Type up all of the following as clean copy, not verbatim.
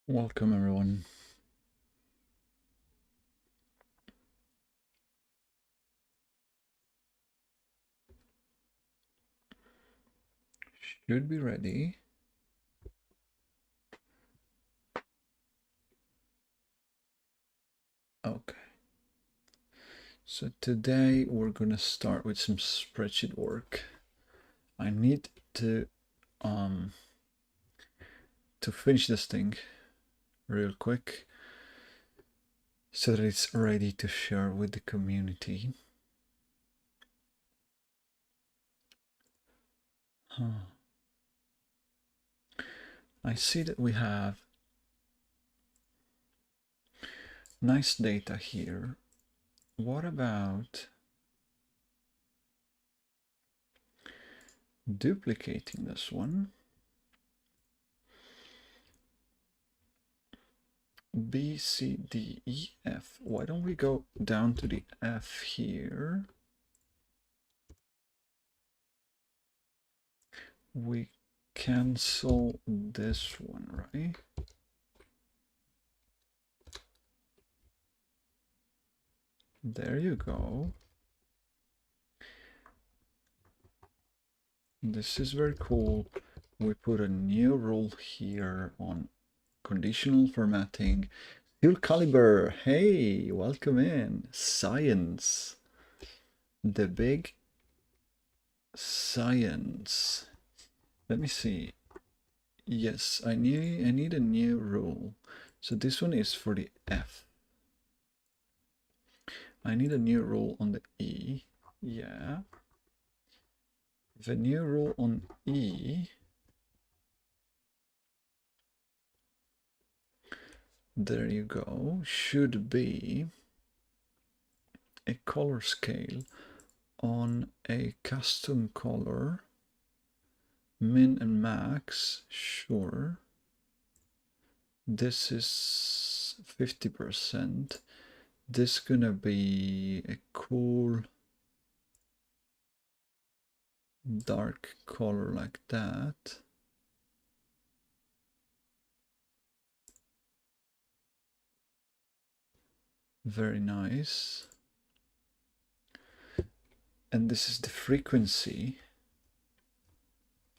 Welcome everyone. Should be ready. Okay. So today we're gonna start with some spreadsheet work. I need to finish this thing real quick so that it's ready to share with the community. I see that we have nice data here. What about duplicating this one? B, C, D, E, F. Why don't we go down to the F here? We cancel this one, right? There you go. This is very cool. We put a new rule here on conditional formatting. Steel Caliber, hey, welcome in. Science. The big science. Let me see. Yes, I need a new rule. So this one is for the F. I need a new rule on the E. Yeah. The new rule on E, there you go, should be a color scale on a custom color, min and max, sure. This is 50%. This gonna be a cool dark color like that. Very nice. And this is the frequency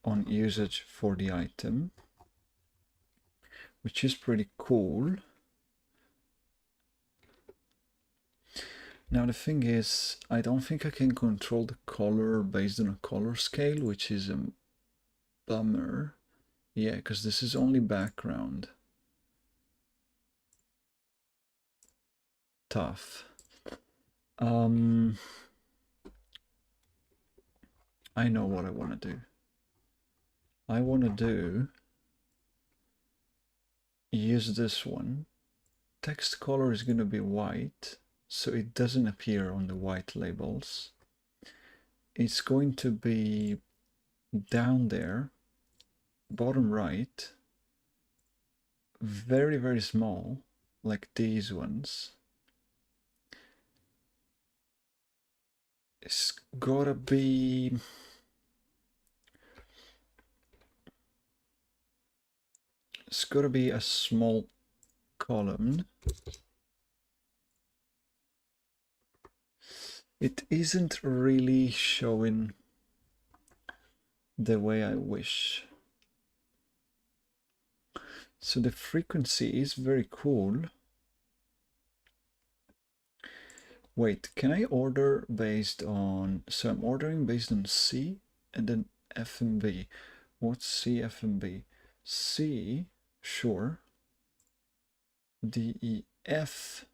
on usage for the item, which is pretty cool. Now the thing is, I don't think I can control the color based on a color scale, which is a bummer. Yeah, because this is only background. Tough. I know what I want to do. I want to use this one. Text color is going to be white, so it doesn't appear on the white labels. It's going to be down there, bottom right, very, very small, like these ones. It's gotta be a small column. It isn't really showing the way I wish. So the frequency is very cool. Wait, can I order based on, so I'm ordering based on C and then F and B. What's C, F and B? C, sure. D, E, F,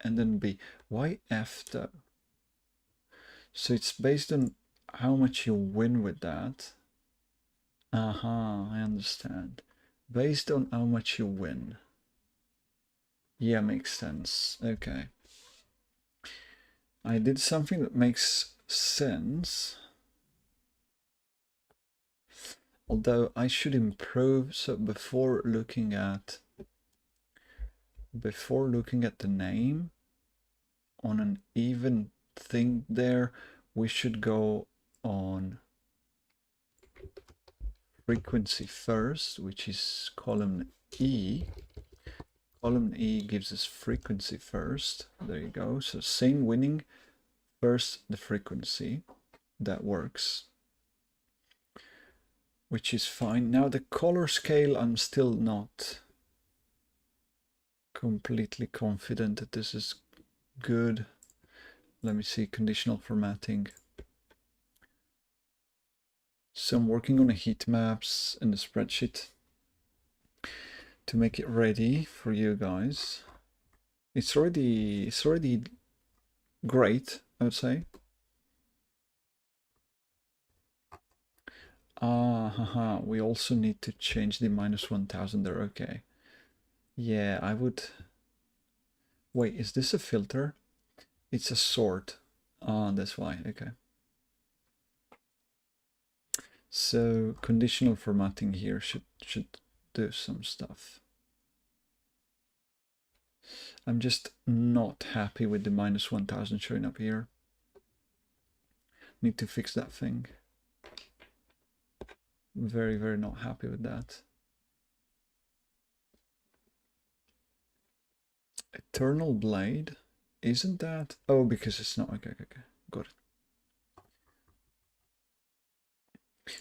and then B. Why F though? So it's based on how much you win with that. I understand. Based on how much you win. Yeah, makes sense. Okay. I did something that makes sense. Although I should improve, so before looking at the name on an even thing there, we should go on frequency first, which is column E. Column E gives us frequency first. There you go. So same winning, first the frequency. That works, which is fine. Now the color scale, I'm still not completely confident that this is good. Let me see, conditional formatting. So I'm working on the heat maps in the spreadsheet to make it ready for you guys. It's already great, I would say. Haha, we also need to change the -1000 there, okay. Yeah, I would... Wait, is this a filter? It's a sort. That's why, okay. So conditional formatting here should do some stuff. I'm just not happy with the -1000 showing up here. Need to fix that thing. Very, very not happy with that. Eternal Blade, isn't that? Oh, because it's not. Okay, got it.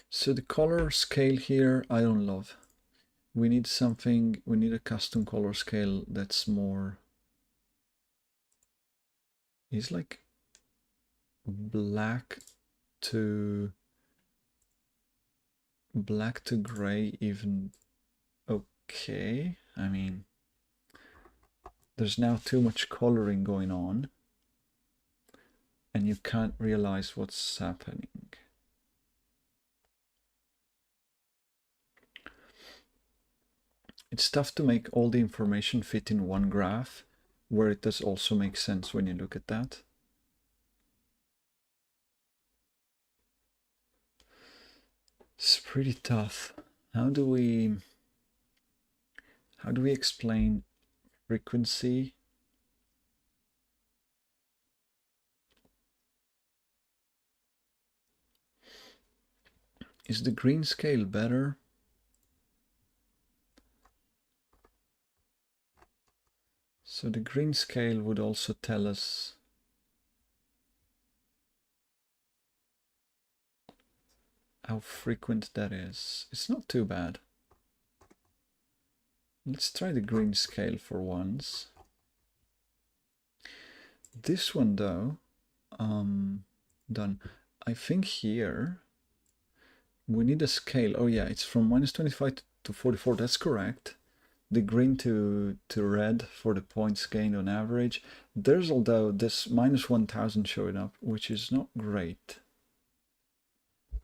So the color scale here, I don't love. We need something, we need a custom color scale that's more, is like black to gray even okay. I mean, there's now too much coloring going on and you can't realize what's happening. It's tough to make all the information fit in one graph, where it does also make sense when you look at that. It's pretty tough. How do we explain frequency? Is the green scale better? So the green scale would also tell us how frequent that is. It's not too bad. Let's try the green scale for once. This one though, done. I think here we need a scale. Oh yeah, it's from -25 to 44. That's correct. The green to red for the points gained on average. There's although this -1000 showing up, which is not great.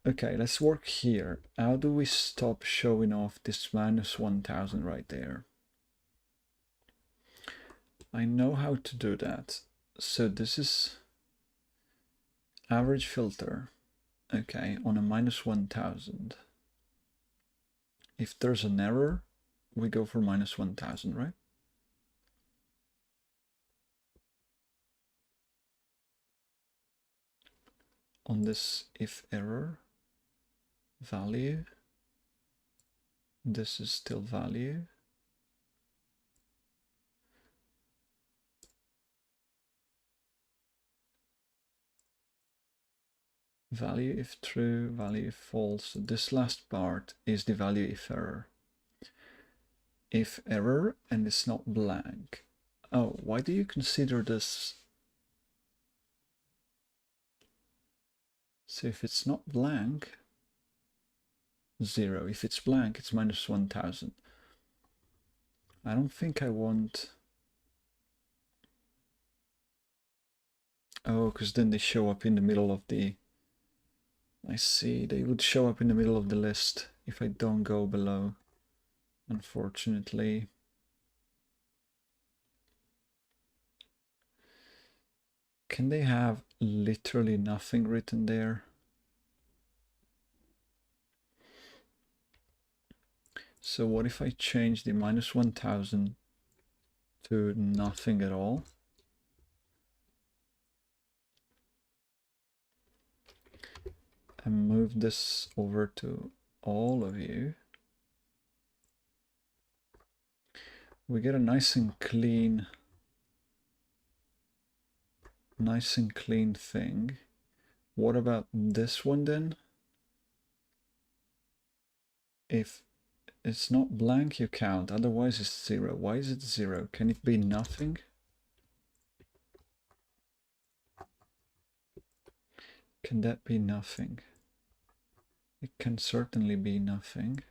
Okay, let's work here. How do we stop showing off this -1000 right there? I know how to do that. So this is average filter. Okay, on a -1000. If there's an error, we go for -1000, right? On this if error value, this is still value. Value if true, value if false. So this last part is the value if error. If error and it's not blank. Oh, why do you consider this? So if it's not blank, 0. If it's blank, it's -1000. I don't think I want... Oh, because then they show up in the middle of the... I see, they would show up in the middle of the list if I don't go below, unfortunately. Can they have literally nothing written there? So what if I change the -1000 to nothing at all? And move this over to all of you. we get a nice and clean thing. What about this one then? If it's not blank, you count, otherwise it's 0. Why is it 0? Can it be nothing? Can that be nothing? It can certainly be nothing.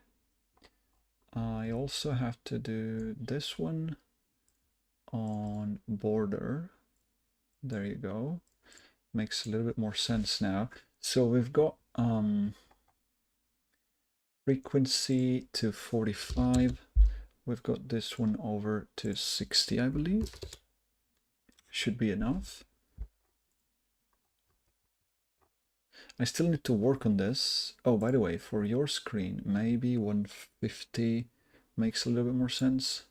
I also have to do this one on border. There you go. Makes a little bit more sense now. So we've got frequency to 45. We've got this one over to 60, I believe. Should be enough. I still need to work on this. Oh, by the way, for your screen, maybe 150 makes a little bit more sense.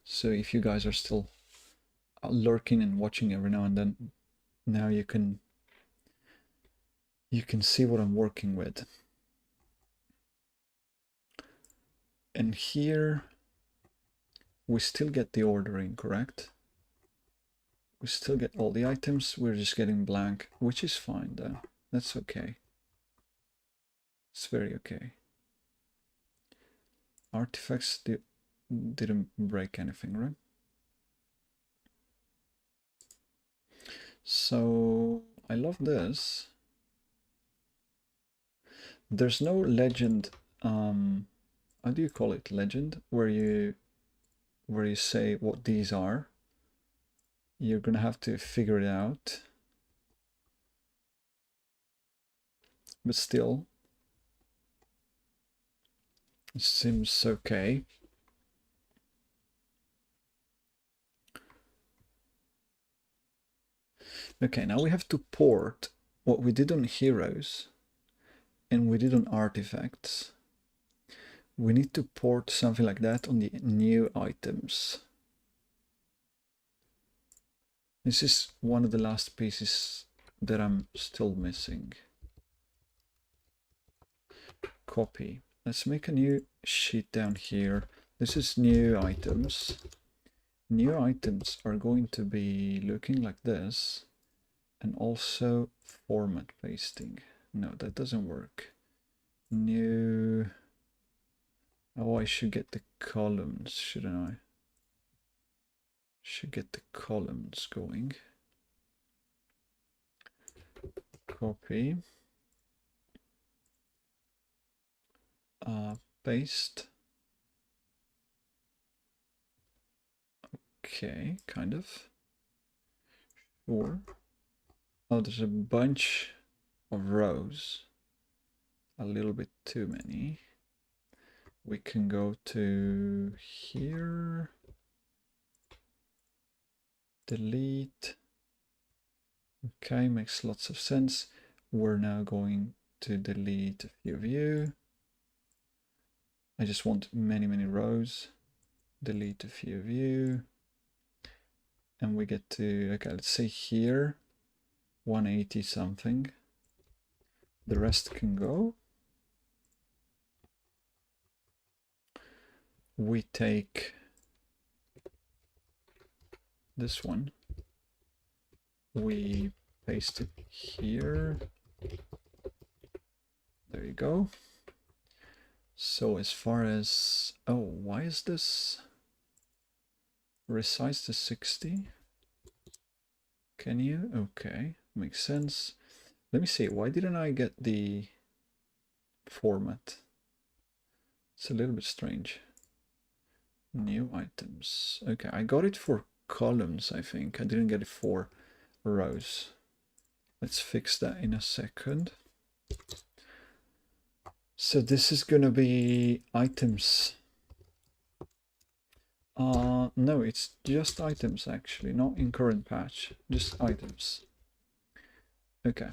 So if you guys are still lurking and watching every now and then, now you can see what I'm working with. And here we still get the ordering, correct? We still get all the items, we're just getting blank, which is fine though. That's okay. It's very okay. Artifacts didn't break anything, right? So I love this. There's no legend, how do you call it, legend, where you say what these are. You're gonna have to figure it out. But still, it seems okay. Okay, now we have to port what we did on heroes and we did on artifacts. We need to port something like that on the new items. This is one of the last pieces that I'm still missing. Copy. Let's make a new sheet down here. This is new items. New items are going to be looking like this, and also format pasting. No, that doesn't work. New. Oh, I should get the columns, shouldn't I? Should get the columns going. Copy. Paste. Okay, kind of. Sure. Oh, there's a bunch of rows. A little bit too many. We can go to here. Delete. Okay, makes lots of sense. We're now going to delete a few of you. I just want many rows. Delete a few of you. And we get to, okay, let's say here, 180 something. The rest can go. We take this one. We paste it here. There you go. So as far as, oh, why is this resize to 60? Can you? Okay, makes sense. Let me see, why didn't I get the format? It's a little bit strange. New items. Okay, I got it for columns, I think. I didn't get it for rows. Let's fix that in a second. So this is gonna be items. No, it's just items actually, not in current patch, just items. Okay.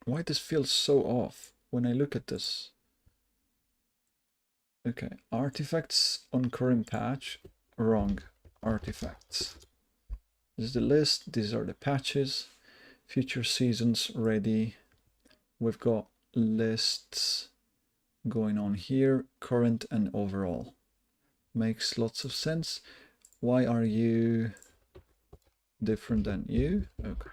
Why does feel so off when I look at this? Okay, artifacts on current patch, wrong. Artifacts. This is the list, these are the patches. Future seasons ready. We've got lists. going on here, current and overall. Makes lots of sense. Why are you different than you? Okay.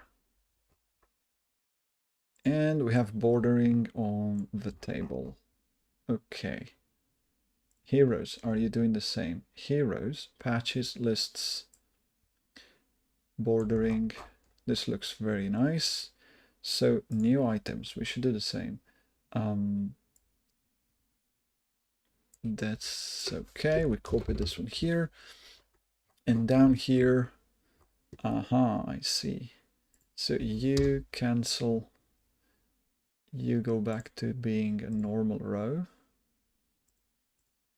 And we have bordering on the table. Okay. Heroes, are you doing the same? Heroes, patches, lists, bordering. This looks very nice. So new items, we should do the same. That's okay. We copy this one here. And down here, I see. So you cancel, you go back to being a normal row.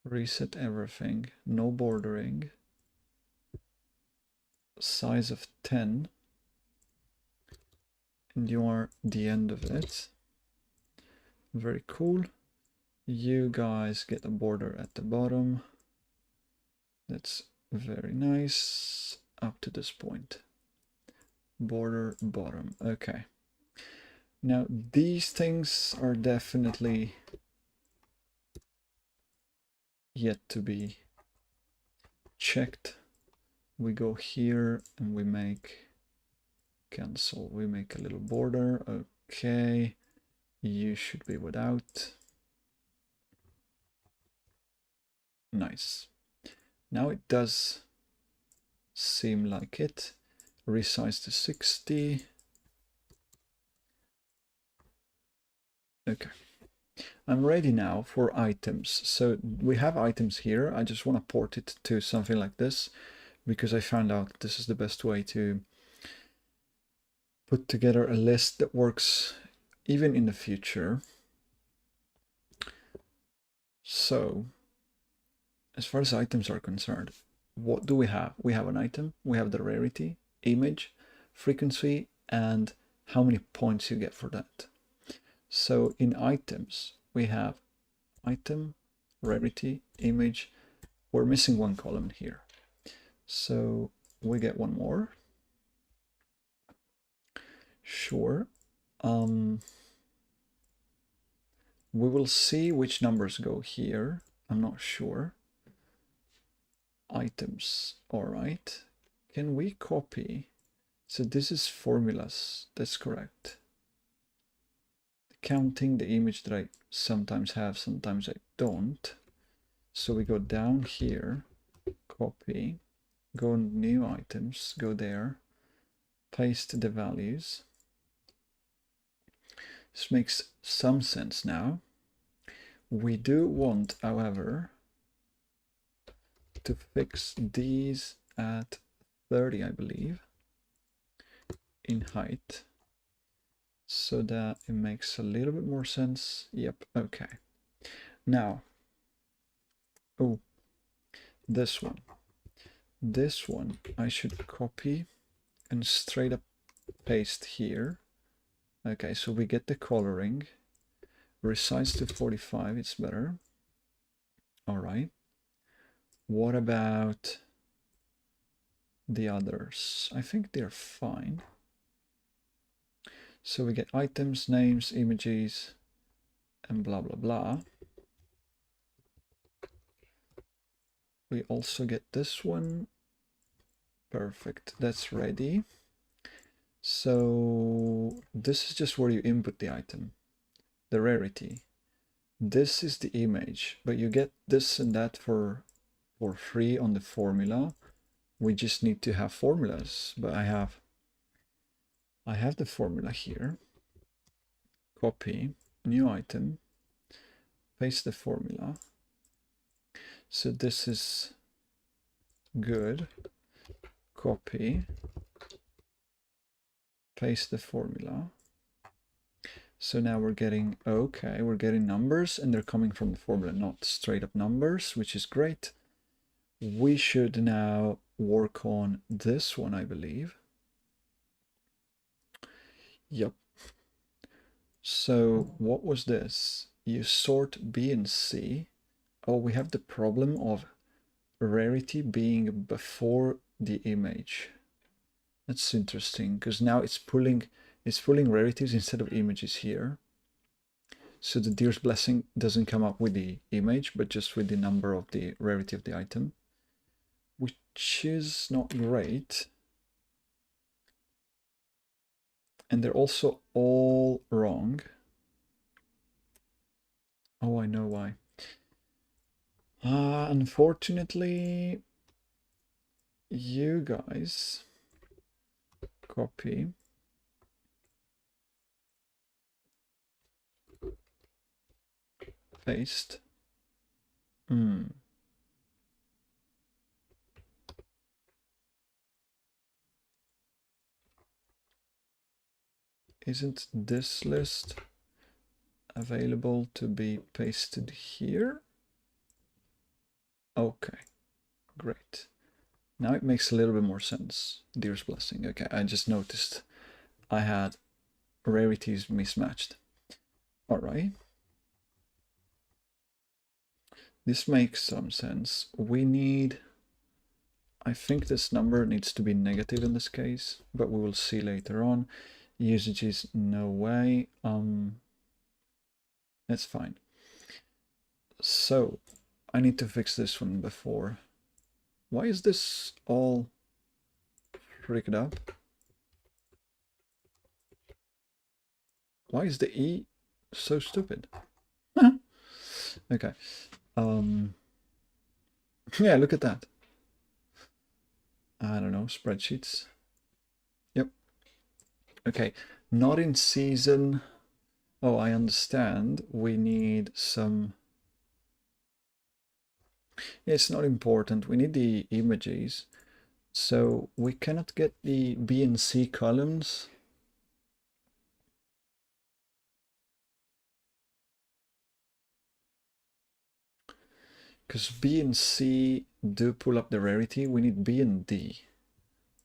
Reset everything, no bordering. Size of 10. And you are the end of it. Very cool. You guys get a border at the bottom. That's very nice. Up to this point. Border bottom. Okay. Now these things are definitely yet to be checked. We go here and we make cancel. We make a little border. Okay. You should be without. Nice. Now it does seem like it. Resize to 60. Okay. I'm ready now for items. So we have items here. I just want to port it to something like this because I found out this is the best way to put together a list that works even in the future. So as far as items are concerned, what do we have? We have an item, we have the rarity, image, frequency, and how many points you get for that. So in items, we have item, rarity, image. We're missing one column here. So we get one more. Sure. We will see which numbers go here. I'm not sure. Items. All right. Can we copy? So this is formulas. That's correct. Counting the image that I sometimes have, sometimes I don't. So we go down here, copy, go new items, go there, paste the values. This makes some sense now. We do want, however, to fix these at 30, I believe, in height, so that it makes a little bit more sense. Yep, okay. Now, oh, this one I should copy and straight up paste here. Okay, so we get the coloring, resize to 45, it's better. All right. What about the others? I think they're fine. So we get items, names, images, and blah, blah, blah. We also get this one. Perfect, that's ready. So this is just where you input the item, the rarity. This is the image, but you get this and that for free on the formula. We just need to have formulas, but I have the formula here. Copy, new item, paste the formula. So this is good. Copy, paste the formula. So now we're getting, okay, we're getting numbers and they're coming from the formula, not straight up numbers, which is great. We should now work on this one, I believe. Yep. So what was this? You sort B and C. Oh, we have the problem of rarity being before the image. That's interesting because now it's pulling rarities instead of images here. So the deer's blessing doesn't come up with the image, but just with the number of the rarity of the item, which is not great. And they're also all wrong. Oh, I know why. Unfortunately, you guys copy. Paste. Isn't this list available to be pasted here? Okay, great. Now it makes a little bit more sense. Deer's Blessing. Okay, I just noticed I had rarities mismatched. All right. This makes some sense. We need... I think this number needs to be negative in this case, but we will see later on. Usages, no way. That's fine. So, I need to fix this one before. Why is this all freaked up? Why is the E so stupid? Okay. Yeah, look at that. I don't know, spreadsheets. Yep. Okay, not in season. Oh, I understand. We need some... Yeah, it's not important. We need the images. So we cannot get the B and C columns. Because B and C do pull up the rarity. We need B and D.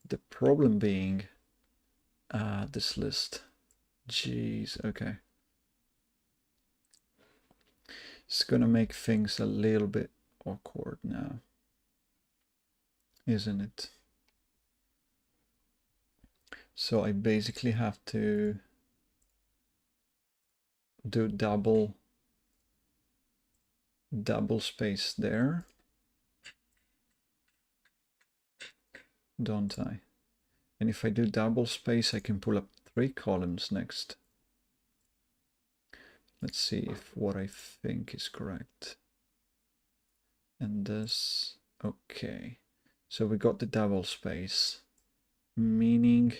The problem being this list. Jeez, okay. It's gonna make things a little bit awkward now, isn't it? So I basically have to do double space there, don't I? And if I do double space, I can pull up 3 columns next. Let's see if what I think is correct. And this, okay. So we got the double space, meaning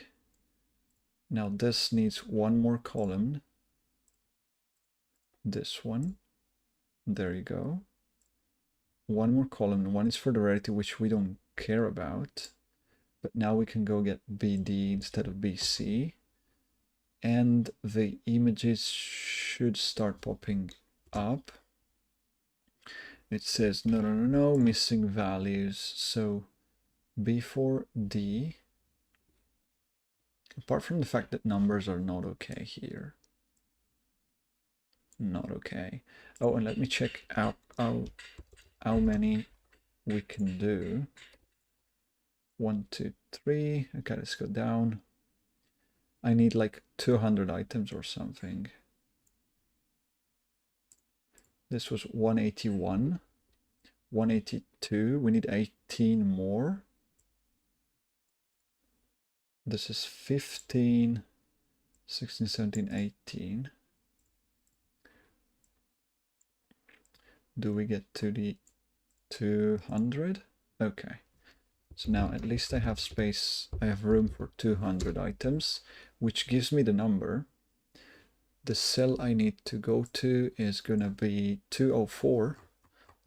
now this needs 1 more column. This one, there you go. 1 more column, 1 is for the rarity, which we don't care about. But now we can go get BD instead of BC. And the images should start popping up. It says, no, missing values. So B4, D. Apart from the fact that numbers are not okay here. Not okay. Oh, and let me check out how many we can do. 1, 2, 3. Okay, let's go down. I need like 200 items or something. This was 181. 182. We need 18 more. This is 15, 16, 17, 18. Do we get to the 200? Okay. So now at least I have space, I have room for 200 items, which gives me the number. The cell I need to go to is gonna be 204.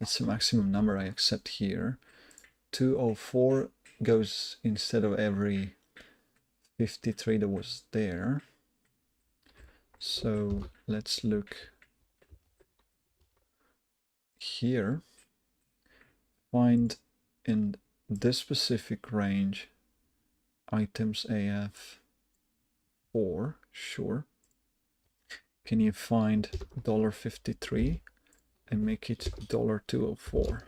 That's the maximum number I accept here. 204 goes instead of every 53 that was there. So let's look here. Find in this specific range items AF4, sure. Can you find $53 and make it $204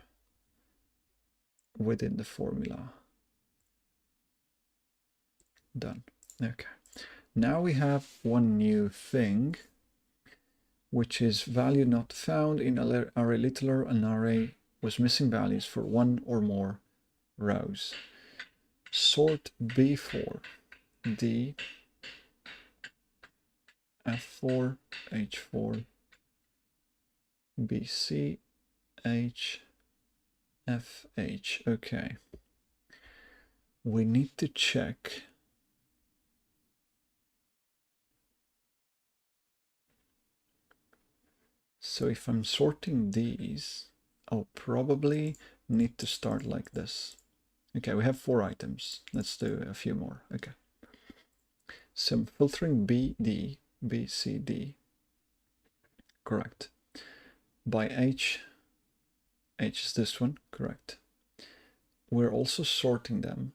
within the formula? Done. Okay. Now we have one new thing. which is value not found in array littler. An array was missing values for one or more rows. Sort B4, D, F4, H4, BC, H, FH. Okay. We need to check. So if I'm sorting these, I'll probably need to start like this. Okay, we have 4 items. Let's do a few more. Okay. So I'm filtering B, D, B, C, D. Correct. By H. H is this one. Correct. We're also sorting them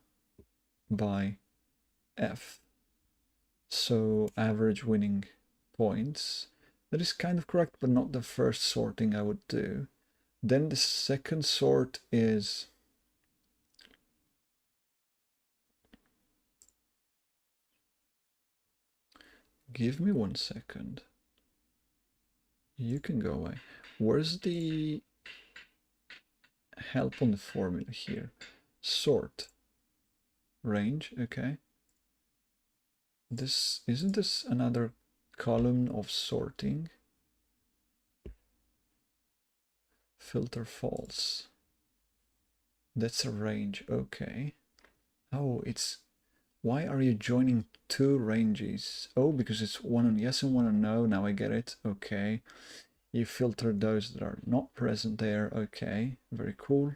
by F. So average winning points. That is kind of correct, but not the first sorting I would do. Then the second sort is give me 1 second. You can go away. Where's the help on the formula here? Sort. Range, okay. Isn't this another column of sorting? Filter false. That's a range, okay. Oh, it's... Why are you joining 2 ranges? Oh, because it's one on yes and one on no. Now I get it. Okay. You filter those that are not present there. Okay. Very cool.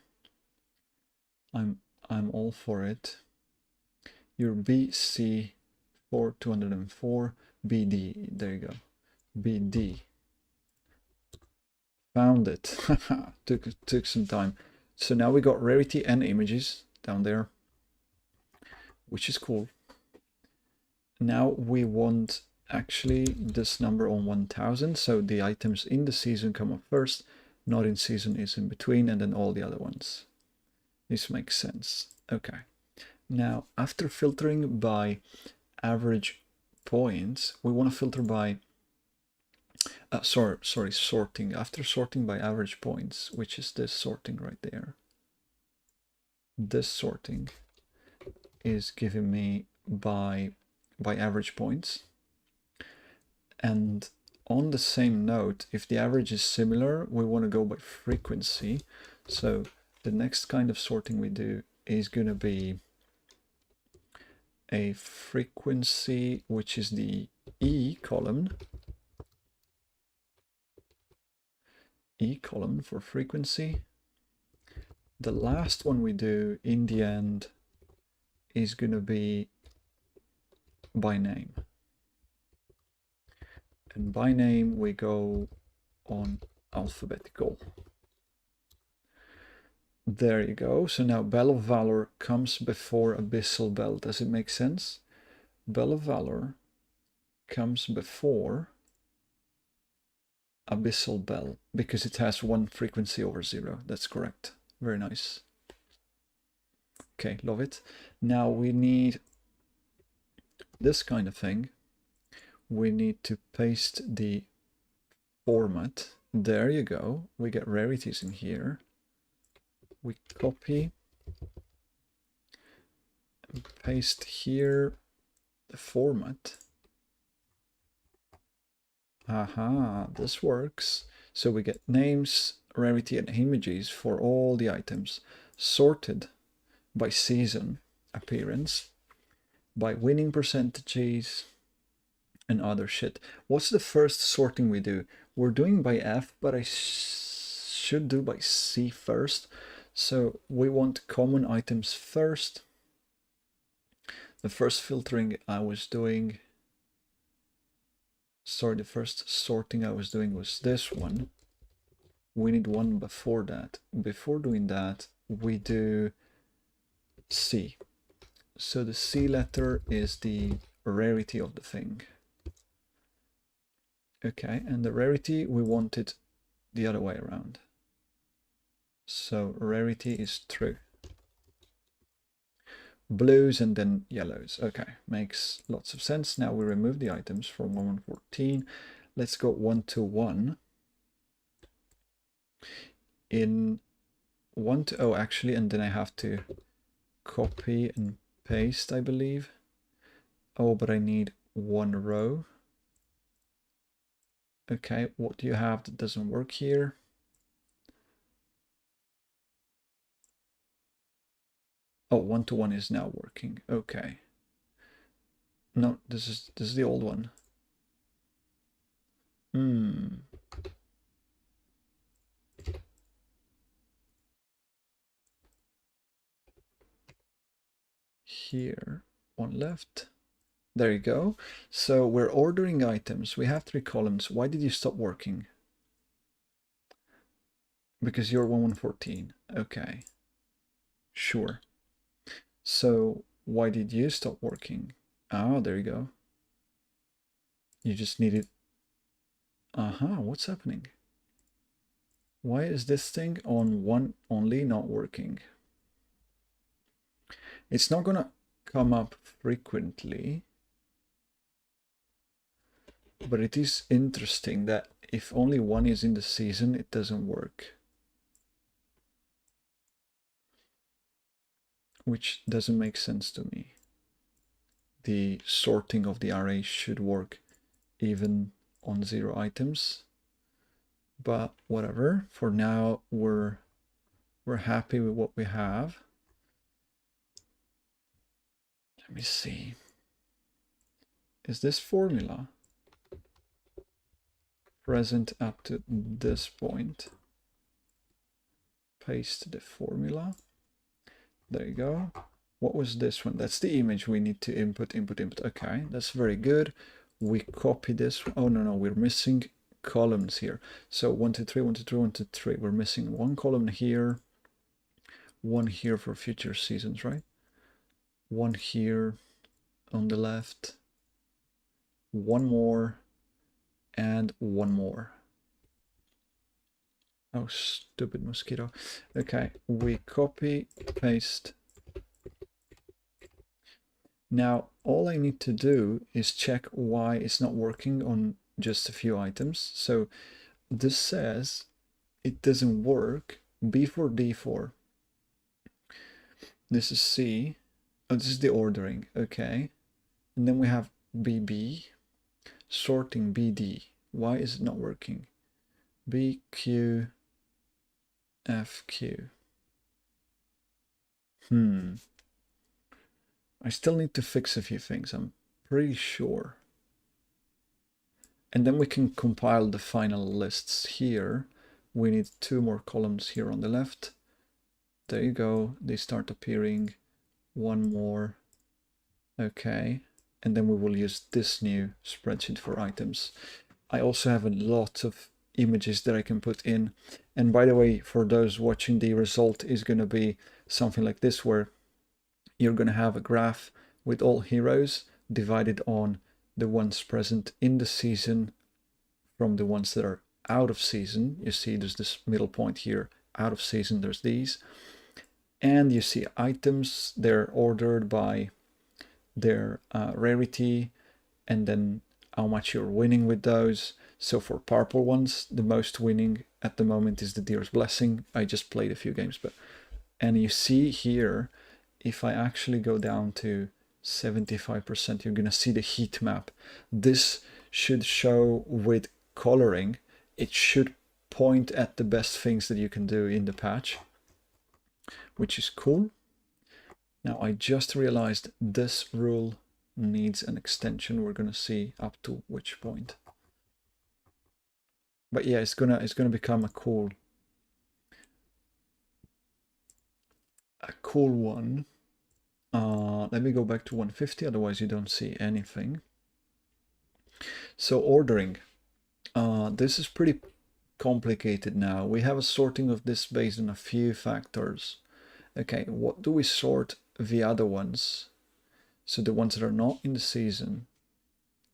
I'm all for it. Your BC 4204 BD. There you go. BD. Found it. took some time. So now we got rarity and images down there, which is cool. Now we want actually this number on 1000, so the items in the season come up first, not in season is in between, and then all the other ones. This makes sense. Okay. Now, after filtering by average points, we want to filter by sorting. After sorting by average points, which is this sorting right there. This sorting is giving me by average points. And on the same note, if the average is similar, we want to go by frequency. So the next kind of sorting we do is going to be a frequency, which is the E column. E column for frequency. The last one we do in the end is going to be by name. And by name we go on alphabetical. There you go. So now Bell of Valor comes before Abyssal Bell. Does it make sense? Bell of Valor comes before Abyssal Bell because it has 1 frequency over 0. That's correct. Very nice. Okay, love it. Now we need this kind of thing. We need to paste the format. There you go. We get rarities in here. We copy and paste here the format. Aha, this works. So we get names, rarity, and images for all the items, sorted by season appearance, by winning percentages, and other shit. What's the first sorting we do? We're doing by F, but I should do by C first. So we want common items first. The first filtering I was doing, the first sorting I was doing was this one. We need one before that. Before doing that, we do C. So the C letter is the rarity of the thing. Okay, and the rarity, we want it the other way around. So rarity is true. Blues and then yellows. Okay, makes lots of sense. Now we remove the items from 114. let's go 1 to 1. In 1 to, oh, actually, and then I have to copy and paste, I believe. Oh, but I need one row. Okay, what do you have that doesn't work here? Oh, 1 to 1 is now working. Okay. No, this is the old one. Here, one left. There you go. So we're ordering items. We have 3 columns. Why did you stop working? Because you're 1114. Okay. Sure. So why did you stop working? Oh, there you go. You just needed... what's happening? Why is this thing on 1 only not working? It's not gonna come up frequently, but it is interesting that if only 1 is in the season, it doesn't work. Which doesn't make sense to me. The sorting of the array should work even on 0 items, but whatever. For now, we're happy with what we have. Let me see. Is this formula present up to this point? Paste the formula. There you go. What was this one? That's the image we need to input. Okay, that's very good. We copy this. Oh, no, we're missing columns here. So 1, 2, 3, 1, 2, 3, 1, 2, 3. We're missing 1 column here, 1 here for future seasons, right? 1 here on the left, 1 more, and 1 more. Oh, stupid mosquito. Okay, we copy, paste. Now, all I need to do is check why it's not working on just a few items. So this says it doesn't work. B4, D4. This is C. Oh, this is the ordering. Okay. And then we have BB. Sorting BD. Why is it not working? BQ, FQ. I still need to fix a few things, I'm pretty sure. And then we can compile the final lists here. We need 2 more columns here on the left. There you go, they start appearing. 1 more. Okay, and then we will use this new spreadsheet for items. I also have a lot of images that I can put in. And by the way, for those watching, the result is going to be something like this, where you're going to have a graph with all heroes divided on the ones present in the season from the ones that are out of season. You see there's this middle point here, out of season, there's these. And you see items, they're ordered by their rarity, and then how much you're winning with those. So for purple ones, the most winning at the moment is the Deer's Blessing. I just played a few games, and you see here, if I actually go down to 75%, you're gonna see the heat map. This should show with coloring. It should point at the best things that you can do in the patch, which is cool. Now I just realized this rule needs an extension. We're gonna see up to which point. But yeah, it's gonna become a cool one. Let me go back to 150, otherwise you don't see anything. So ordering, this is pretty complicated now. We have a sorting of this based on a few factors. Okay, what do we sort the other ones? So the ones that are not in the season,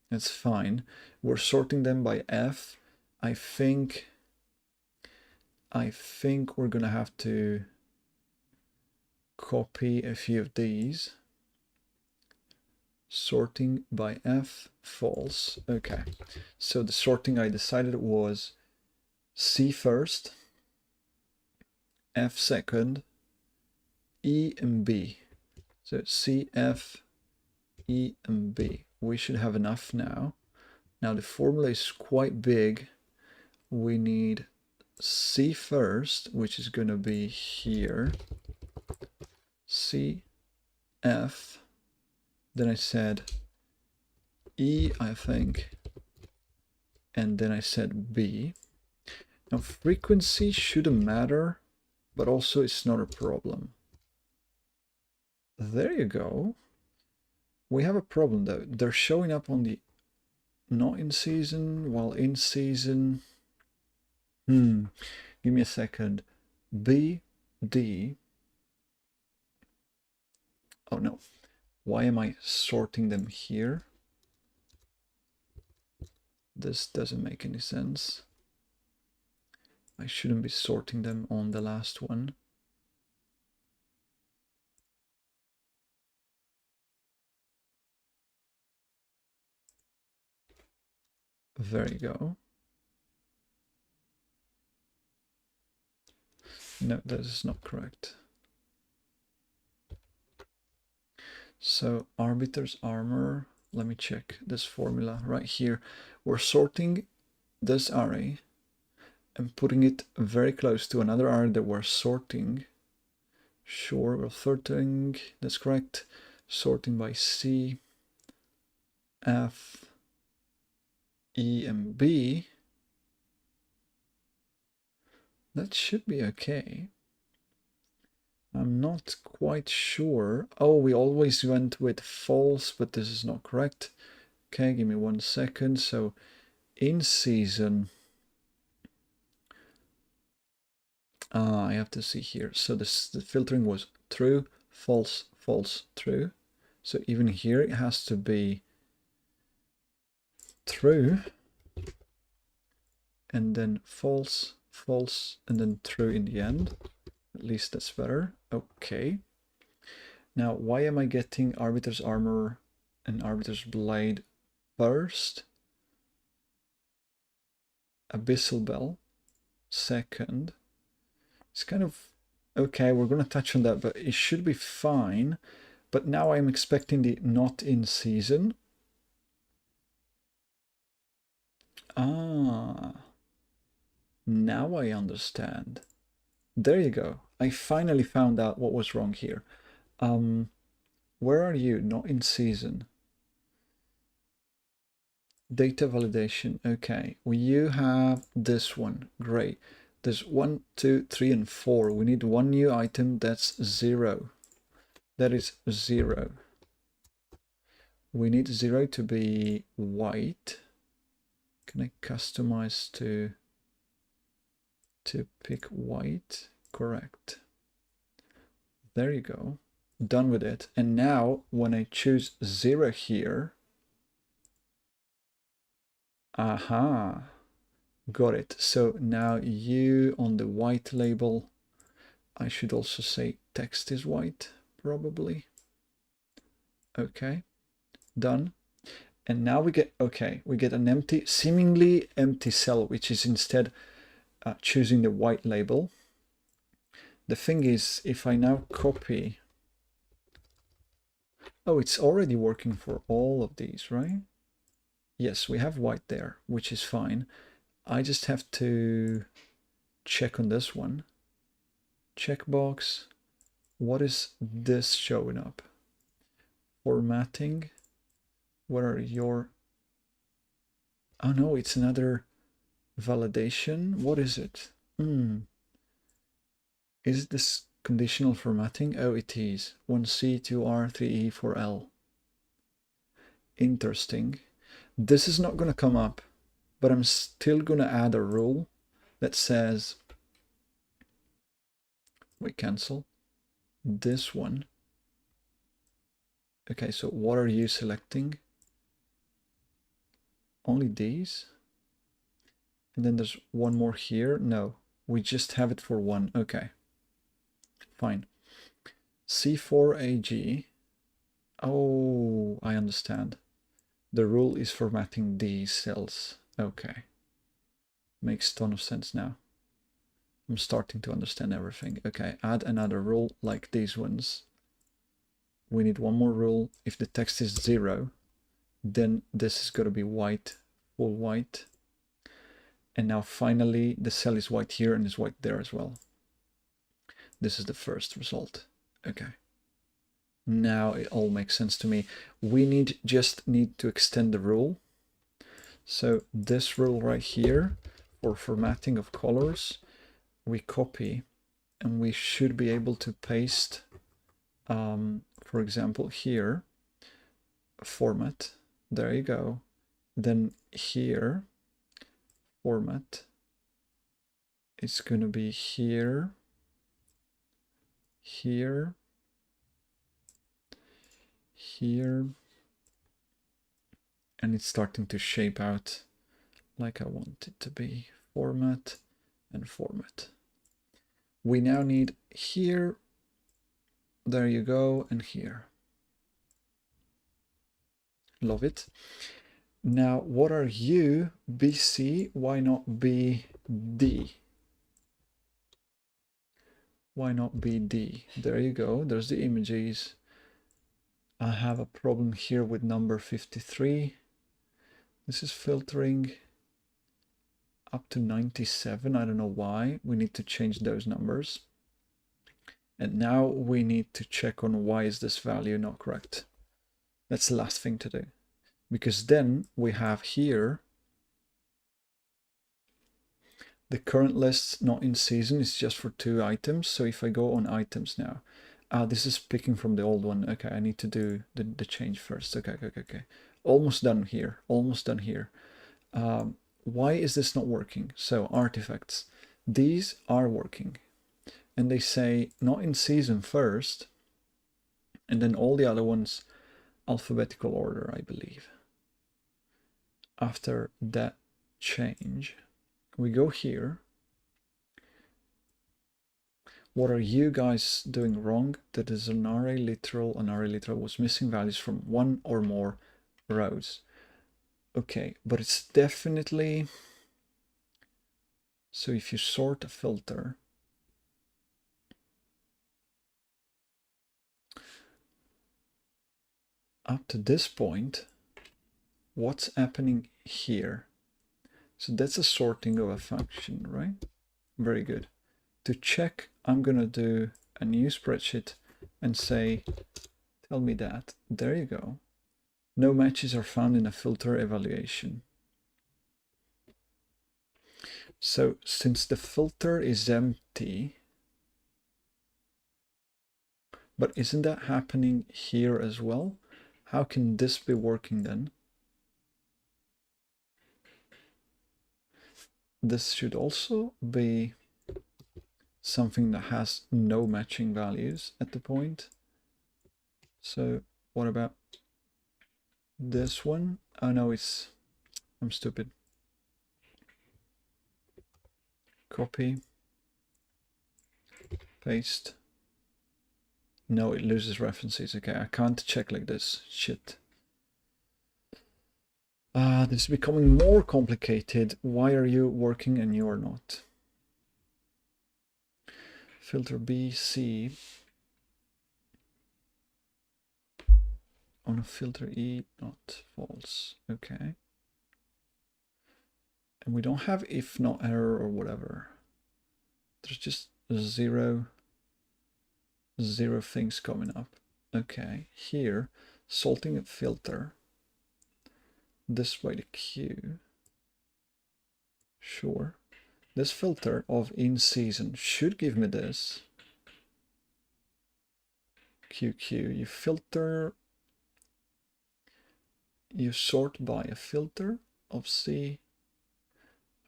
that's fine. We're sorting them by F. I think we're gonna have to copy a few of these. Sorting by F, false. Okay, so the sorting I decided was C first, F second, E and B. So C, F, E and B. We should have enough now. Now the formula is quite big. We need C first, which is going to be here. C, F. Then I said E, I think. And then I said B. Now frequency shouldn't matter, but also it's not a problem. There you go. We have a problem though. They're showing up on the not in season, while in season. Give me a second. B, D. Oh no. Why am I sorting them here? This doesn't make any sense. I shouldn't be sorting them on the last one. There you go. No, that is not correct. So arbiter's armor, let me check this formula right here. We're sorting this array and putting it very close to another array that we're sorting. Sure, we're sorting, that's correct. Sorting by C, F, E, and B. That should be okay. I'm not quite sure. Oh, we always went with false, but this is not correct. Okay, give me 1 second. So in season, I have to see here. So the filtering was true, false, false, true. So even here it has to be true, and then false, false, and then true in the end. At least that's better. Okay. Now, why am I getting Arbiter's Armor and Arbiter's Blade first? Abyssal Bell second. It's kind of okay, we're going to touch on that, but it should be fine. But now I'm expecting the not in season. Ah, now I understand. There you go. I finally found out what was wrong here. Where are you? Not in season. Data validation. Okay, well, you have this one. Great. There's 1, 2, 3, and 4. We need one new item. That's 0. That is 0. We need 0 to be white. Can I customize to pick white? Correct. There you go. Done with it. And now when I choose 0 here, aha, got it. So now you on the white label, I should also say text is white, probably. Okay, done. And now we get, okay, we get an empty, seemingly empty cell, which is instead choosing the white label. The thing is, if I now copy, oh, it's already working for all of these, right? Yes, we have white there, which is fine. I just have to check on this one. Checkbox. What is this showing up? Formatting. What are your... Oh no, it's another validation. What is it? Is this conditional formatting? Oh, it is. 1C, 2R, 3E, 4L. Interesting. This is not going to come up, but I'm still going to add a rule that says, wait, cancel this one. Okay, so what are you selecting? Only these? And then there's one more here. No, we just have it for one. Okay, fine. C4AG. Oh, I understand. The rule is formatting these cells. Okay. Makes a ton of sense now. I'm starting to understand everything. Okay, add another rule like these ones. We need one more rule. If the text is 0, then this is going to be white, full white. And now finally the cell is white here and is white there as well. This is the first result. Okay. Now it all makes sense to me. We just need to extend the rule. So this rule right here for formatting of colors, we copy and we should be able to paste, for example, here, format. There you go. Then here, format. It's going to be here, here, here, and it's starting to shape out like I want it to be. Format and format. We now need here, there you go, and here. Love it. Now, what are you? BC, why not BD? Why not BD? There you go, there's the images. I have a problem here with number 53. This is filtering up to 97. I don't know why. We need to change those numbers. And now we need to check on why is this value not correct. That's the last thing to do. Because then we have here the current list not in season is just for 2 items. So if I go on items now, this is picking from the old one. Okay, I need to do the change first. Okay. Almost done here. Almost done here. Why is this not working? So artifacts, these are working. And they say not in season first. And then all the other ones alphabetical order, I believe. After that change, we go here. What are you guys doing wrong? That is an array literal. An array literal was missing values from 1 or more rows. Okay, but it's definitely... So if you sort a filter, up to this point, what's happening here? So that's a sorting of a function, right? Very good. To check, I'm going to do a new spreadsheet and say, tell me that. There you go. No matches are found in a filter evaluation. So since the filter is empty, but isn't that happening here as well? How can this be working then? This should also be something that has no matching values at the point. So what about this one? Oh no, I'm stupid. Copy, paste. No, it loses references. Okay, I can't check like this. Shit. This is becoming more complicated. Why are you working and you're not? Filter B, C. On a filter E, not false. Okay. And we don't have if not error or whatever. There's just zero things coming up. Okay, here, sorting a filter. This by the Q. Sure. This filter of in season should give me this. QQ, you filter, you sort by a filter of C,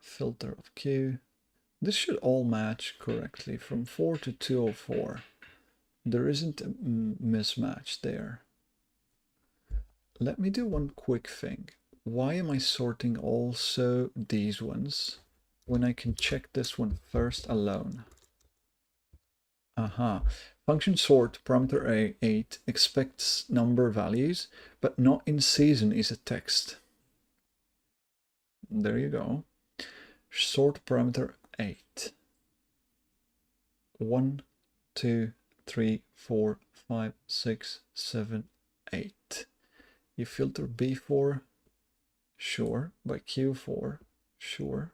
filter of Q. This should all match correctly from 4 to 204. There isn't a mismatch there. Let me do one quick thing. Why am I sorting also these ones when I can check this one first alone? Aha. Function sort parameter A8 expects number values, but not in season is a text. There you go. Sort parameter 8. 1, 2, 3, 4, 5, 6, 7, 8. You filter B4, sure, by Q4, sure,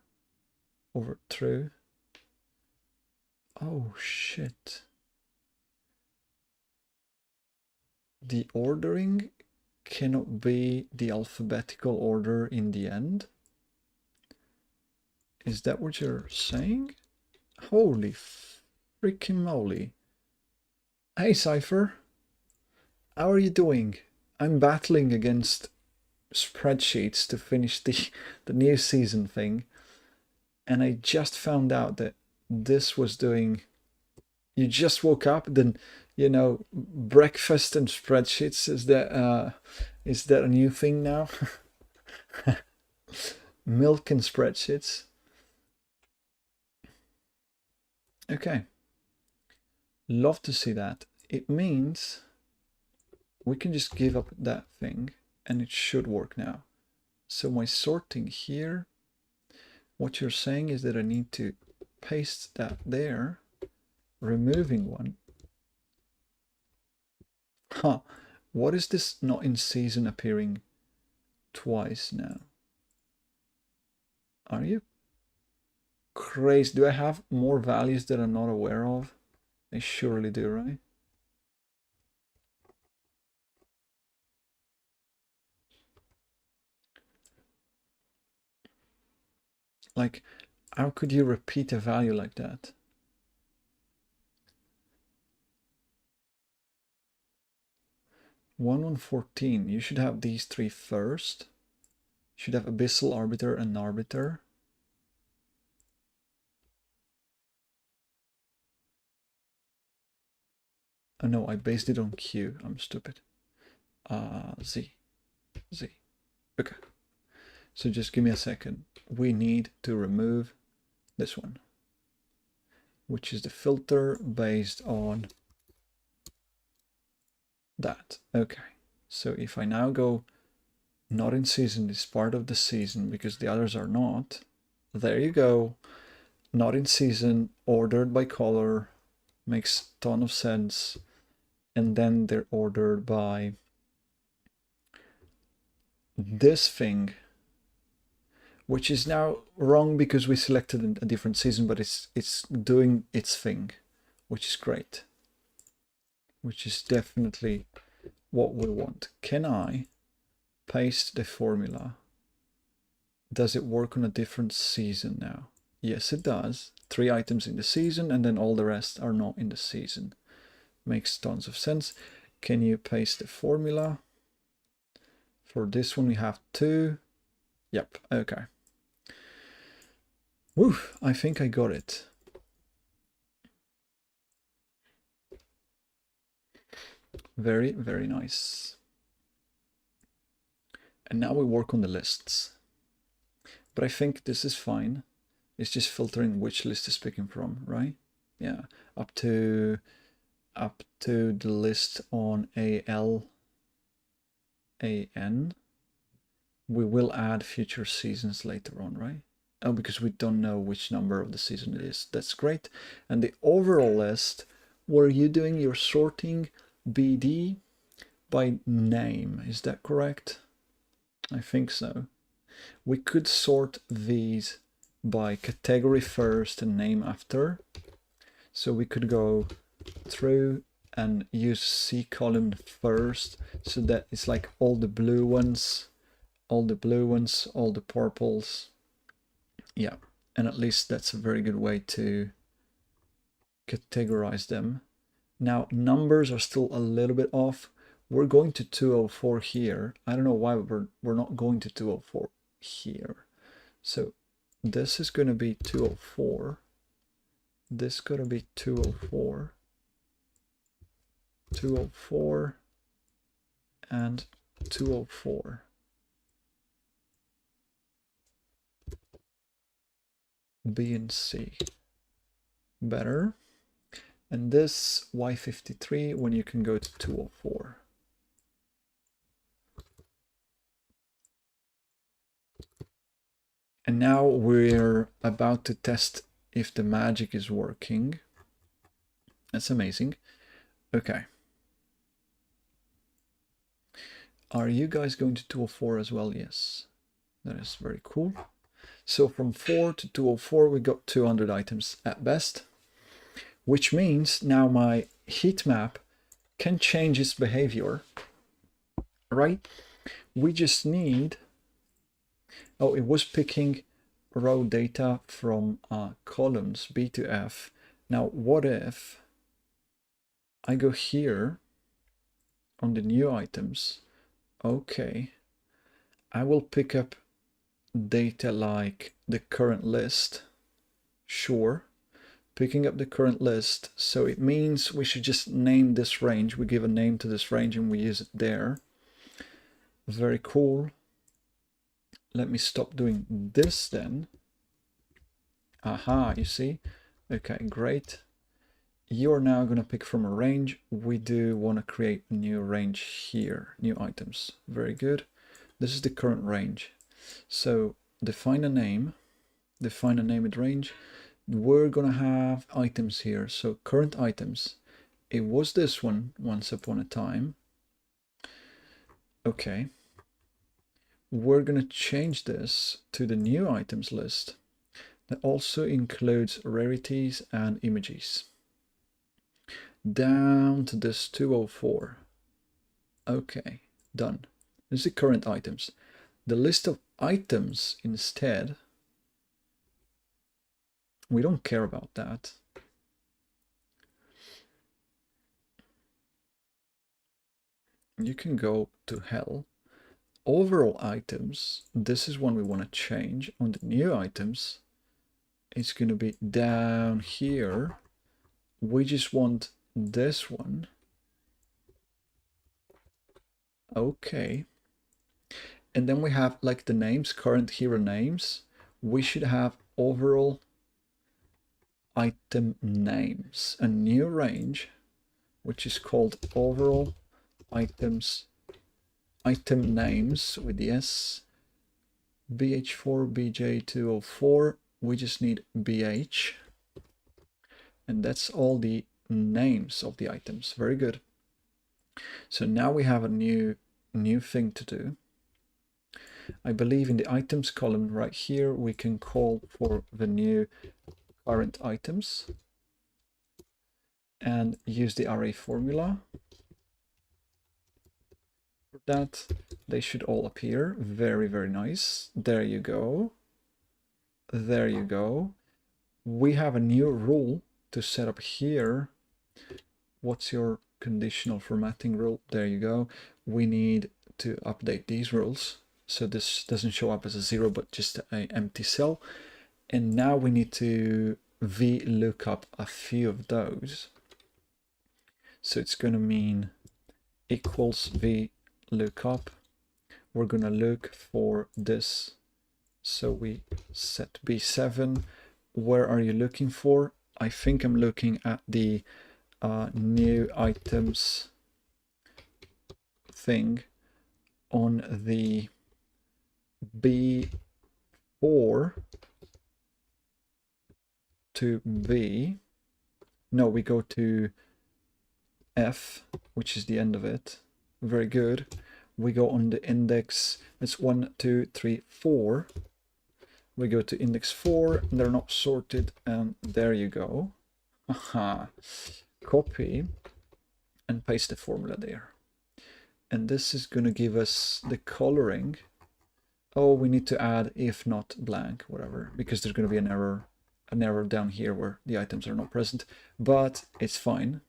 over true. Oh shit. The ordering cannot be the alphabetical order in the end. Is that what you're saying? Holy freaking moly. Hey Cypher, how are you doing? I'm battling against Spreadsheets to finish the new season thing, and I just found out that this was doing... You just woke up, then, you know, breakfast and Spreadsheets, is that a new thing now? Milk and Spreadsheets. Okay. Love to see that. It means we can just give up that thing and it should work now. So my sorting here, what you're saying is that I need to paste that there, removing one. Huh. What is this not in season appearing twice now? Are you crazy? Do I have more values that I'm not aware of? I surely do, right? Like, how could you repeat a value like that? One 14. You should have these three first. You should have abyssal, arbiter, and arbiter. Oh no, I based it on Q. I'm stupid. Z. Okay. So just give me a second. We need to remove this one, which is the filter based on that. Okay. So if I now go not in season, is part of the season because the others are not. There you go. Not in season, ordered by color, makes a ton of sense. And then they're ordered by this thing, which is now wrong because we selected a different season, but it's doing its thing, which is great, which is definitely what we want. Can I paste the formula? Does it work on a different season now? Yes, it does. 3 items in the season, and then all the rest are not in the season. Makes tons of sense. Can you paste the formula? For this one, we have 2. Yep, okay. Woo, I think I got it. Very, very nice. And now we work on the lists. But I think this is fine. It's just filtering which list is picking from, right? Yeah, up to the list on AL, AN. We will add future seasons later on, right? Oh, because we don't know which number of the season it is. That's great. And the overall list, were you doing your sorting BD by name? Is that correct? I think so. We could sort these by category first and name after. So we could go through and use C column first, so that it's like all the blue ones, all the purples. Yeah, and at least that's a very good way to categorize them. Now, numbers are still a little bit off. We're going to 204 here. I don't know why we're not going to 204 here. So this is going to be 204. This is going to be 204. 204 and 204. B and C. Better. And this Y53 when you can go to 204. And now we're about to test if the magic is working. That's amazing. Okay. Are you guys going to 204 as well? Yes. That is very cool. So from 4 to 204, we got 200 items at best, which means now my heat map can change its behavior, right? We just need, oh, it was picking row data from columns B to F. Now, what if I go here on the new items? Okay, I will pick up data like the current list. Sure, picking up the current list. So it means we should just name this range. We give a name to this range and we use it there. Very cool. Let me stop doing this then. Aha, you see? Okay, great. You're now going to pick from a range. We do want to create a new range here, new items. Very good. This is the current range. So define a name, define a named range. We're going to have items here. So current items. It was this one once upon a time. Okay. We're going to change this to the new items list. That also includes rarities and images. Down to this 204. Okay, done. This is the current items. The list of items instead, we don't care about that. You can go to hell. Overall items, this is one we want to change. On the new items, it's going to be down here. We just want this one. Okay. And then we have like the names, current hero names. We should have overall item names, a new range, which is called overall items, item names with the S, BH4, BJ204. We just need BH. And that's all the names of the items. Very good. So now we have a new thing to do. I believe in the items column right here, we can call for the new current items and use the array formula. For that, they should all appear. Very, very nice. There you go. There you go. We have a new rule to set up here. What's your conditional formatting rule? There you go. We need to update these rules. So this doesn't show up as a 0, but just an empty cell. And now we need to VLOOKUP a few of those. So it's going to mean equals VLOOKUP. We're going to look for this. So we set B7. Where are you looking for? I think I'm looking at the new items thing on the B4 to B. No, we go to F, which is the end of it. Very good. We go on the index. It's 1, 2, 3, 4. We go to index 4. They're not sorted, and there you go. Aha. Copy and paste the formula there. And this is going to give us the coloring. Oh, we need to add if not blank, whatever, because there's going to be an error down here where the items are not present, but it's fine.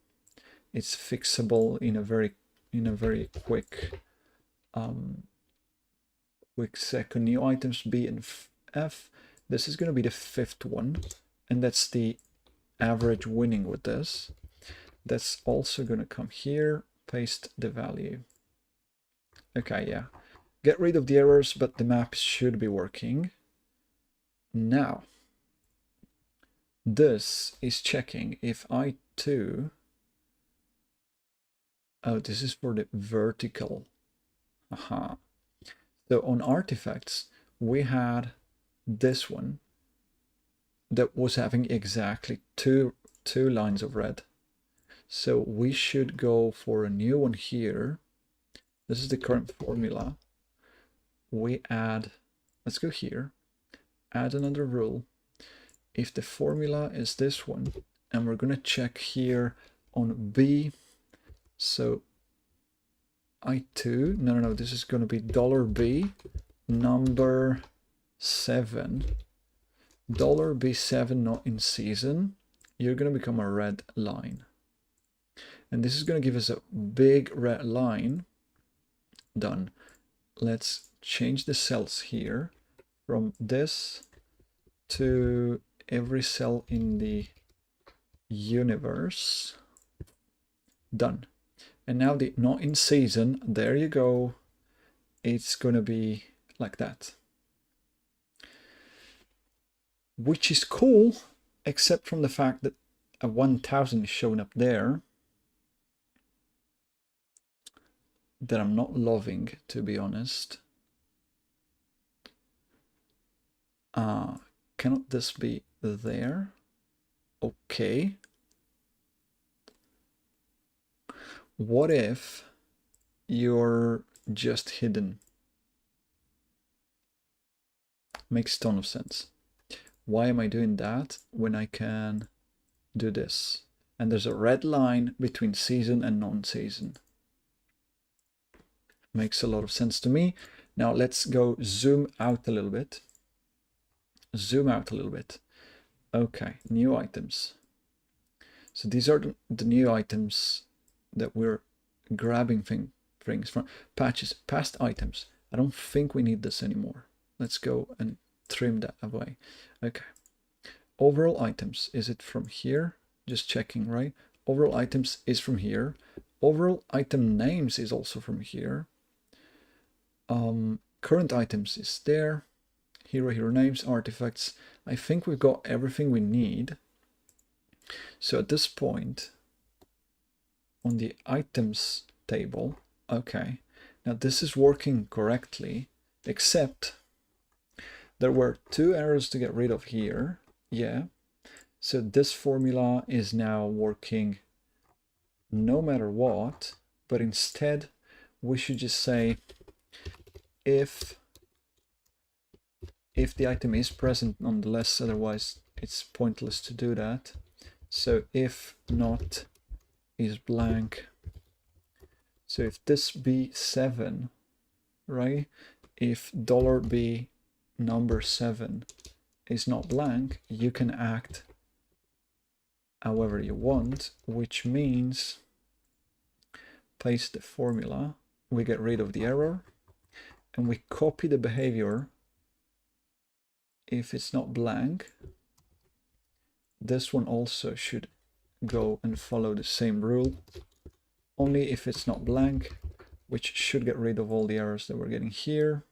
It's fixable in a very quick second. New items B and F. This is going to be the 5th one, and that's the average winning with this. That's also going to come here, paste the value. Okay, yeah. Get rid of the errors, but the map should be working. Now, This is checking if I2, oh, this is for the vertical. Aha. So on artifacts, we had this one that was having exactly two lines of red. So we should go for a new one here. This is the current formula. We add, let's go here, add another rule. If the formula is this one, and we're going to check here on B, so I2, no, this is going to be $B number 7, $B7 not in season, you're going to become a red line. And this is going to give us a big red line. Done. Let's change the cells here from this to every cell in the universe. Done. And now the not in season, there you go. It's going to be like that. Which is cool, except from the fact that a 1000 is showing up there that I'm not loving, to be honest. Cannot this be there? Okay. What if you're just hidden? Makes a ton of sense. Why am I doing that when I can do this? And there's a red line between season and non-season. Makes a lot of sense to me. Now let's go zoom out a little bit. Zoom out a little bit. Okay, new items. So these are the new items that we're grabbing things from. Patches, past items. I don't think we need this anymore. Let's go and trim that away. Okay. Overall items, is it from here? Just checking, right? Overall items is from here. Overall item names is also from here. Current items is there. Hero names, artifacts. I think we've got everything we need. So at this point, on the items table, okay, now this is working correctly, except there were 2 errors to get rid of here. Yeah, so this formula is now working no matter what, but instead we should just say if the item is present nonetheless, otherwise it's pointless to do that. So if not is blank. So if this B7, right? If $B number 7 is not blank, you can act however you want, which means paste the formula, we get rid of the error, and we copy the behavior. If it's not blank, this one also should go and follow the same rule, only if it's not blank, which should get rid of all the errors that we're getting here.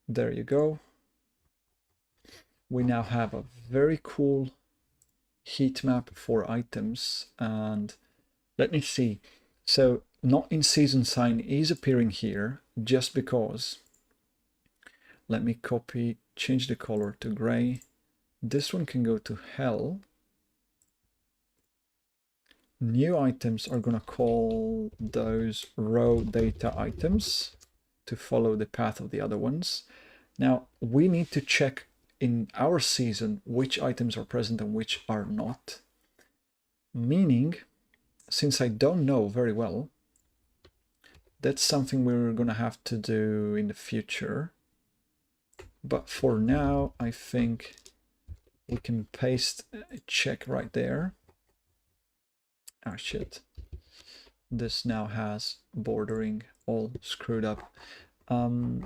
There you go. We now have a very cool heat map for items, and let me see. So not in season sign is appearing here just because. Let me copy, change the color to gray. This one can go to hell. New items are going to call those row data items to follow the path of the other ones. Now we need to check in our season which items are present and which are not. Meaning, since I don't know very well, that's something we're going to have to do in the future. But for now, I think we can paste a check right there. Ah, shit. This now has bordering all screwed up. And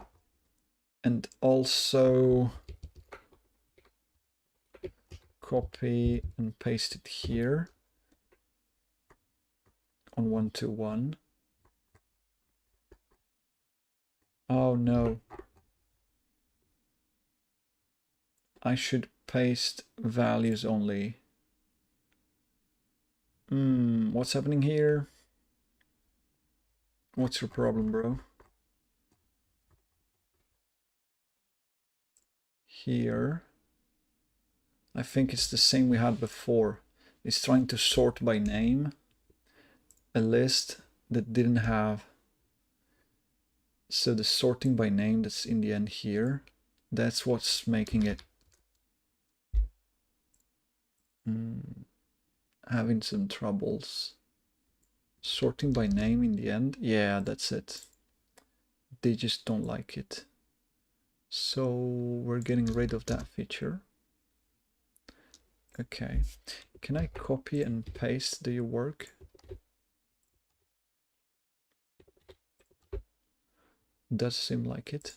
also copy and paste it here on 121. Oh no. I should paste values only. What's happening here? What's your problem, bro? Here, I think it's the same we had before. It's trying to sort by name a list that didn't have. So the sorting by name that's in the end here, that's what's making it having some troubles. Sorting by name in the end, yeah, that's it. They just don't like it. So we're getting rid of that feature. Okay, can I copy and paste? Do you work? Does seem like it.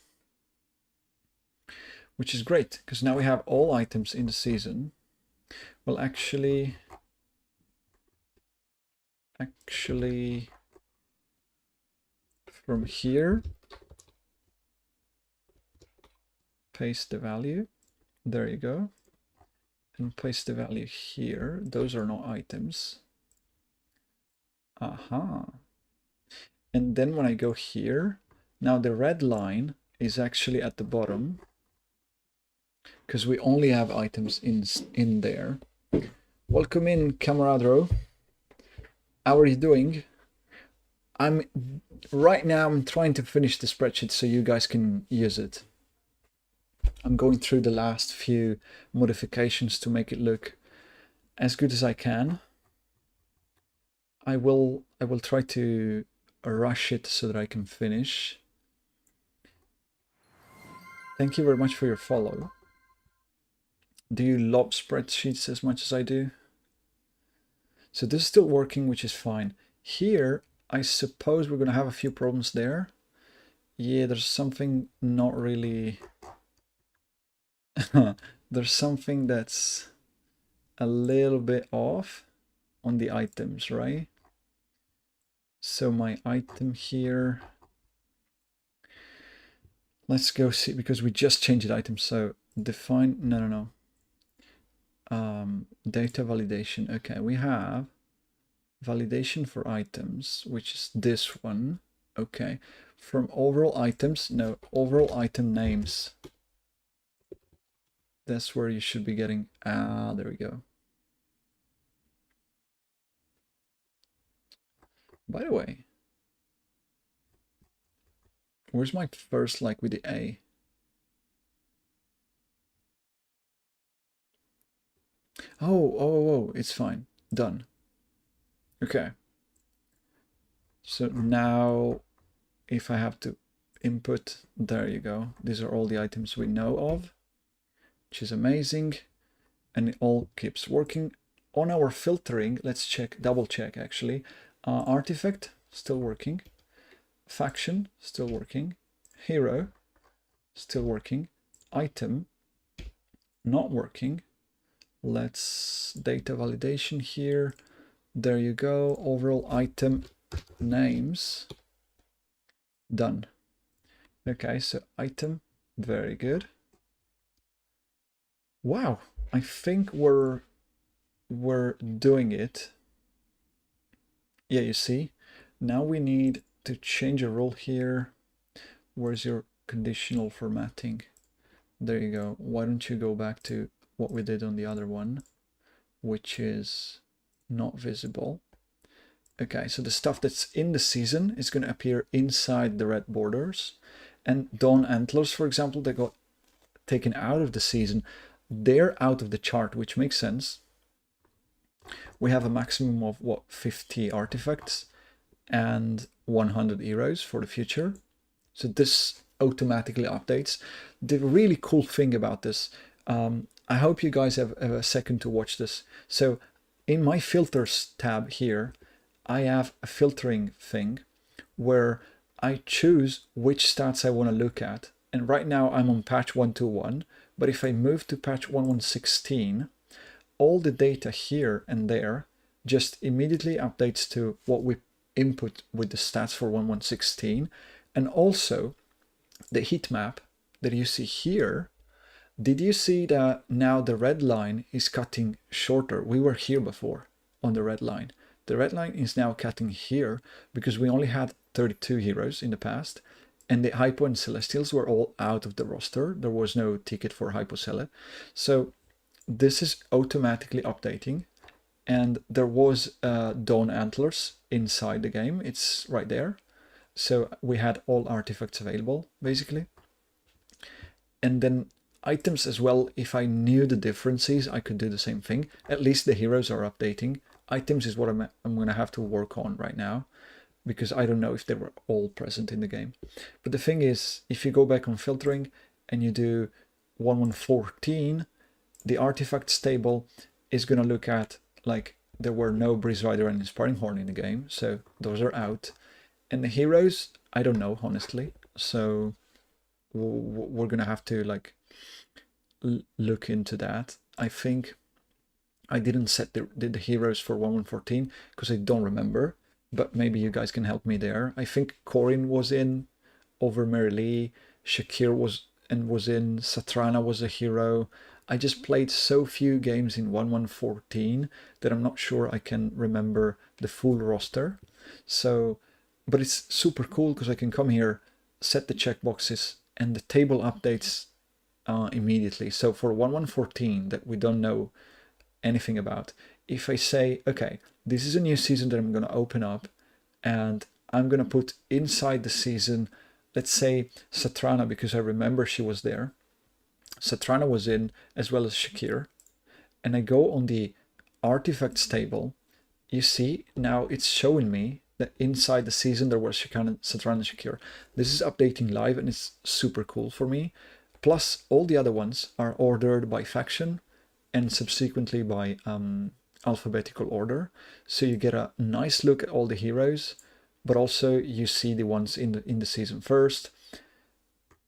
Which is great, because now we have all items in the season. Well, actually, from here, paste the value. There you go. And paste the value here. Those are no items. Aha. And then when I go here, now the red line is actually at the bottom because we only have items in there. Welcome in, Camaradro. How are you doing? Right now I'm trying to finish the spreadsheet so you guys can use it. I'm going through the last few modifications to make it look as good as I can. I will try to rush it so that I can finish. Thank you very much for your follow. Do you love spreadsheets as much as I do? So this is still working, which is fine. Here, I suppose we're going to have a few problems there. Yeah, there's something not really... there's something that's a little bit off on the items, right? So my item here... Let's go see, because we just changed the item. So define, no. Data validation. Okay, we have validation for items, which is this one. Okay, from overall items, no, overall item names. That's where you should be getting, there we go. By the way, where's my first, like with the A? Oh, it's fine. Done. Okay. So now if I have to input, there you go. These are all the items we know of, which is amazing. And it all keeps working. On our filtering, let's check, double check actually. Artifact, still working. Faction, still working. Hero, still working. Item, not working. Let's data validation here. There you go. Overall item names. Done. Okay, so item, very good. Wow, I think we're doing it. Yeah, you see, now we need to change a rule here. Where's your conditional formatting? There you go. Why don't you go back to what we did on the other one, which is not visible. Okay, so the stuff that's in the season is going to appear inside the red borders. And Dawn Antlers, for example, they got taken out of the season. They're out of the chart, which makes sense. We have a maximum of, what, 50 artifacts and 100 heroes for the future. So this automatically updates. The really cool thing about this, I hope you guys have a second to watch this. So in my filters tab here, I have a filtering thing where I choose which stats I want to look at. And right now I'm on patch 121, but if I move to patch 1116, all the data here and there just immediately updates to what we input with the stats for 1116. And also the heat map that you see here, Did you see that now the red line is cutting shorter? We were here before on the red line. The red line is now cutting here because we only had 32 heroes in the past, and the Hypo and Celestials were all out of the roster. There was no ticket for Hypo Cele. So this is automatically updating, and there was Dawn Antlers inside the game. It's right there. So we had all artifacts available, basically. And then items as well, if I knew the differences, I could do the same thing. At least the heroes are updating. Items is what I'm going to have to work on right now, because I don't know if they were all present in the game. But the thing is, if you go back on filtering and you do 1114, the artifacts table is going to look at, like, there were no Breeze Rider and Inspiring Horn in the game, so those are out. And the heroes, I don't know, honestly. So we're going to have to, like, look into that. I think I didn't set the heroes for 1114 because I don't remember, but maybe you guys can help me there. I think Corin was in over Mary Lee, Shakir was in, Satrana was a hero. I just played so few games in 1114 that I'm not sure I can remember the full roster. So, but it's super cool because I can come here, set the checkboxes, and the table updates immediately. So for 1114 that we don't know anything about, if I say, okay, this is a new season that I'm going to open up, and I'm going to put inside the season, let's say Satrana, because I remember she was there. Satrana was in, as well as Shakir. And I go on the artifacts table. You see, now it's showing me that inside the season there was Satrana and Shakir. This is updating live, and it's super cool for me. Plus, all the other ones are ordered by faction and subsequently by alphabetical order. So you get a nice look at all the heroes, but also you see the ones in the season first.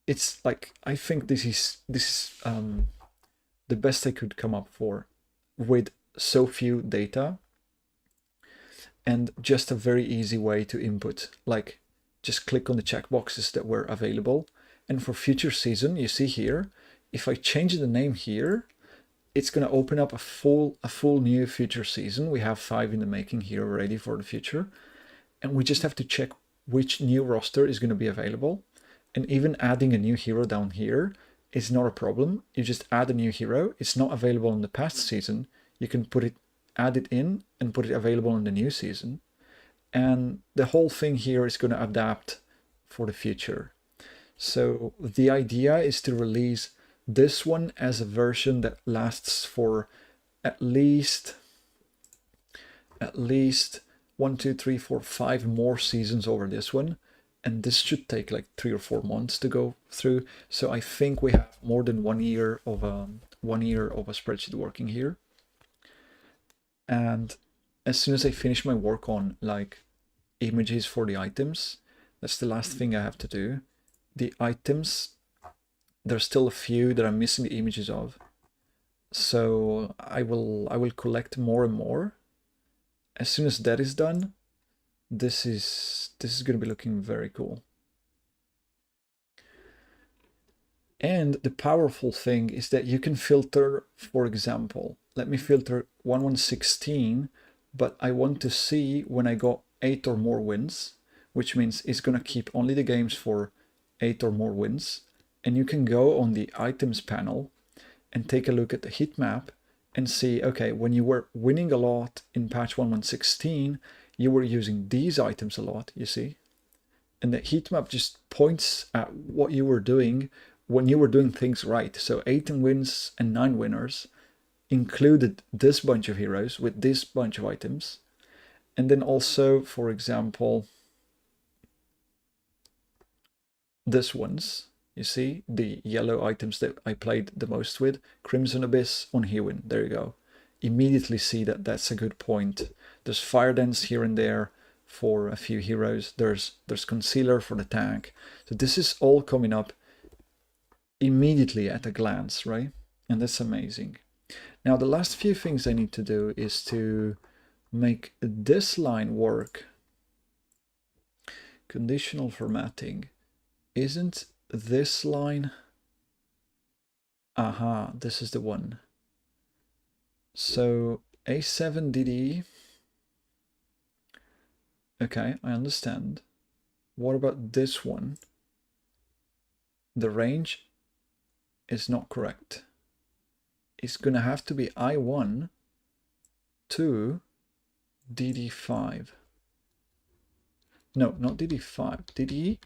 It's like, I think this is the best I could come up for with so few data and just a very easy way to input. Like, just click on the checkboxes that were available. And for future season, you see here, if I change the name here, it's going to open up a full new future season. We have 5 in the making here already for the future. And we just have to check which new roster is going to be available. And even adding a new hero down here is not a problem. You just add a new hero. It's not available in the past season. You can add it in and put it available in the new season. And the whole thing here is going to adapt for the future. So the idea is to release this one as a version that lasts for at least 1, 2, 3, 4, 5 more seasons over this one. And this should take like 3 or 4 months to go through. So I think we have more than 1 year of a spreadsheet working here. And as soon as I finish my work on, like, images for the items, that's the last thing I have to do. The items, there's still a few that I'm missing the images of. So I will collect more and more. As soon as that is done, this is going to be looking very cool. And the powerful thing is that you can filter, for example, let me filter 1116, but I want to see when I got 8 or more wins, which means it's going to keep only the games for 8 or more wins. And you can go on the items panel and take a look at the heat map and see, okay, when you were winning a lot in patch 1116, you were using these items a lot, you see? And the heat map just points at what you were doing when you were doing things right. So 18 wins and 9 winners included this bunch of heroes with this bunch of items. And then also, for example, this ones, you see, the yellow items that I played the most with, Crimson Abyss on Hewin, there you go. Immediately see that that's a good point. There's Fire Dance here and there for a few heroes. There's Concealer for the tank. So this is all coming up immediately at a glance, right? And that's amazing. Now the last few things I need to do is to make this line work. Conditional formatting. Isn't this line Aha, this is the one. So A7 DD. Okay, I understand. What about this one? The range is not correct. It's gonna have to be I1 to DD5. No, not DD5, DD.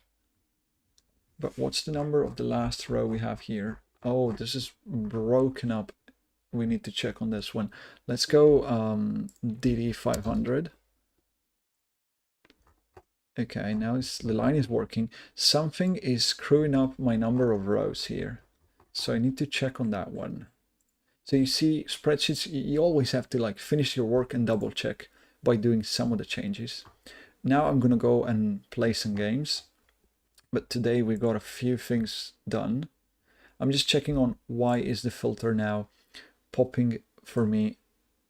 But what's the number of the last row we have here? Oh, this is broken up. We need to check on this one. Let's go DD500. Okay, now the line is working. Something is screwing up my number of rows here. So I need to check on that one. So you see, spreadsheets, you always have to like finish your work and double check by doing some of the changes. Now I'm gonna go and play some games. But today we got a few things done. I'm just checking on why is the filter now popping for me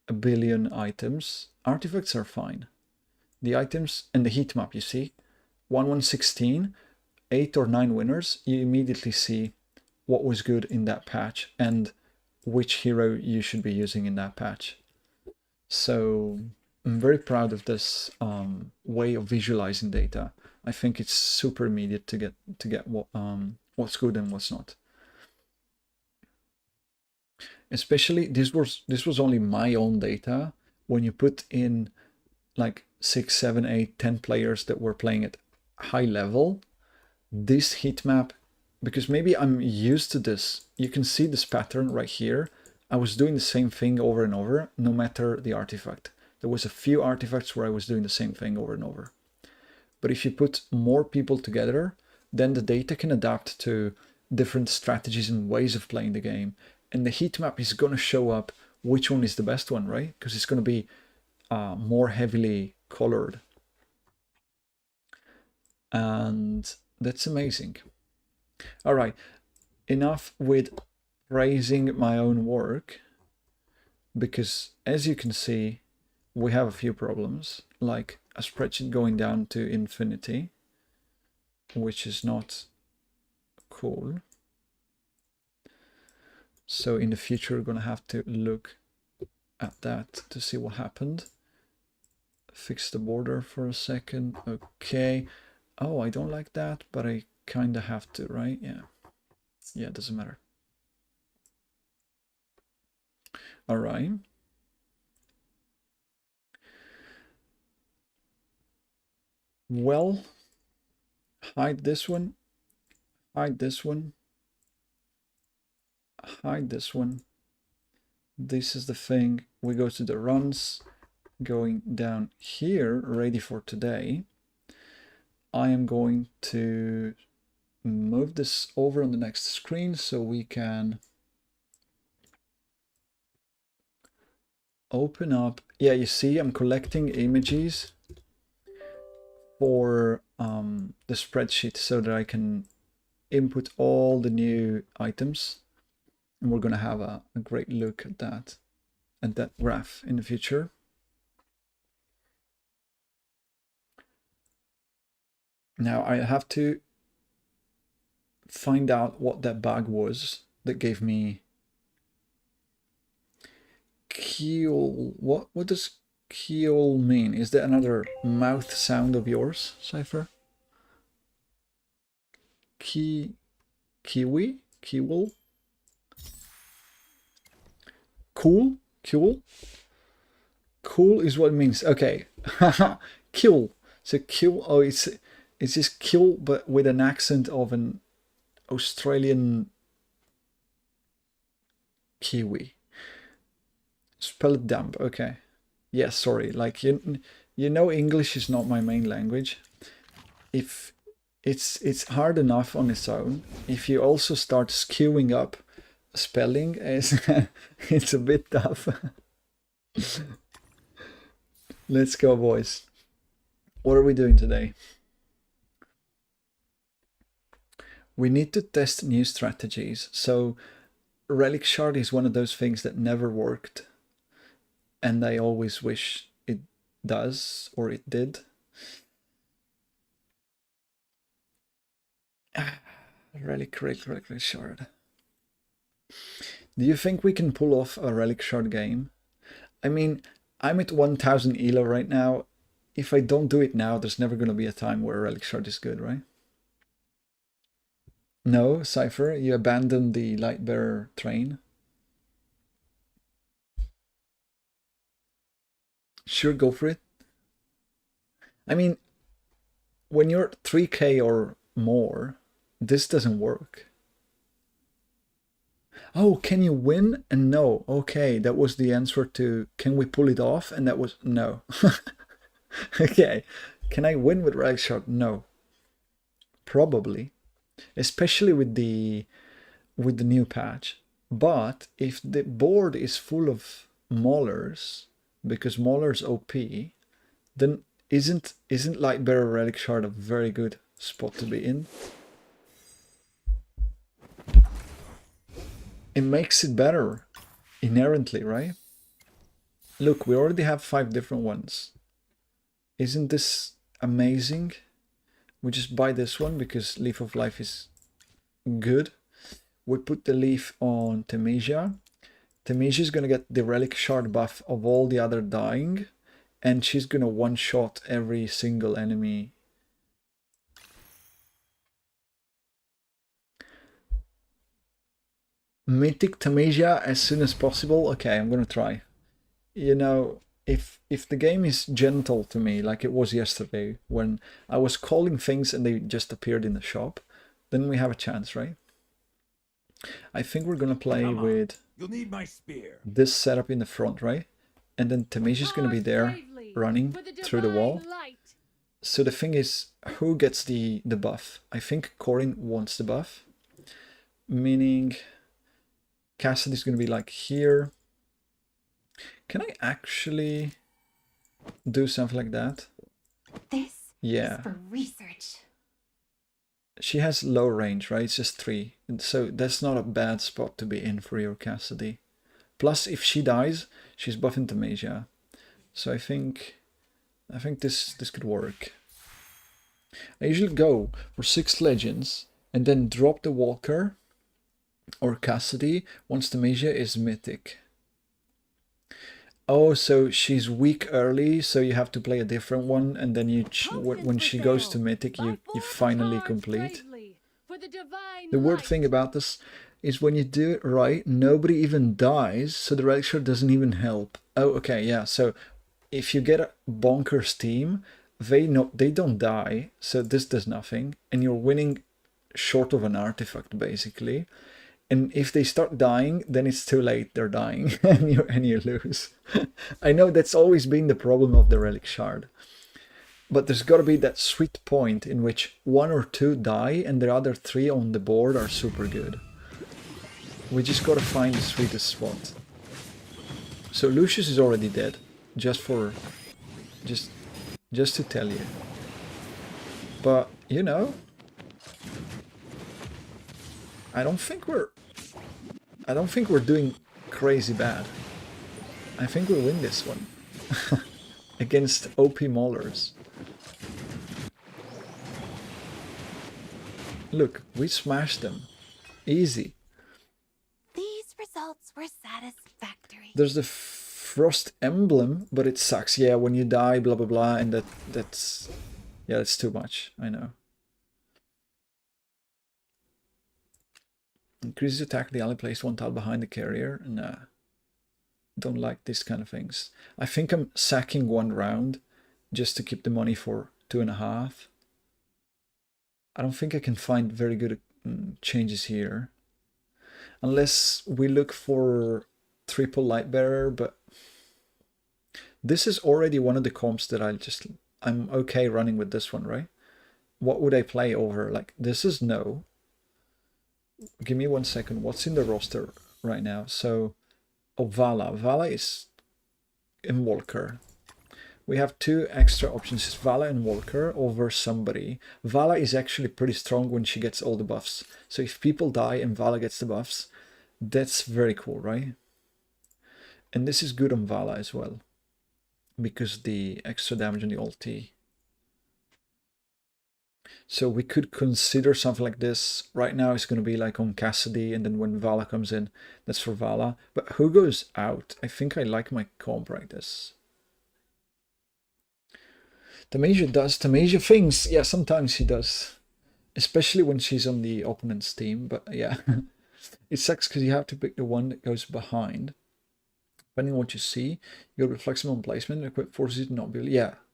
a billion items. Artifacts are fine. The items and the heat map, you see, 1116, 8 or 9 winners, you immediately see what was good in that patch and which hero you should be using in that patch. So I'm very proud of this way of visualizing data. I think it's super immediate to get what's good and what's not. Especially this was only my own data. When you put in like 6, 7, 8, 10 players that were playing at high level, this heat map, because maybe I'm used to this, you can see this pattern right here. I was doing the same thing over and over, no matter the artifact. There was a few artifacts where I was doing the same thing over and over. But if you put more people together, then the data can adapt to different strategies and ways of playing the game. And the heat map is going to show up which one is the best one, right? Because it's going to be more heavily colored. And that's amazing. All right, enough with praising my own work, because as you can see, we have a few problems, like a spreadsheet going down to infinity, which is not cool. So in the future, we're going to have to look at that to see what happened. Fix the border for a second. Okay. Oh, I don't like that, but I kind of have to, right? Yeah. Yeah, it doesn't matter. All right. Well, hide this one, hide this one, hide this one. This is the thing. We go to the runs, going down here, ready for today. I am going to move this over on the next screen so we can open up. Yeah, you see, I'm collecting images for the spreadsheet so that I can input all the new items. And we're going to have a great look at that graph in the future. Now I have to find out what that bug was that gave me keel. What does keel mean? Is that another mouth sound of yours, Cypher? Kiwi? Kiwil? Cool? Cool? Cool is what it means. Okay. Kill. So kill. Oh, it's just kill, but with an accent of an Australian Kiwi. Spell it dump. Okay. Yeah, sorry. Like you know, English is not my main language. If it's hard enough on its own, if you also start skewing up spelling, it's a bit tough. Let's go, boys. What are we doing today? We need to test new strategies. So Relic Shard is one of those things that never worked, and I always wish it does, or it did. Relic Shard. Do you think we can pull off a Relic Shard game? I mean, I'm at 1000 ELO right now. If I don't do it now, there's never going to be a time where a Relic Shard is good, right? No, Cypher, you abandoned the Lightbearer train. Sure, go for it. I mean, when you're 3k or more, this doesn't work. Oh, can you win? And no. Okay, that was the answer to can we pull it off? And that was no. Okay, can I win with Relic Shard? No. Probably, especially with the new patch. But if the board is full of Maulers, because Mauler's OP, then isn't Lightbearer Relic Shard a very good spot to be in? It makes it better inherently, right? Look, we already have 5 different ones. Isn't this amazing? We just buy this one because Leaf of Life is good. We put the leaf on Temesia. Temesia is going to get the Relic Shard buff of all the other dying, and she's going to one-shot every single enemy. Mythic Temesia as soon as possible? Okay, I'm going to try. You know, if the game is gentle to me, like it was yesterday, when I was calling things and they just appeared in the shop, then we have a chance, right? I think we're gonna play with You'll need my spear. this setup in the front, right? And then Tamesia's gonna be there running through the wall. So the thing is, who gets the buff? I think Corin wants the buff, meaning Cassidy's gonna be like here. Can I actually do something like that? This Yeah. is for research. She has low range, right? It's just 3. So that's not a bad spot to be in for your Cassidy. Plus, if she dies, she's buffing Temesia. So I think this could work. I usually go for 6 legends and then drop the Walker or Cassidy once Temesia is mythic. Oh, so she's weak early, so you have to play a different one, and then you when she goes to mythic, you finally complete. The weird thing about this is when you do it right, nobody even dies, so the Relic Shard doesn't even help. Oh, okay, yeah. So if you get a bonkers team, they don't die, so this does nothing, and you're winning short of an artifact basically. And if they start dying, then it's too late. They're dying, and you lose. I know that's always been the problem of the Relic Shard. But there's got to be that sweet point in which 1 or 2 die, and the other 3 on the board are super good. We just got to find the sweetest spot. So Lucius is already dead, just to tell you. But you know, I don't think we're doing crazy bad. I think we'll win this one. Against OP Maulers. Look, we smashed them. Easy. These results were satisfactory. There's the Frost Emblem, but it sucks. Yeah, when you die, blah blah blah, and that's too much, I know. Increases attack, the ally plays 1 tile behind the carrier. Nah. Don't like these kind of things. I think I'm sacking 1 round just to keep the money for 2.5. I don't think I can find very good changes here. Unless we look for triple Lightbearer, but this is already one of the comps that I'm okay running with this one, right? What would I play over? Like, this is no. Give me 1 second. What's in the roster right now? So, oh, Vala. Vala is in Walker. We have 2 extra options. It's Vala and Walker over somebody. Vala is actually pretty strong when she gets all the buffs. So if people die and Vala gets the buffs, that's very cool, right? And this is good on Vala as well, because the extra damage on the ulti. So we could consider something like this. Right now it's going to be like on Cassidy, and then when Vala comes in, that's for Vala. But who goes out? I think I like my comp like this. Tamasia does Tamasia things. Yeah, sometimes she does. Especially when she's on the opponent's team. But yeah, it sucks because you have to pick the one that goes behind. Depending on what you see, you'll be flexible on placement. Equip forces you to not be.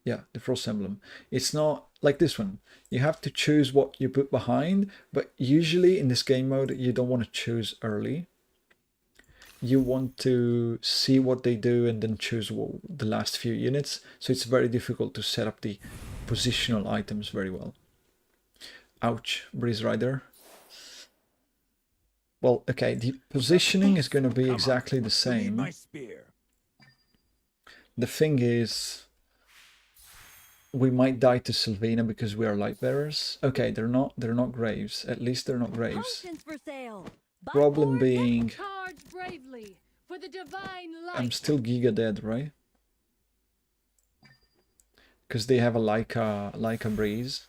Yeah, the Frost Emblem. It's not like this one. You have to choose what you put behind, but usually in this game mode, you don't want to choose early. You want to see what they do and then choose the last few units. So it's very difficult to set up the positional items very well. Ouch, Breeze Rider. Well, okay, the positioning is going to be exactly the same. The thing is, we might die to Sylvina because we are light bearers. Okay, they're not graves. At least they're not graves. Problem being, I'm still Giga dead, right? Because they have a Leica Breeze.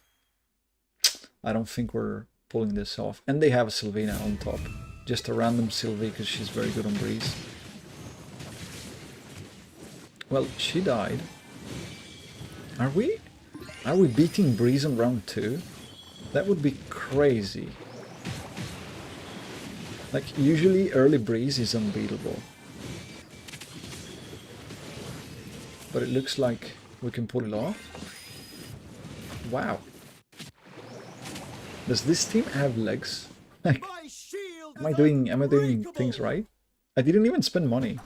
I don't think we're pulling this off. And they have a Sylvina on top. Just a random Sylvie because she's very good on Breeze. Well, she died. Are we beating Breeze on round 2? That would be crazy. Like, usually early Breeze is unbeatable. But it looks like we can pull it off. Wow. Does this team have legs? Like, am I doing things right? I didn't even spend money.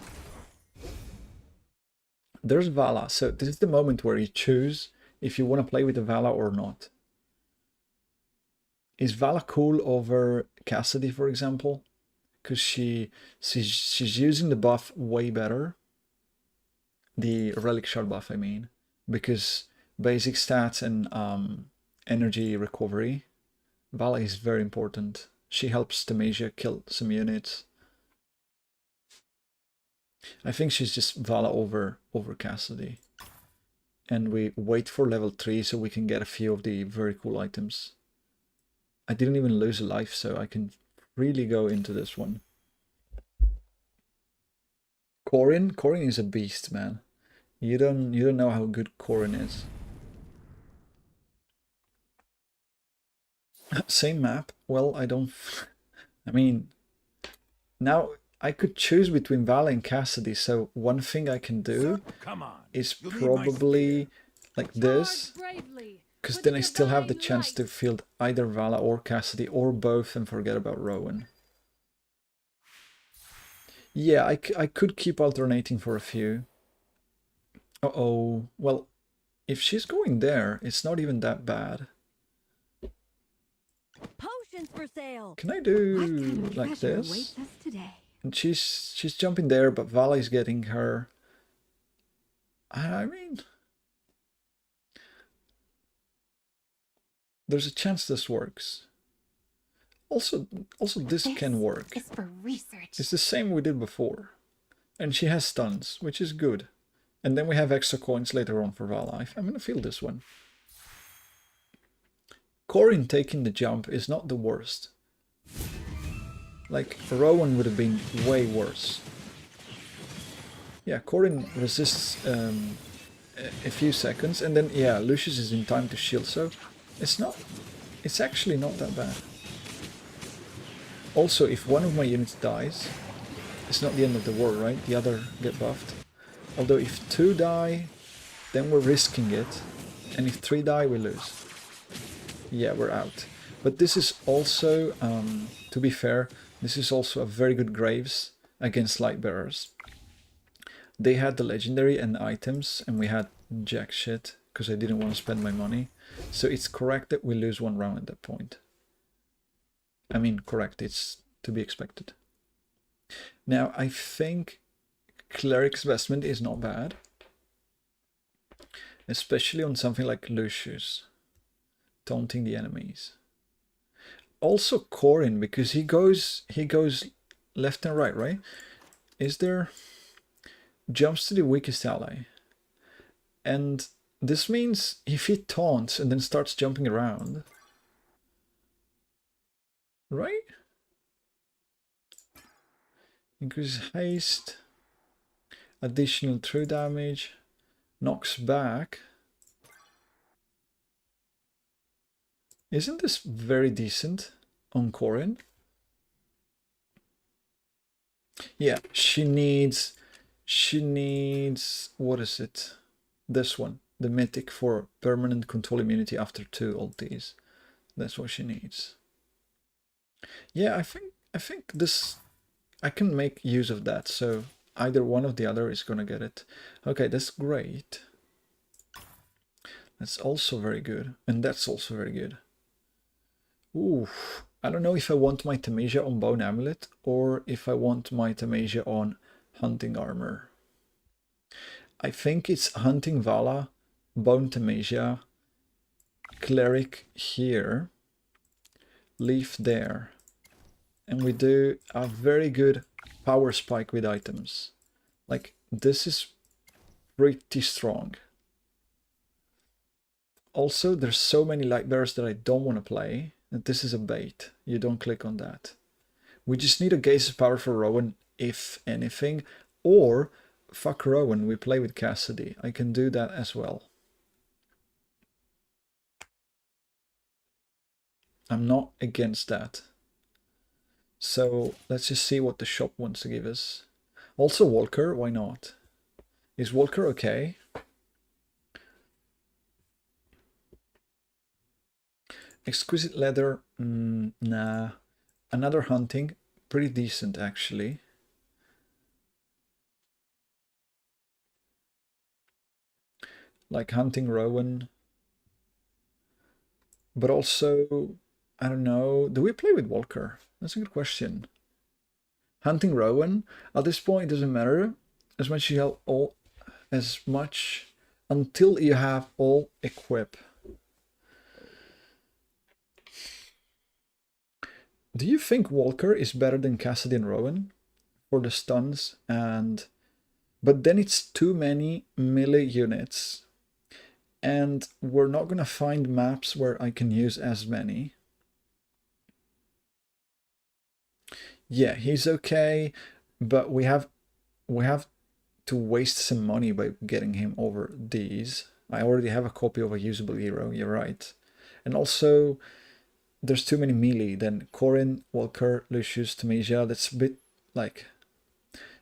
There's Vala, so this is the moment where you choose if you want to play with the Vala or not. Is Vala cool over Cassidy, for example? Because she's using the buff way better. The Relic Shard buff, I mean. Because basic stats and energy recovery, Vala is very important. She helps Tamasia kill some units. I think she's just Vala over Cassidy. And we wait for level 3 so we can get a few of the very cool items. I didn't even lose a life, so I can really go into this one. Corin is a beast, man. You don't know how good Corin is. Same map. Well, I don't. I mean, now I could choose between Vala and Cassidy. So one thing I can do is probably like this, because then I still have the chance to field either Vala or Cassidy or both and forget about Rowan. Yeah, I could keep alternating for a few. Uh-oh. Well, if she's going there, it's not even that bad. Potions for sale. Can I do like this? And she's jumping there, but Vala is getting her. I mean, there's a chance this works. Also this can work. It's for research. It's the same we did before. And she has stuns, which is good. And then we have extra coins later on for Vala. I'm gonna feel this one. Corin taking the jump is not the worst. Like, Rowan would have been way worse. Yeah, Corin resists a few seconds, and then, yeah, Lucius is in time to shield, so it's actually not that bad. Also, if one of my units dies, it's not the end of the world, right? The other get buffed. Although if 2 die, then we're risking it, and if 3 die, we lose. Yeah, we're out. But this is also, to be fair, this is also a very good Graves against Lightbearers. They had the legendary and items, and we had jack shit, because I didn't want to spend my money. So it's correct that we lose 1 round at that point. I mean, correct, it's to be expected. Now, I think Cleric's Vestment is not bad. Especially on something like Lucius. Taunting the enemies. Also Corin, because he goes left and right? Is there jumps to the weakest ally. And This means if he taunts and then starts jumping around, right? Increases haste, additional true damage, knocks back. Isn't this very decent on Corin? Yeah, she needs, what is it? This one, the mythic for permanent control immunity after 2 ultis. That's what she needs. Yeah, I think this, I can make use of that, so either one or the other is gonna get it. Okay, that's great. That's also very good, and that's also very good. Ooh, I don't know if I want my Tamasia on Bone Amulet or if I want my Tamasia on Hunting Armor. I think it's Hunting Vala, Bone Tamasia, Cleric here, Leaf there, and we do a very good power spike with items. Like, this is pretty strong. Also, there's so many light bearers that I don't want to play, and this is a bait. You don't click on that. We just need a Gaze's Power for Rowan, if anything, or fuck Rowan, we play with Cassidy. I can do that as well. I'm not against that. So let's just see what the shop wants to give us. Also Walker, why not? Is Walker okay? Exquisite Leather, nah. Another Hunting, pretty decent actually. Like Hunting Rowan. But also, I don't know, do we play with Walker? That's a good question. Hunting Rowan, at this point it doesn't matter as much you have all, as much until you have all equip. Do you think Walker is better than Cassidy and Rowan for the stuns? And but then it's too many melee units, and we're not gonna find maps where I can use as many. Yeah, he's okay, but we have to waste some money by getting him over these. I already have a copy of a usable hero, you're right. And also, there's too many melee. Then Corin, Walker, Lucius, Tamasia, that's a bit like...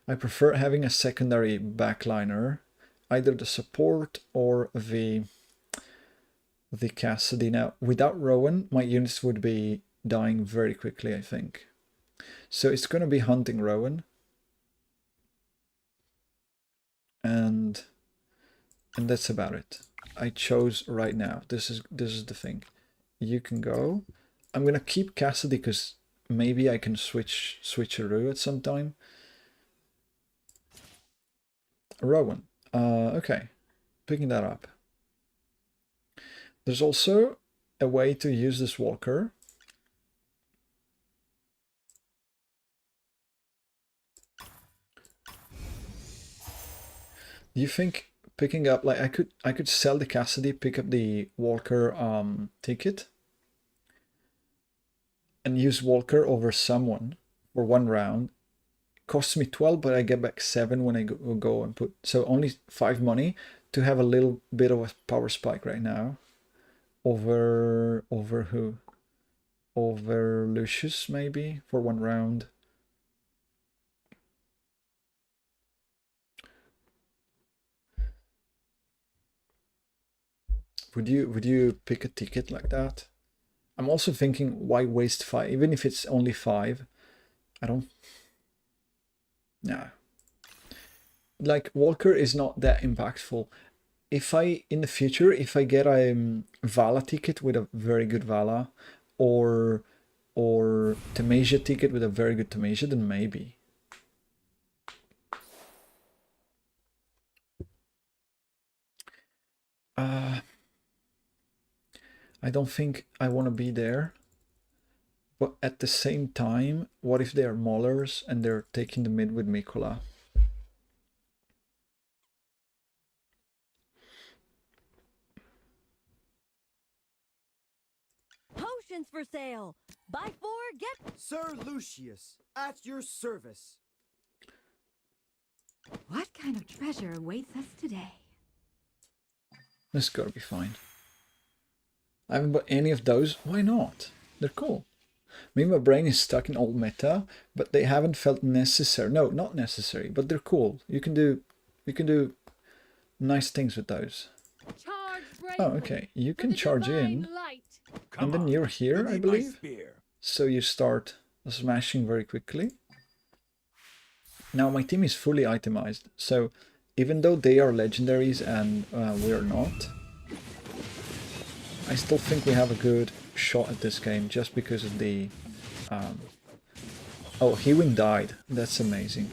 I prefer having a secondary backliner, either the support or the Cassidy. Now, without Rowan, my units would be dying very quickly, I think. So it's going to be Hunting Rowan. And that's about it. I chose right now. This is the thing. You can go. I'm gonna keep Cassidy because maybe I can switcheroo at some time. Rowan. Okay, picking that up. There's also a way to use this Walker. Do you think picking up, like, I could sell the Cassidy, pick up the Walker ticket, and use Walker over someone for 1 round. Costs me 12, but I get back 7 when I go and put, so only 5 money to have a little bit of a power spike right now. Over who? Over Lucius maybe for 1 round. Would you pick a ticket like that? I'm also thinking, why waste 5? Even if it's only 5, I don't... Nah. Like, Walker is not that impactful. If I, in the future, if I get a Vala ticket with a very good Vala, or Tamasia ticket with a very good Tamasia, then maybe. I don't think I want to be there. But at the same time, what if they are maulers and they're taking the mid with Mikola? Potions for sale. Buy 4, get... Sir Lucius, at your service. What kind of treasure awaits us today? This gotta be fine. I haven't bought any of those. Why not? They're cool. Maybe my brain is stuck in old meta, but they haven't felt necessary. No, not necessary, but they're cool. You can do nice things with those. Oh, okay. You can charge in, and then you're here, I believe. So you start smashing very quickly. Now my team is fully itemized, so even though they are legendaries and we're not, I still think we have a good shot at this game just because of the... Oh, Hewin died. That's amazing.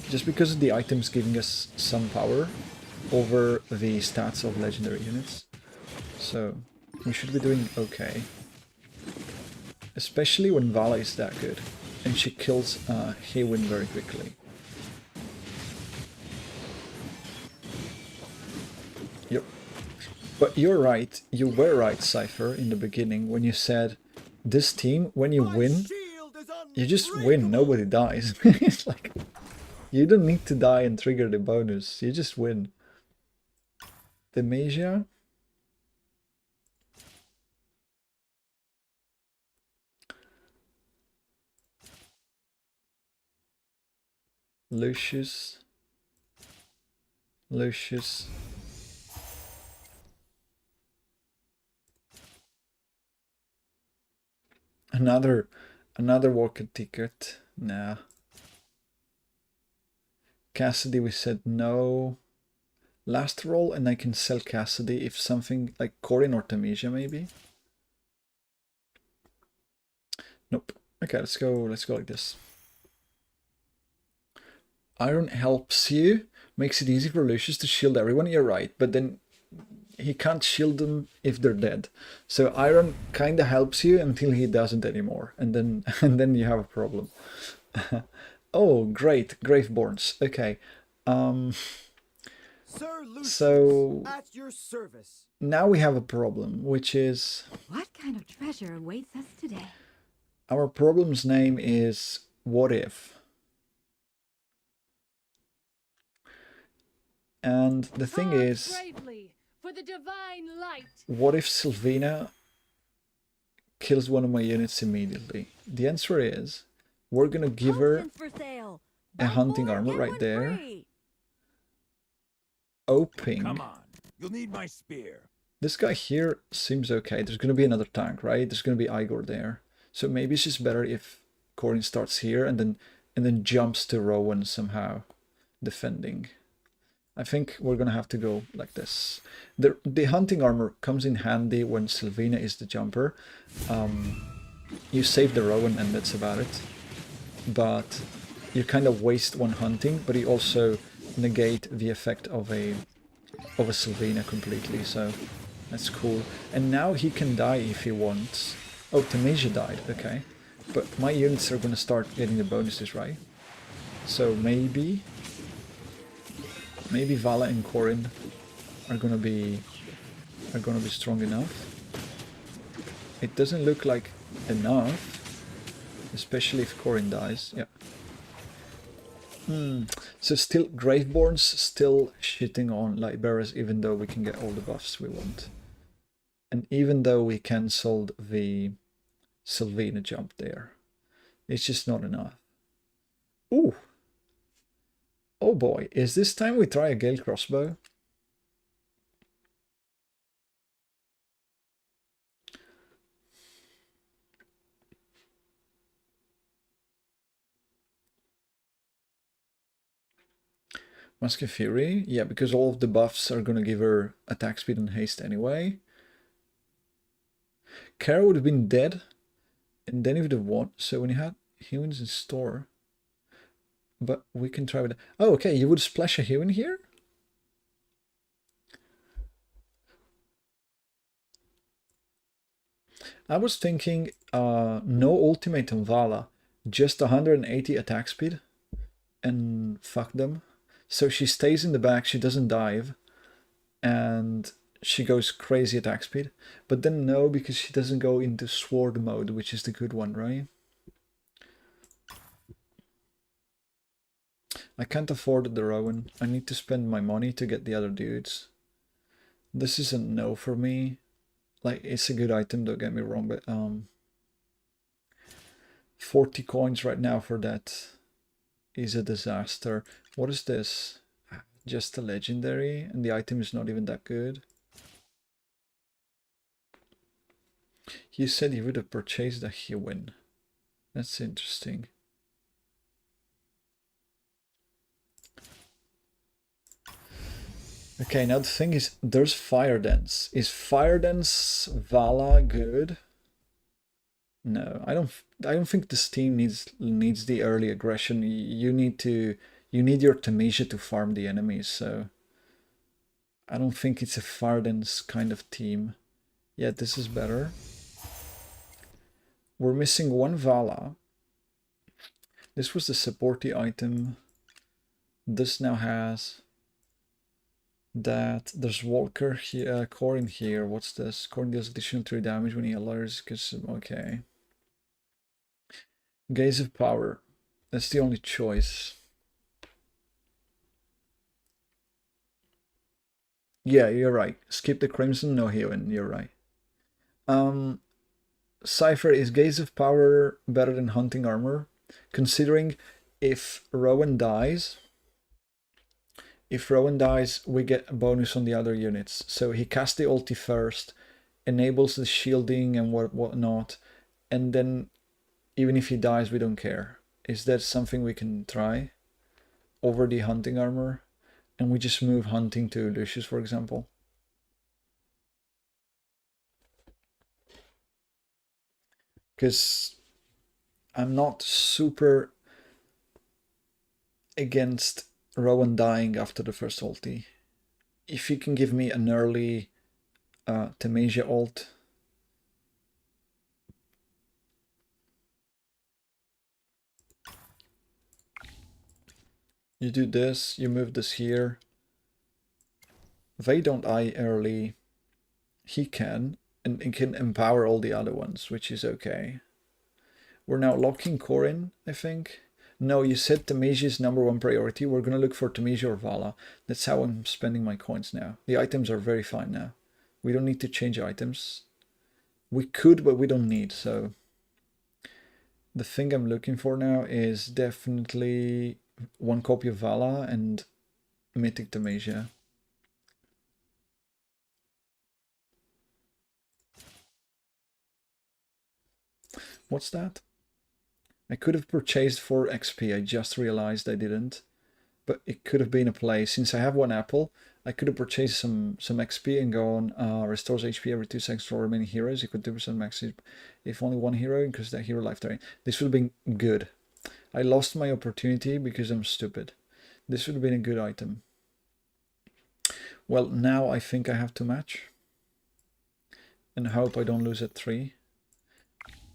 Just because of the items giving us some power over the stats of legendary units. So we should be doing okay. Especially when Vala is that good. And she kills Hewin very quickly. Yep. But you're right, you were right, Cypher, in the beginning when you said this team, when you win, you just win, nobody dies. It's like, you don't need to die and trigger the bonus, you just win. Demacia. Lucius. Another walker ticket. Nah. Cassidy, we said no. Last roll, and I can sell Cassidy if something like Corin or Tamesia maybe. Nope. Okay, let's go like this. Iron helps you, makes it easy for Lucius to shield everyone, you're right, but then he can't shield them if they're dead. So Iron kinda helps you until he doesn't anymore, and then you have a problem. Oh, great, Graveborns. Okay. Sir Lucius, so at your service. Now we have a problem, which is... What kind of treasure awaits us today? Our problem's name is What If? And the thing is, for the divine light. What if Sylvina kills one of my units immediately? The answer is, we're gonna give her a hunting armor right there. Oping. Come on, you'll need my spear. This guy here seems okay. There's gonna be another tank, right? There's gonna be Igor there. So maybe it's just better if Corin starts here and then jumps to Rowan somehow, defending. I think we're gonna have to go like this. The hunting armor comes in handy when Sylvina is the jumper. You save the Rowan and that's about it. But you kind of waste one hunting, but you also negate the effect of a Sylvina completely, so that's cool. And now he can die if he wants. Oh, Tamesia died, okay. But my units are gonna start getting the bonuses, right? So maybe Vala and Corin are gonna be strong enough. It doesn't look like enough, especially if Corin dies. Yeah. So still Graveborns still shitting on Lightbearers, even though we can get all the buffs we want, and even though we cancelled the Sylvina jump there, it's just not enough. Ooh. Oh boy, is this time we try a Gale Crossbow? Musket Fury? Yeah, because all of the buffs are gonna give her attack speed and haste anyway. Kara would have been dead, and then he would have won. So when you had humans in store... But we can try with... Oh, okay, you would splash a human here? I was thinking no ultimate on Vala, just 180 attack speed, and fuck them. So she stays in the back, she doesn't dive, and she goes crazy attack speed. But then no, because she doesn't go into sword mode, which is the good one, right? I can't afford the Rowan. I need to spend my money to get the other dudes. This is a no for me. Like, it's a good item, don't get me wrong, but 40 coins right now for that is a disaster. What is this? Just a legendary, and the item is not even that good. He said he would have purchased a Hewin. That's interesting. Okay, now the thing is, there's Fire Dance. Is Fire Dance Vala good? No, I don't think this team needs the early aggression. You need your Tamisha to farm the enemies, so I don't think it's a Fire Dance kind of team. Yeah, this is better. We're missing one Vala. This was the supporty item. This now has that. There's Walker here, Corin here. What's this? Corin deals additional 3 damage when he alerts. Okay. Gaze of Power. That's the only choice. Yeah, you're right. Skip the Crimson, no healing. You're right. Cypher, is Gaze of Power better than Hunting Armor? Considering if Rowan dies, we get a bonus on the other units. So he casts the ulti first, enables the shielding and whatnot, and then even if he dies, we don't care. Is that something we can try over the Hunting Armor? And we just move Hunting to Lucius, for example. Because I'm not super against Rowan dying after the first ulti. If you can give me an early Tamasia ult, you do this, you move this here. They don't eye early. He can, and it can empower all the other ones, which is okay. We're now locking Corin, I think. No, you said Tamasia's #1 priority. We're gonna look for Tamasia or Vala. That's how I'm spending my coins now. The items are very fine now. We don't need to change items. We could, but we don't need, so... The thing I'm looking for now is definitely 1 copy of Vala and Mythic Tamasia. What's that? I could have purchased 4 XP, I just realized I didn't. But it could have been a play. Since I have 1 apple, I could have purchased some XP and go on restores HP every 2 seconds for remaining heroes. You could 2% max if only 1 hero, increase that hero lifetime. This would have been good. I lost my opportunity because I'm stupid. This would have been a good item. Well, now I think I have to match. And hope I don't lose at 3.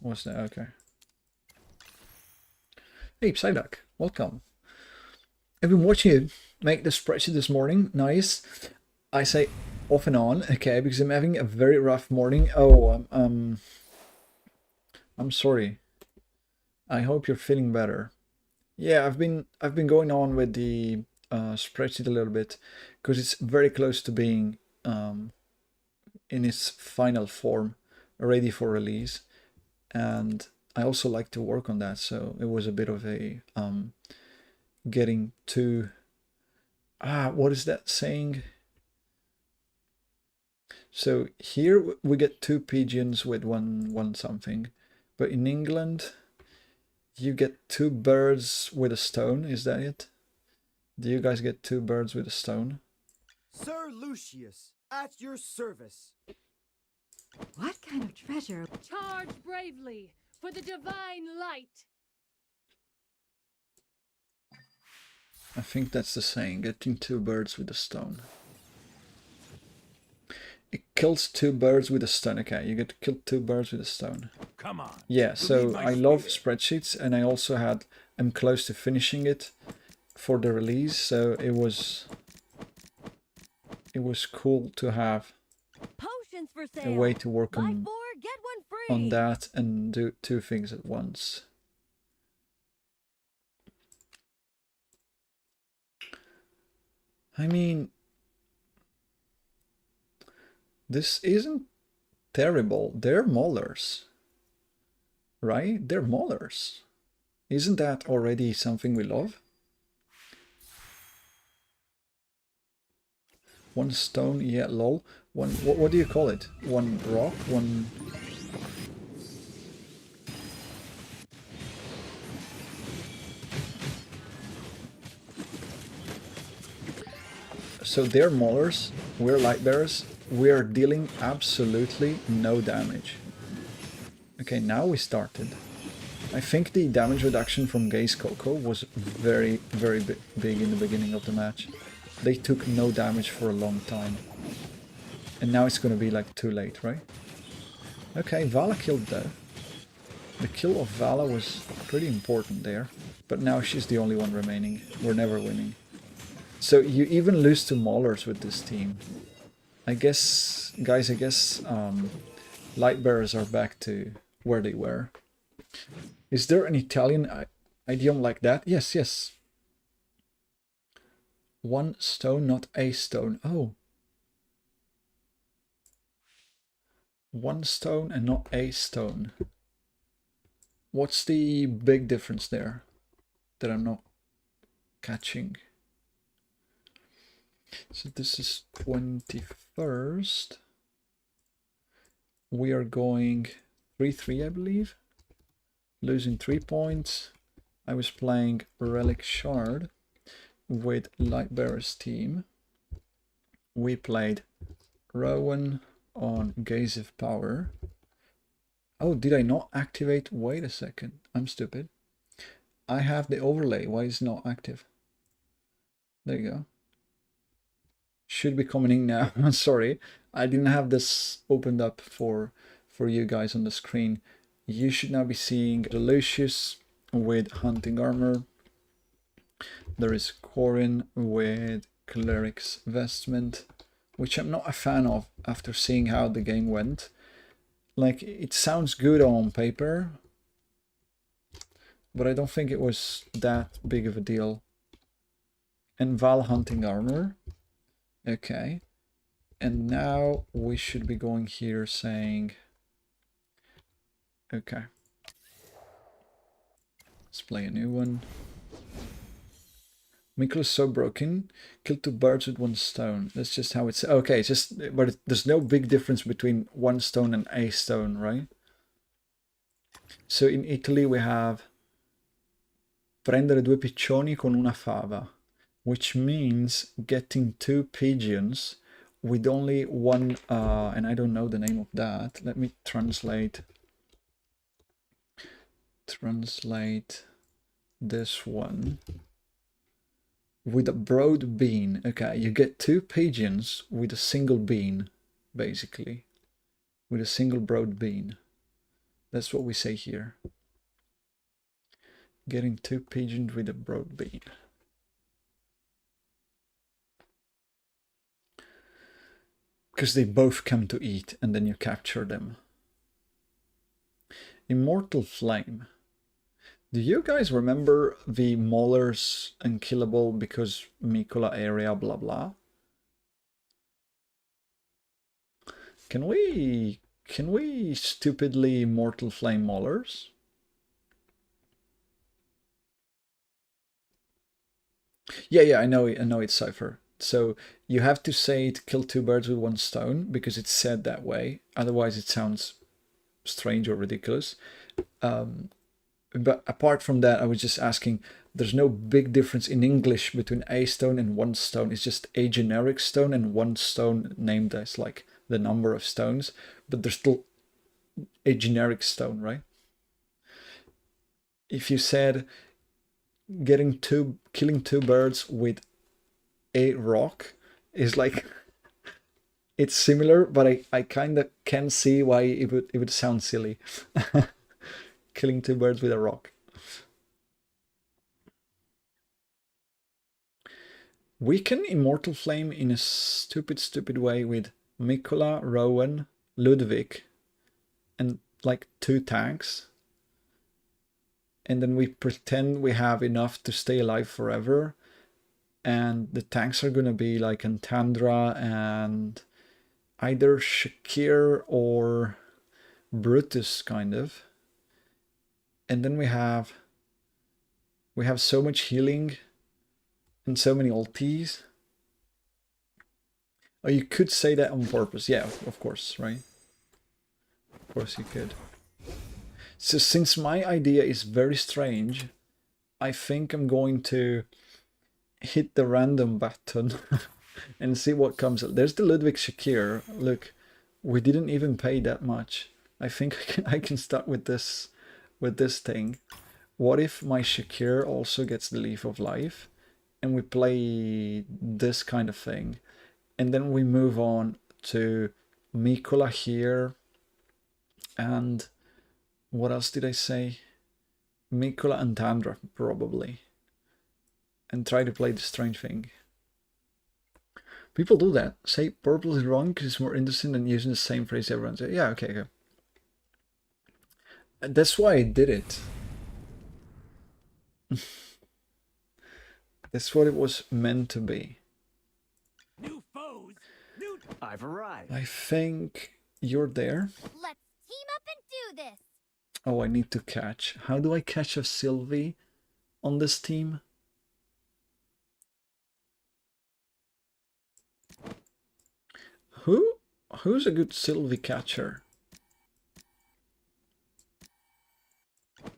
What's that? Okay. Hey, Psyduck, welcome. I've been watching you make the spreadsheet this morning. Nice. I say off and on, okay, because I'm having a very rough morning. Oh, I'm sorry. I hope you're feeling better. Yeah, I've been going on with the spreadsheet a little bit because it's very close to being in its final form, ready for release, and I also like to work on that. So it was a bit of a getting to what is that saying? So here we get 2 pigeons with one something, but in England you get 2 birds with a stone. Is that it? Do you guys get 2 birds with a stone? Sir Lucius, at your service. What kind of treasure? Charge bravely for the divine light. I think that's the saying, getting 2 birds with a stone. It kills 2 birds with a stone. Okay, you get to kill 2 birds with a stone. Come on. Yeah, You so need my I love spear. spreadsheets, and I also I'm close to finishing it for the release, so it was cool to have coins for a sale. way to work Buy on 4, get 1 free. on that and do two things at once. I mean, this isn't terrible. They're maulers, right? They're maulers. Isn't that already something we love? One stone, yeah, lol. One, what do you call it? One rock, one... So they're maulers, we're light bearers, we're dealing absolutely no damage. Okay, now we started. I think the damage reduction from Gaze Coco was very, very big in the beginning of the match. They took no damage for a long time. And now it's gonna be like too late, right? Okay, Vala killed though. The kill of Vala was pretty important there. But now she's the only one remaining. We're never winning. So you even lose to Maulers with this team. I guess, guys, light bearers are back to where they were. Is there an Italian idiom like that? Yes, yes. One stone, not a stone. Oh. One stone and not a stone. What's the big difference there that I'm not catching? So this is 21st. We are going 3-3, I believe. Losing 3 points. I was playing Relic Shard with Lightbearer's team. We played Rowan on Gaze of Power. Oh, did I not activate? Wait a second. I'm stupid. I have the overlay. Why is it not active? There you go. Should be coming in now. Sorry, I didn't have this opened up for you guys on the screen. You should now be seeing the Lucius with Hunting Armor. There is Corin with Cleric's Vestment, which I'm not a fan of after seeing how the game went. Like, it sounds good on paper, but I don't think it was that big of a deal. And Val Hunting Armor. Okay. And now we should be going here saying, okay. Let's play a new one. Mikkel is so broken. Kill 2 birds with 1 stone. That's just how it's... Okay, it's just... But there's no big difference between 1 stone and a stone, right? So in Italy we have... Prendere 2 piccioni con una fava. Which means getting 2 pigeons with only 1... and I don't know the name of that. Let me translate... this one. With a broad bean. Okay, you get 2 pigeons with a single bean, basically. With a single broad bean. That's what we say here. Getting 2 pigeons with a broad bean. Because they both come to eat and then you capture them. Immortal Flame. Do you guys remember the Maulers unkillable because Mikola area blah blah? Can we stupidly Immortal Flame Maulers? Yeah, I know it's Cypher. So you have to say it kill 2 birds with 1 stone because it's said that way. Otherwise it sounds strange or ridiculous. But apart from that, I was just asking, there's no big difference in English between a stone and 1 stone. It's just a generic stone and 1 stone named as like the number of stones, but there's still a generic stone, right? If you said killing 2 birds with a rock is like, it's similar, but I kind of can see why it would sound silly. Killing 2 birds with a rock. We can Immortal Flame in a stupid way with Mikola, Rowan, Ludwig and like 2 tanks. And then we pretend we have enough to stay alive forever. And the tanks are gonna be like Antandra and either Shakir or Brutus, kind of. And then we have so much healing and so many ultis. Oh, you could say that on purpose. Yeah, of course, right? Of course you could. So since my idea is very strange, I think I'm going to hit the random button and see what comes up. There's the Ludwig Shakir. Look, we didn't even pay that much. I think I can start with this thing. What if my Shakir also gets the Leaf of Life and we play this kind of thing, and then we move on to Mikola here, and what else did I say? Mikola and Tandra probably, and try to play the strange thing. People do that. Say purple is wrong because it's more interesting than using the same phrase everyone says. Yeah, okay. That's why I did it. That's what it was meant to be. New foes. New. I've arrived. I think you're there. Let's team up and do this. Oh, I need to catch. How do I catch a Sylvie on this team? Who's a good Sylvie catcher?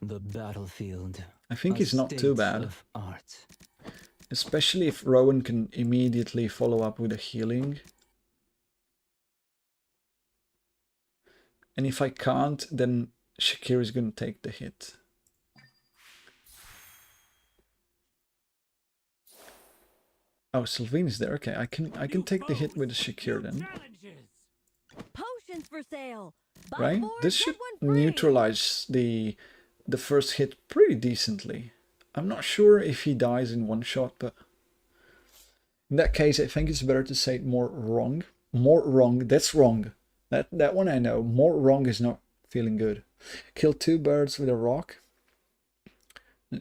The battlefield. I think he's not too bad. Of art. Especially if Rowan can immediately follow up with a healing. And if I can't, then Shakir is going to take the hit. Oh, Sylvain is there. Okay, I can take the hit with the Shakir then. Potions for sale. Buy Right? four, This get should one free. neutralize the first hit pretty decently. I'm not sure if he dies in one shot, but in that case, I think it's better to say it more wrong. More wrong. That's wrong. That one I know. More wrong is not feeling good. Kill 2 birds with a rock.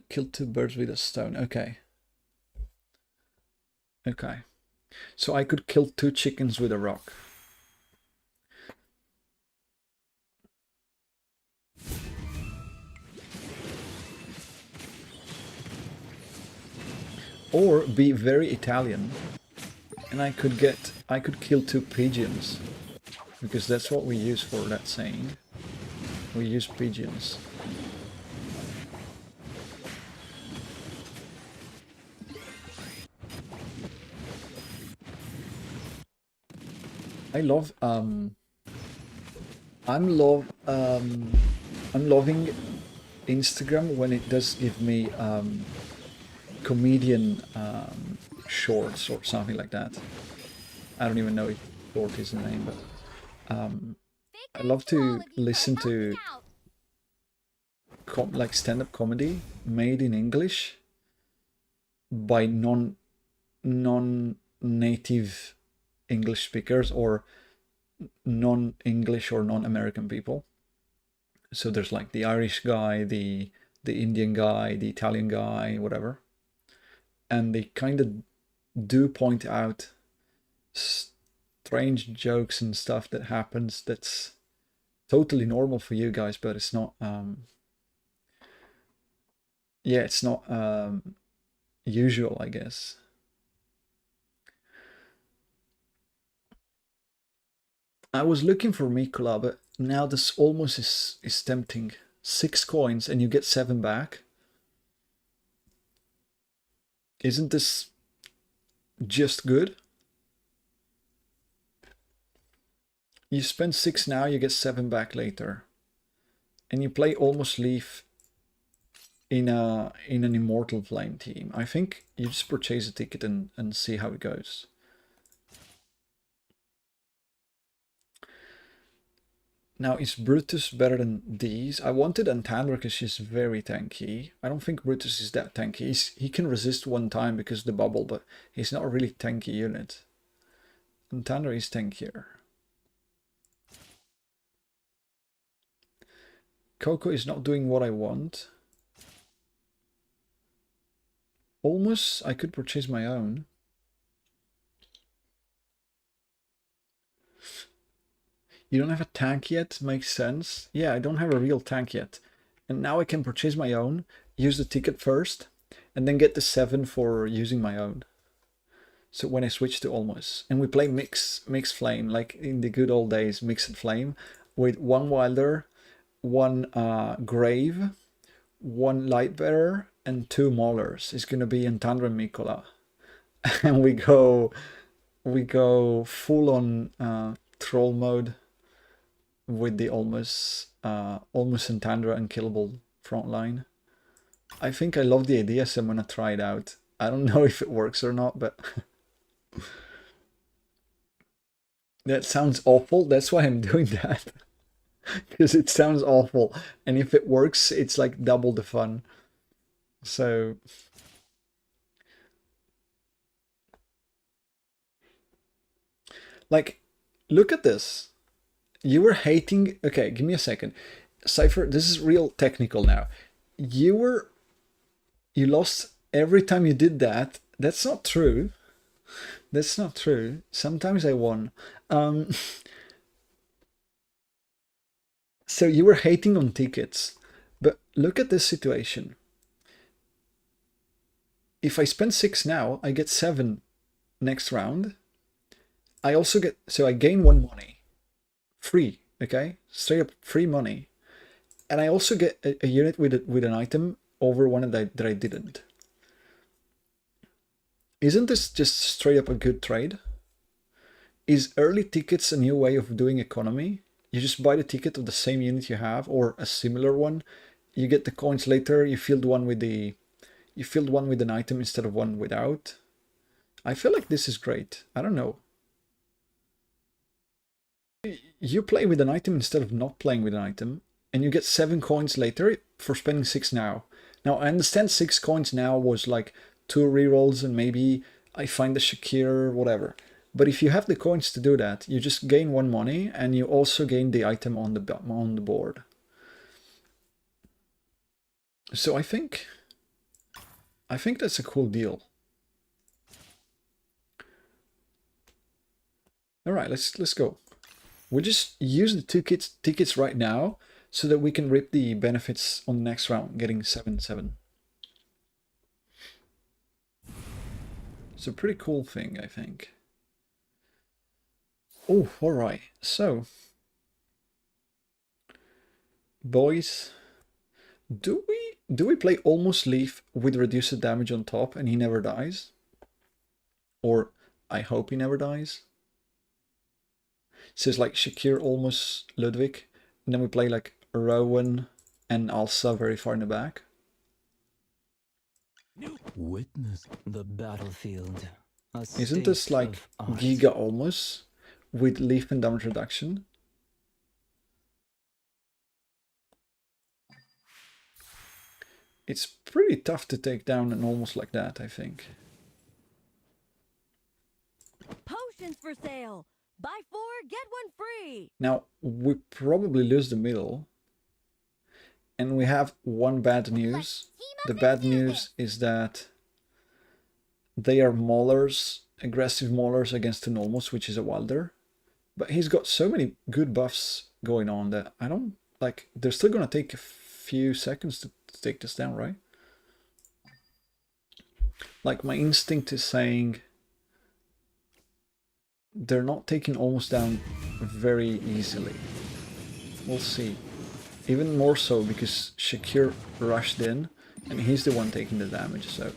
Kill 2 birds with a stone. Okay. Okay. So I could kill 2 chickens with a rock. Or be very Italian, and I could kill 2 pigeons, because that's what we use for that saying. We use pigeons. I love I'm loving Instagram when it does give me comedian shorts or something like that. I don't even know if short is the name, but I love to listen to like stand-up comedy made in English by non-native English speakers or non-English or non-American people. So there's like the Irish guy, the Indian guy, the Italian guy, whatever. And they kind of do point out strange jokes and stuff that happens that's totally normal for you guys, but it's not yeah, it's not usual, I guess. I was looking for Mikola, but now this almost is tempting. 6 coins and you get 7 back. Isn't this just good? You spend 6 now, you get 7 back later. And you play Almost Leaf in an Immortal Flame team. I think you just purchase a ticket and see how it goes. Now, is Brutus better than these? I wanted Antandra because she's very tanky. I don't think Brutus is that tanky. He can resist 1 time because of the bubble, but he's not a really tanky unit. Antandra is tankier. Coco is not doing what I want. Almost, I could purchase my own. You don't have a tank yet? Makes sense. Yeah, I don't have a real tank yet. And now I can purchase my own, use the ticket first, and then get the 7 for using my own. So when I switch to Almost, and we play mix flame, like in the good old days, mixed flame, with 1 wilder, 1 grave, 1 lightbearer, and 2 maulers. It's gonna be Entandra and Mikola. And we go full on troll mode with the Almost Entandra and Killable frontline. I think I love the idea, so I'm gonna try it out. I don't know if it works or not, but that sounds awful. That's why I'm doing that. Because it sounds awful. And if it works, it's like double the fun. So like, look at this. You were hating... Okay, give me a second. Cypher, this is real technical now. You lost every time you did that. That's not true. That's not true. Sometimes I won. So you were hating on tickets. But look at this situation. If I spend 6 now, I get 7 next round. I also get... So I gain 1 money. Free, okay? Straight up free money. And I also get a unit with an item over one that I didn't. Isn't this just straight up a good trade? Is early tickets a new way of doing economy? You just buy the ticket of the same unit you have, or a similar one. You get the coins later. You filled one with an item instead of one without. I feel like this is great. I don't know. You play with an item instead of not playing with an item, and you get 7 coins later for spending 6 now. Now, I understand 6 coins now was like 2 rerolls and maybe I find the Shakir, whatever. But if you have the coins to do that, you just gain 1 money and you also gain the item on the board. So I think that's a cool deal. All right, let's go. We'll just use the tickets right now so that we can reap the benefits on the next round, getting 7-7. It's a pretty cool thing, I think. Oh, all right. So, boys, do we play Almost Leaf with reduced damage on top and he never dies? Or I hope he never dies. It says like Shakir, Almost, Ludwig, and then we play like Rowan and Alsa very far in the back. Witness the battlefield. Isn't this like Giga Almost with Leaf and damage reduction? It's pretty tough to take down an Almost like that, I think. Potions for sale. Buy 4, get 1 free. Now, we probably lose the middle. And we have one bad news. The bad news is that they are maulers, aggressive maulers against an Almost, which is a wilder. But he's got so many good buffs going on that I don't... Like, they're still going to take a few seconds to take this down, right? Like, my instinct is saying they're not taking Almost down very easily. We'll see. Even more so because Shakir rushed in and he's the one taking the damage, so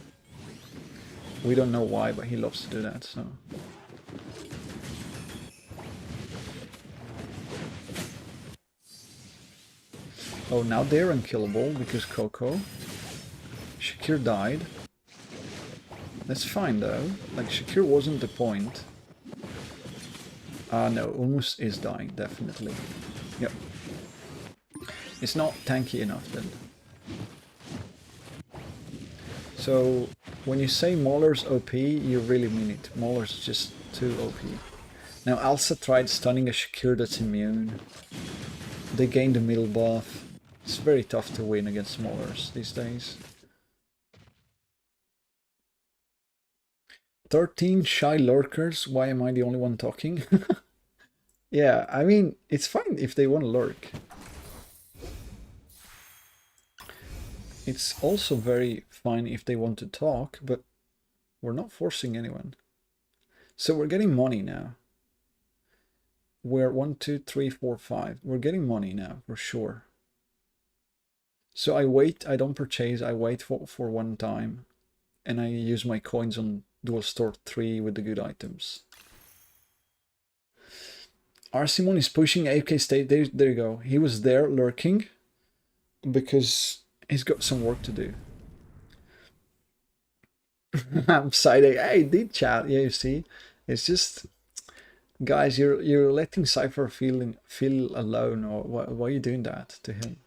we don't know why, but he loves to do that, so. Oh, now they're unkillable because Coco. Shakir died. That's fine though. Like, Shakir wasn't the point. No, Almost is dying, definitely. Yep. It's not tanky enough then. So, when you say Mauler's OP, you really mean it. Mauler's just too OP. Now, Alsa tried stunning a Shakir that's immune. They gained the middle buff. It's very tough to win against smallers these days. 13 shy lurkers. Why am I the only one talking? Yeah, I mean, it's fine if they want to lurk. It's also very fine if they want to talk, but we're not forcing anyone. So we're getting money now. We're 1, 2, 3, 4, 5. We're getting money now, for sure. So I wait, I don't purchase, I wait for one time. And I use my coins on Dual Store 3 with the good items. Arsimon is pushing AFK state. There you go. He was there lurking because he's got some work to do. I'm siding. Hey, did chat. Yeah, you see, it's just, guys, you're letting Cypher feel alone, or why are you doing that to him?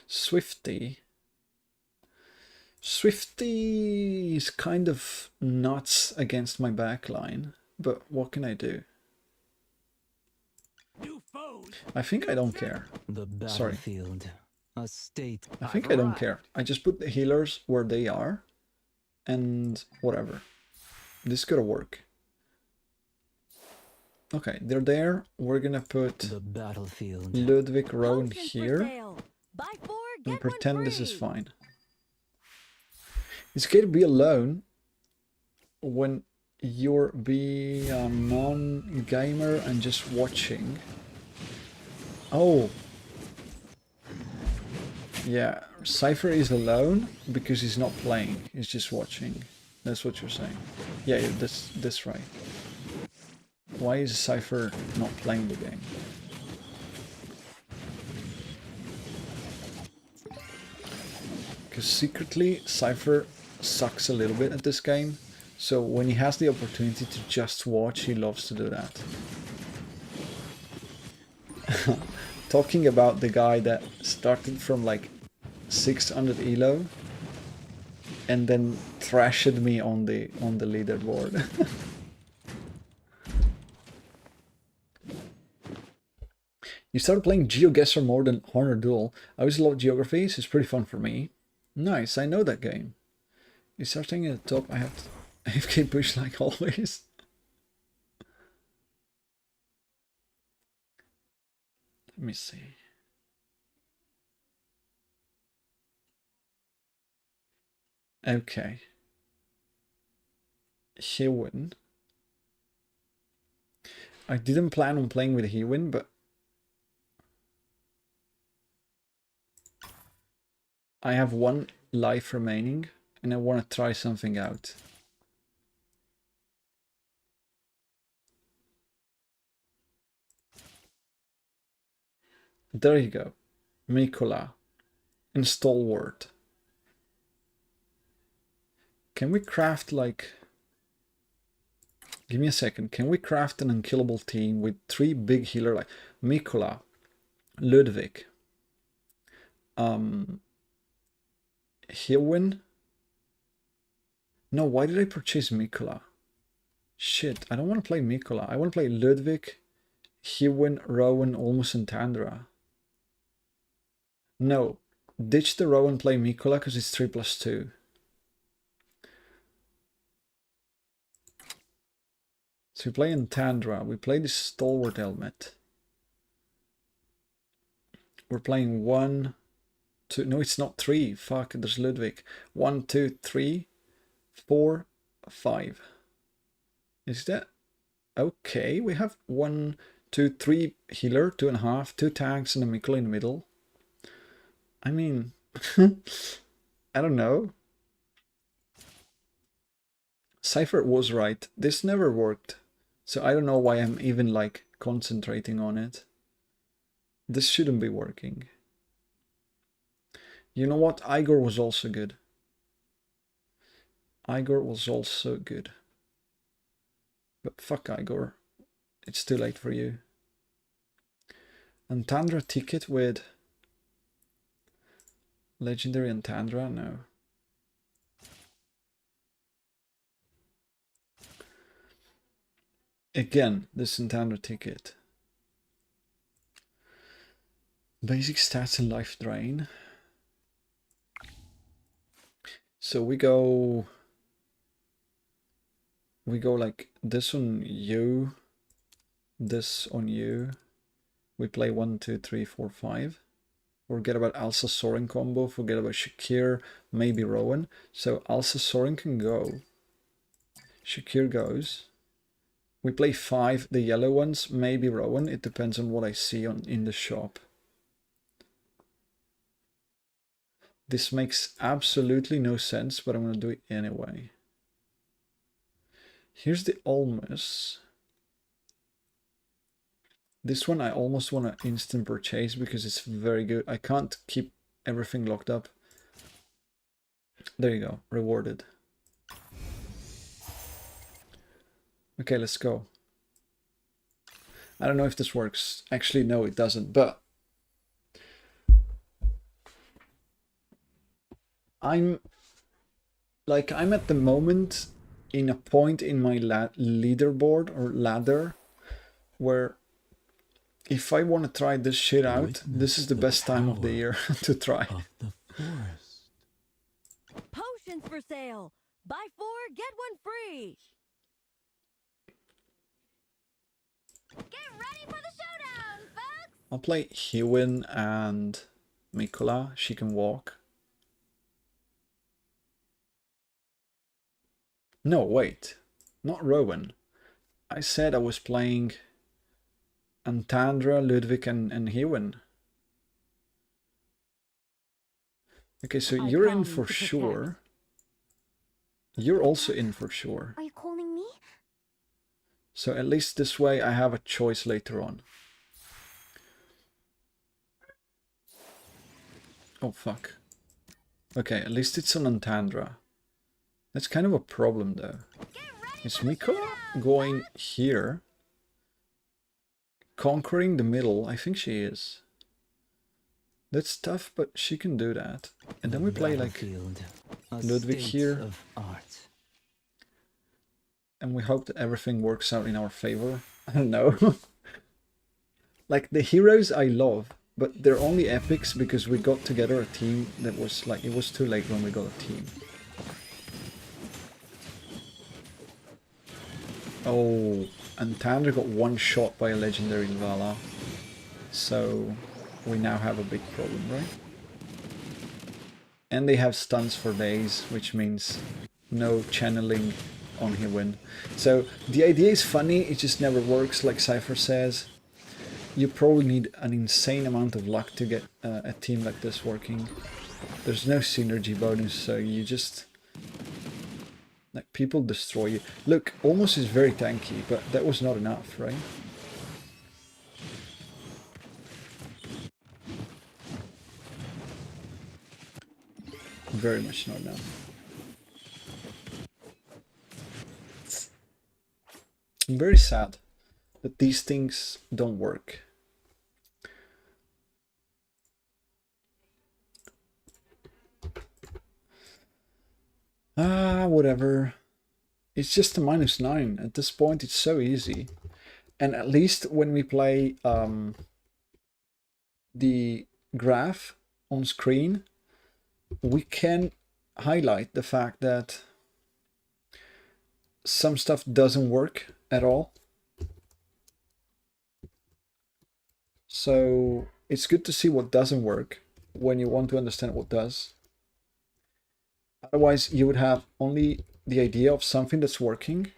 Swifty is kind of nuts against my backline, but what can I do? I think I don't care. The Sorry. battlefield. A state. I think I don't care. I just put the healers where they are, and whatever. This is gonna work. Okay, they're there. We're gonna put The battlefield. Ludwig Rowan Potions for here sale. Buy 4, get and pretend one this is free. fine. It's okay to be alone when you're being a non-gamer and just watching. Oh. Yeah, Cypher is alone because he's not playing, he's just watching. That's what you're saying. Yeah, that's right. Why is Cypher not playing the game? Because secretly, Cypher sucks a little bit at this game. So when he has the opportunity to just watch, he loves to do that. Talking about the guy that started from like 600 elo and then thrashed me on the leaderboard. You started playing GeoGuessr more than Honor Duel. I always love geographies, it's pretty fun for me. Nice, I know that game. You starting at the top, I have to AFK push like always. Let me see. Okay. Hewin. I didn't plan on playing with Hewin, but I have one life remaining and I want to try something out. There you go. Mikola. And Stalwart. Can we craft like... Give me a second. Can we craft an unkillable team with 3 big healer like Mikola, Ludwig, Hewin? No, why did I purchase Mikola? Shit, I don't want to play Mikola. I want to play Ludwig, Hewin, Rowan, Olmus, and Tandra. No, ditch the Rowan, play Mikola because it's 3+2. So we play in Tandra, we play the Stalwart helmet. We're playing 1, 2, no it's not 3, fuck, there's Ludwig. 1, 2, 3, 4, 5. Is that okay? We have 1, 2, 3 healer, 2.5, 2 tanks and a Mikkel in the middle. I mean, I don't know. Cypher was right. This never worked. So I don't know why I'm even like concentrating on it. This shouldn't be working. You know what? Igor was also good. Igor was also good. But fuck Igor. It's too late for you. And Tandra ticket with Legendary and Tandra? No. Again, the Santandra ticket. Basic stats and life drain. So we go like this on you, this on you. We play 1, 2, 3, 4, 5. Forget about Alsa Soaring combo, forget about Shakir, maybe Rowan. So Alsa Soaring can go. Shakir goes. We play 5, the yellow ones, maybe Rowan. It depends on what I see in the shop. This makes absolutely no sense, but I'm going to do it anyway. Here's the Almas. This one I almost want to instant purchase because it's very good. I can't keep everything locked up. There you go, rewarded. Okay, let's go. I don't know if this works. Actually, no, it doesn't, but I'm at the moment in a point in my leaderboard or ladder where if I want to try this shit out, this is the best time of the year to try. Of the forest. Potions for sale. Buy 4, get 1 free. Get ready for the showdown, folks! I'll play Hewin and Mikola. She can walk. No, wait. Not Rowan. I said I was playing Antandra, Ludwig, and Hewin. Okay, so you're in for sure. You're also in for sure. Are you calling me? So at least this way I have a choice later on. Oh, fuck. Okay, at least it's an Antandra. That's kind of a problem, though. Is Mikola going here? Conquering the middle? I think she is. That's tough, but she can do that. And then we play like Ludwig here. Of art. And we hope that everything works out in our favor. I don't know. Like, the heroes I love, but they're only epics because we got together a team that was like, it was too late when we got a team. Oh, and Tandra got one shot by a legendary Vala. So we now have a big problem, right? And they have stuns for days, which means no channeling on Hewin. So the idea is funny, it just never works, like Cypher says. You probably need an insane amount of luck to get a team like this working. There's no synergy bonus, so you just... like, people destroy you. Look, Almost is very tanky, but that was not enough, right? Very much not enough. I'm very sad that these things don't work. Whatever. It's just a -9. At this point, it's so easy. And at least when we play the graph on screen, we can highlight the fact that some stuff doesn't work at all. So it's good to see what doesn't work when you want to understand what does. Otherwise, you would have only the idea of something that's working,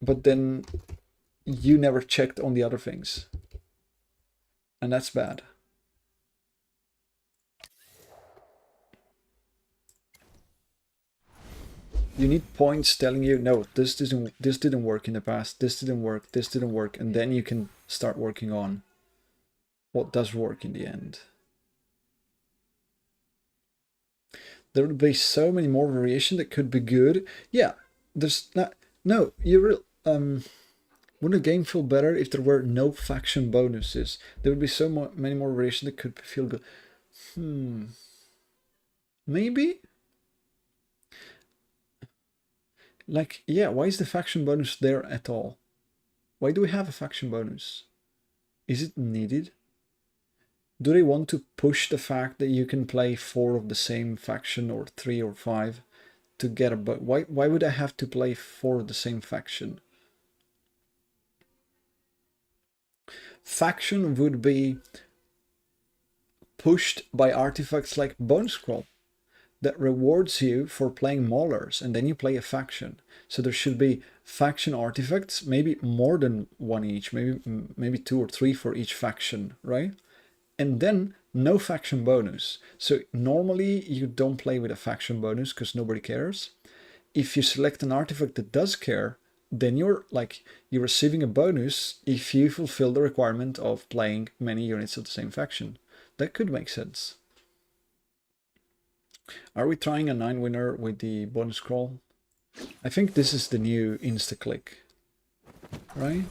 but then you never checked on the other things. And that's bad. You need points telling you, no, this didn't work in the past, this didn't work, and then you can start working on what does work in the end. There would be so many more variation that could be good. Yeah, there's not. No, wouldn't a game feel better if there were no faction bonuses? There would be so many more variation that could feel good. Maybe. Like, yeah, why is the faction bonus there at all? Why do we have a faction bonus? Is it needed? Do they want to push the fact that you can play 4 of the same faction or 3 or 5 to get a but why would I have to play 4 of the same faction? Faction would be pushed by artifacts like Bone Scroll that rewards you for playing Maulers, and then you play a faction. So there should be faction artifacts, maybe more than one each, maybe 2 or 3 for each faction, right? And then no faction bonus. So normally you don't play with a faction bonus because nobody cares. If you select an artifact that does care, then you're receiving a bonus if you fulfill the requirement of playing many units of the same faction. That could make sense. Are we trying a 9 winner with the bonus scroll? I think this is the new insta-click, right?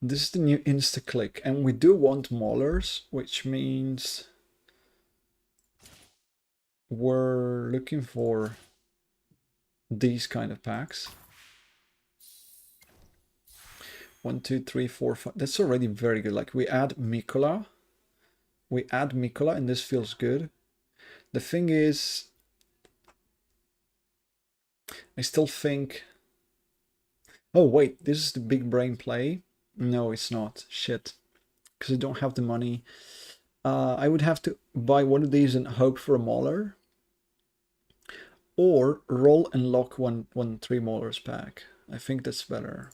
This is the new insta-click, and we do want Maulers, which means we're looking for these kind of packs. 1, 2, 3, 4, 5. That's already very good. Like we add Mikola. And this feels good. The thing is, I still think... Oh wait, this is the big brain play. No, it's not. Shit. Because I don't have the money. I would have to buy one of these and hope for a Mauler. Or roll and lock one 3 Maulers pack. I think that's better.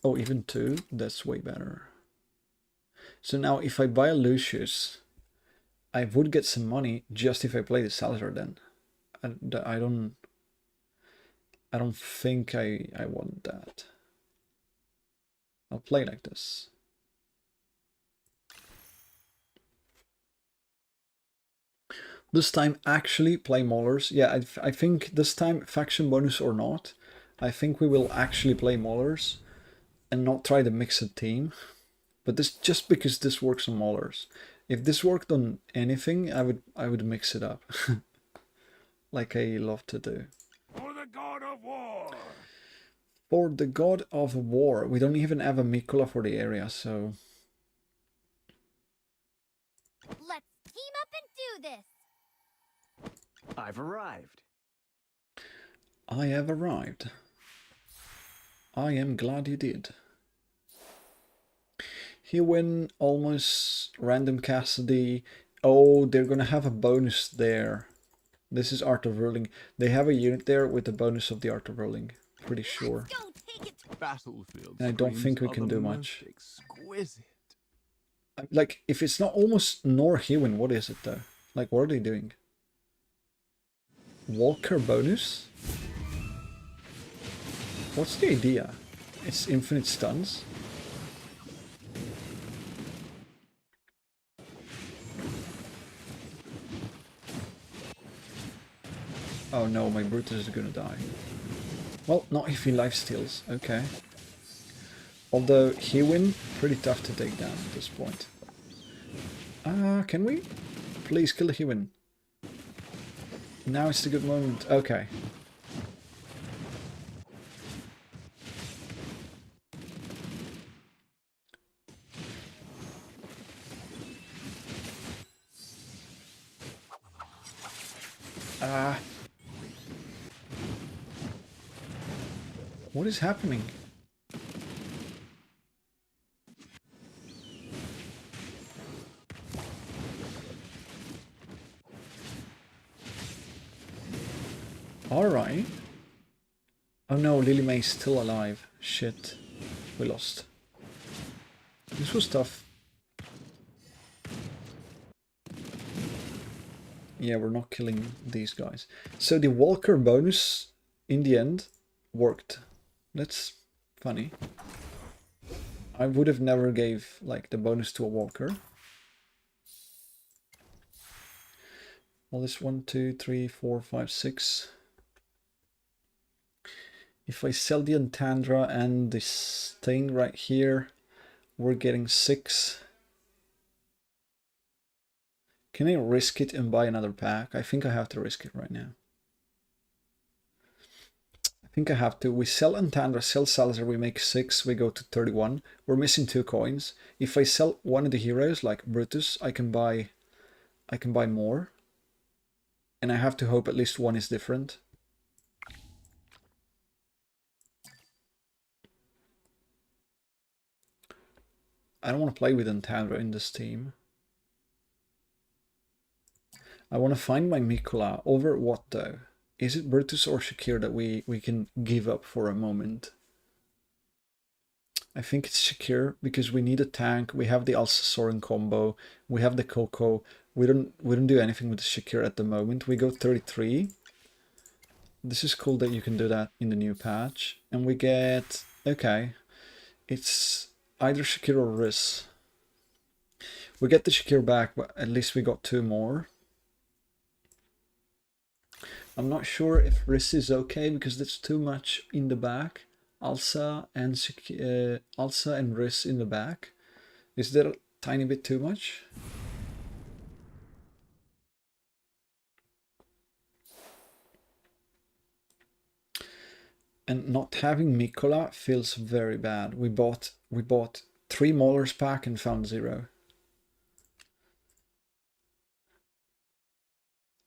Oh, even 2? That's way better. So now if I buy a Lucius, I would get some money just if I play the Salazar then. I don't think I want that. I'll play like this. This time actually play Maulers. Yeah, I think this time, faction bonus or not, I think we will actually play Maulers and not try the mixed team. But this just because this works on Maulers. If this worked on anything, I would mix it up. Like I love to do. For the God of War! For the God of War. We don't even have a Mikola for the area, so... Let's team up and do this. I've arrived. I have arrived. I am glad you did. He win almost random Cassidy. Oh, they're gonna have a bonus there. This is Art of Ruling. They have a unit there with the bonus of the Art of Ruling. Pretty sure. Go take it. Battlefield. And I don't think we can do much. Exquisite. Like, if it's not almost nor Hewin, what is it though? Like, what are they doing? Walker bonus? What's the idea? It's infinite stuns? Oh no, my Brutus is gonna die. Well, not if he lifesteals, okay. Although Hewin, pretty tough to take down at this point. Can we? Please kill Hewin. Now is the good moment. Okay. What is happening? Alright. Oh no, Lily May's still alive. Shit. We lost. This was tough. Yeah, we're not killing these guys. So the Walker bonus, in the end, worked. That's funny. I would have never gave, like, the bonus to a Walker. Well, this 1, 2, 3, 4, 5, 6. If I sell the Antandra and this thing right here, we're getting 6. Can I risk it and buy another pack? I think I have to risk it right now. I think I have to. We sell Antandra, sell Salazar, we make 6, we go to 31. We're missing 2 coins. If I sell one of the heroes, like Brutus, I can buy more. And I have to hope at least one is different. I don't want to play with Antandra in this team. I want to find my Mikola. Over what though? Is it Brutus or Shakir that we can give up for a moment? I think it's Shakir because we need a tank. We have the Alsa Soren combo. We have the Coco. We don't do anything with the Shakir at the moment. We go 33. This is cool that you can do that in the new patch. And we get, okay, it's either Shakir or Riz. We get the Shakir back, but at least we got 2 more. I'm not sure if Riz is okay because that's too much in the back. Alsa and Riz in the back. Is that a tiny bit too much? And not having Mikola feels very bad. We bought 3 Maulers pack and found 0.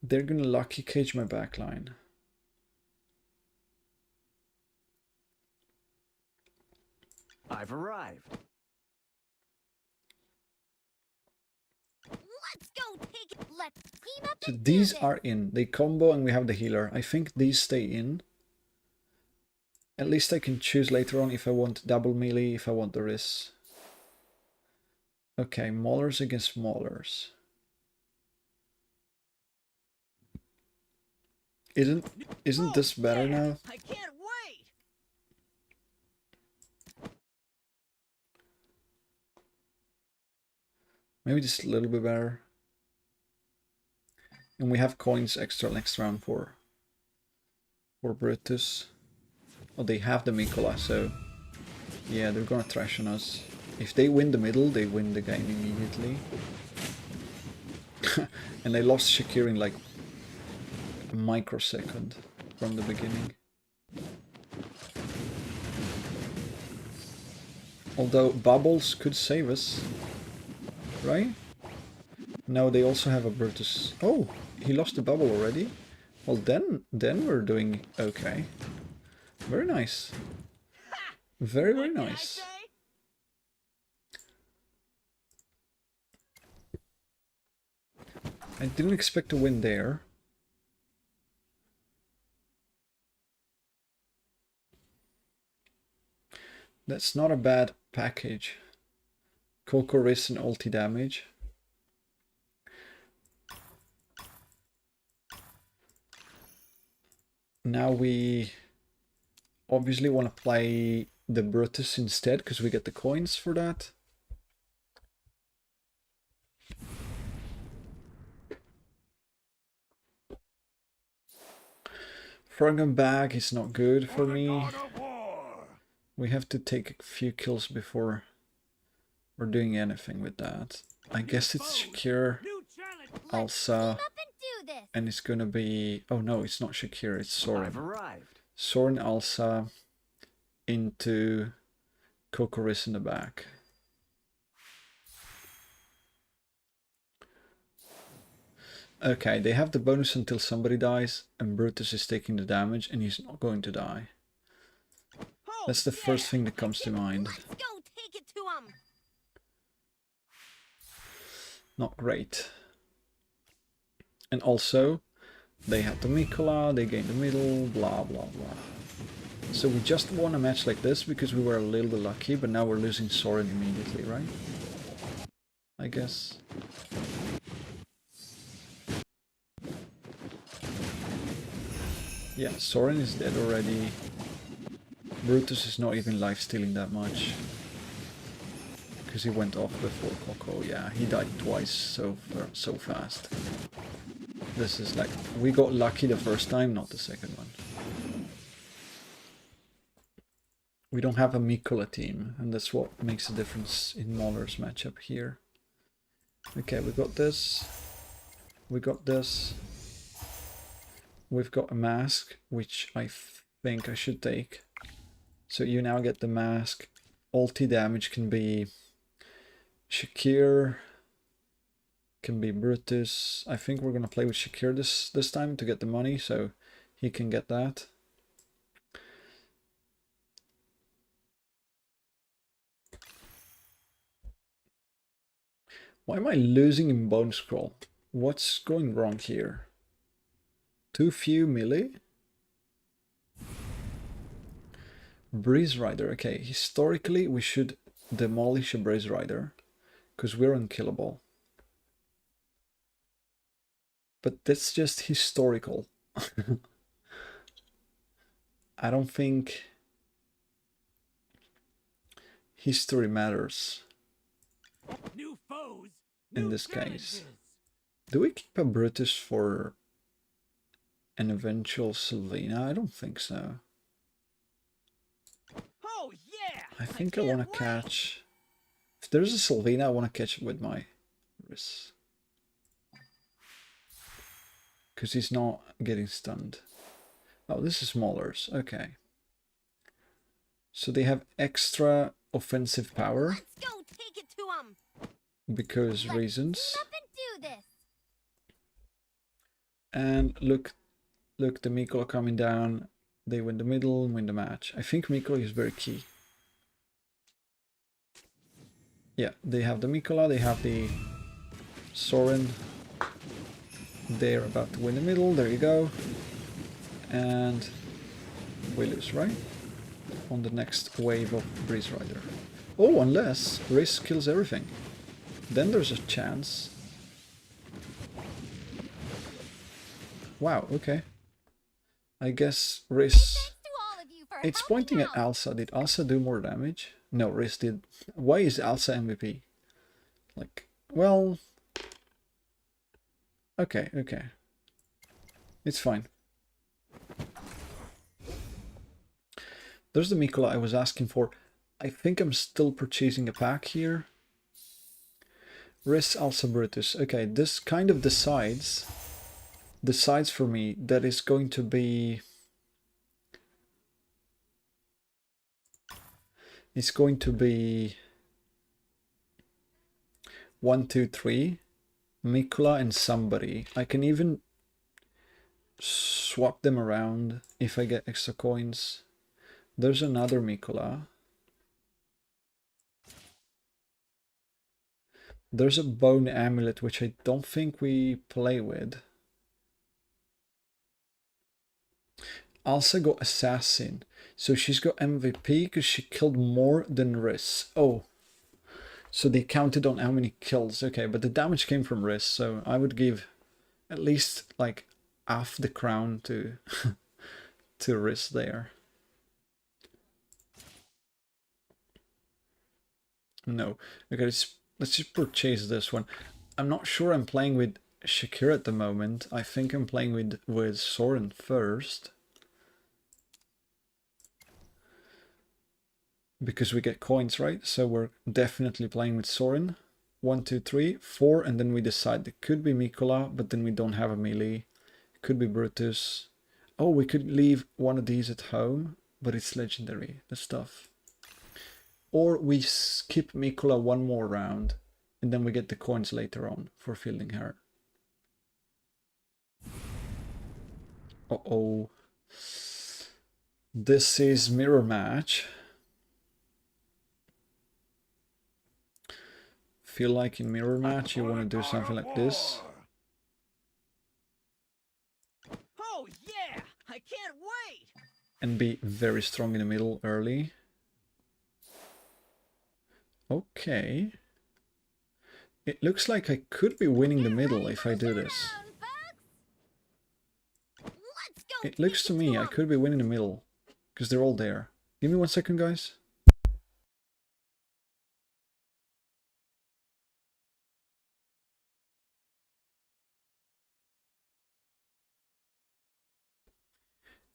They're gonna lucky cage my backline. I've arrived. Let's go take it. Let's team up So and do these this. are in. They combo and we have the healer. I think these stay in. At least I can choose later on if I want double melee, if I want the Riz. Okay, Maulers against Maulers. Isn't this better now? I can't wait. Maybe just a little bit better. And we have coins extra next round for Brutus. Oh, they have the Mikola, so yeah, they're gonna trash on us. If they win the middle, they win the game immediately. And they lost Shakir in like a microsecond from the beginning. Although Bubbles could save us, right? No, they also have a Brutus. Oh, he lost the bubble already? Well, then we're doing okay. Very nice. Very, very nice. I didn't expect to win there. That's not a bad package. Coco Riz and ulti damage. Now we obviously want to play the Brutus instead because we get the coins for that. Froggen bag is not good for me. God of War. We have to take a few kills before we're doing anything with that. I guess it's Shakir, New challenge. Alsa, Team up and do this. and it's gonna be... Oh no, it's not Shakir, it's I've Soren. arrived. Soren, Alsa into Coco Riz in the back. Okay, they have the bonus until somebody dies, and Brutus is taking the damage, and he's not going to die. Oh, That's the first thing that comes to mind. Let's go take it to him. Not great. And also, they have the Mikola, they gain the middle, blah blah blah. So we just won a match like this because we were a little bit lucky, but now we're losing Soren immediately, right? I guess. Yeah, Soren is dead already. Brutus is not even life-stealing that much. Because he went off before Coco. Yeah, he died twice so fast. This is like... We got lucky the first time, not the second one. We don't have a Mikola team, and that's what makes a difference in Mauler's matchup here. Okay, we got this. We got this. We've got a mask, which I think I should take. So you now get the mask. Ulti damage can be Shakir, can be Brutus. I think we're gonna play with Shakir this time to get the money, so he can get that. Why am I losing in Bone Scroll? What's going wrong here? Too few melee? Breeze Rider. Okay, historically we should demolish a Breeze Rider because we're unkillable. But that's just historical. I don't think history matters New foes, in this case. Do we keep a Brutus for an eventual Sylvina? I don't think so. Oh yeah! I think I want to catch... If there's a Sylvina, I want to catch it with my wrist. Because he's not getting stunned. Oh, this is Maulers. Okay. So they have extra offensive power. Let's go take it to him. Because reasons. Up and do this. And look, the Mikola coming down. They win the middle and win the match. I think Mikola is very key. Yeah, they have the Mikola, they have the Soren. They're about to win the middle, there you go. And we lose, right? On the next wave of Breeze Rider. Oh, unless Riz kills everything. Then there's a chance. Wow, okay. I guess Riz... To all of you for It's helping pointing at out. Alsa. Did Alsa do more damage? No, Riz did. Why is Alsa MVP? Like, well... Okay, okay. It's fine. There's the Mikola I was asking for. I think I'm still purchasing a pack here. Riz, Alsa, Brutus. Okay, this kind of decides for me that is going to be... It's going to be 1, 2, 3, Mikola and somebody. I can even swap them around if I get extra coins. There's another Mikola. There's a bone amulet, which I don't think we play with. Alsa got assassin. So she's got MVP because she killed more than Riz. Oh. So they counted on how many kills. Okay, but the damage came from Riz, so I would give at least like half the crown to to Riz there. No. Okay, let's just purchase this one. I'm not sure I'm playing with Shakir at the moment. I think I'm playing with Soren first. Because we get coins, right? So we're definitely playing with Soren. 1, 2, 3, 4, and then we decide it could be Mikola, but then we don't have a melee. It could be Brutus. Oh, we could leave one of these at home, but it's legendary. That's tough. Or we skip Mikola one more round, and then we get the coins later on for fielding her. Uh-oh. This is mirror match. Feel like in mirror match you want to do something like this. Oh yeah! I can't wait! And be very strong in the middle early. Okay. It looks like I could be winning the middle if I do this. Let's go. It looks to me I could be winning the middle. Because they're all there. Give me 1 second, guys.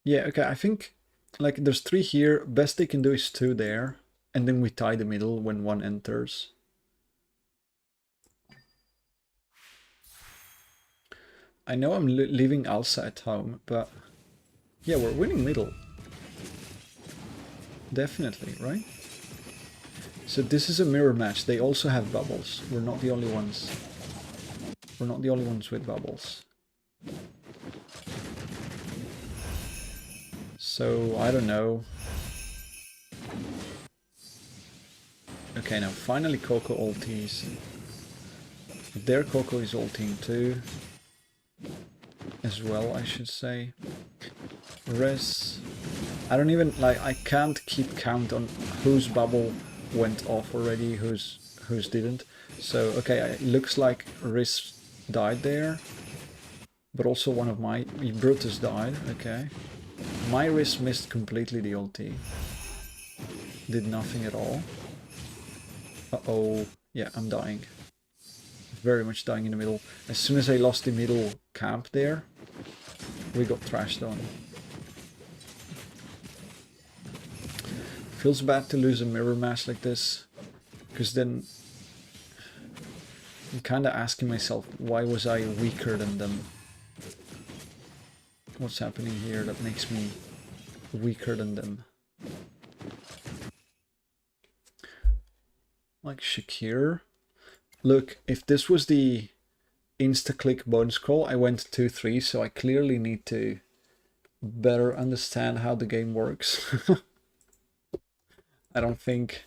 Yeah, okay, I think like there's 3 here. Best they can do is 2 there. And then we tie the middle when 1 enters. I know I'm leaving Alsa at home, but yeah, we're winning middle. Definitely, right? So this is a mirror match. They also have bubbles. We're not the only ones. We're not the only ones with bubbles. So, I don't know. Okay, now finally Coco ulties. Their Coco is ulting too. As well, I should say. Res. I don't even, like, I can't keep count on whose bubble went off already, whose didn't. So, okay, it looks like Riz died there. But also one of my... Brutus died, okay. My Riz missed completely the ulti. Did nothing at all. Uh-oh. Yeah, I'm dying. Very much dying in the middle. As soon as I lost the middle camp there, we got thrashed on. Feels bad to lose a mirror match like this, because then I'm kind of asking myself, why was I weaker than them? What's happening here that makes me weaker than them? Like Shakir? Look, if this was the insta-click bonus call, I went 2-3, so I clearly need to better understand how the game works. I don't think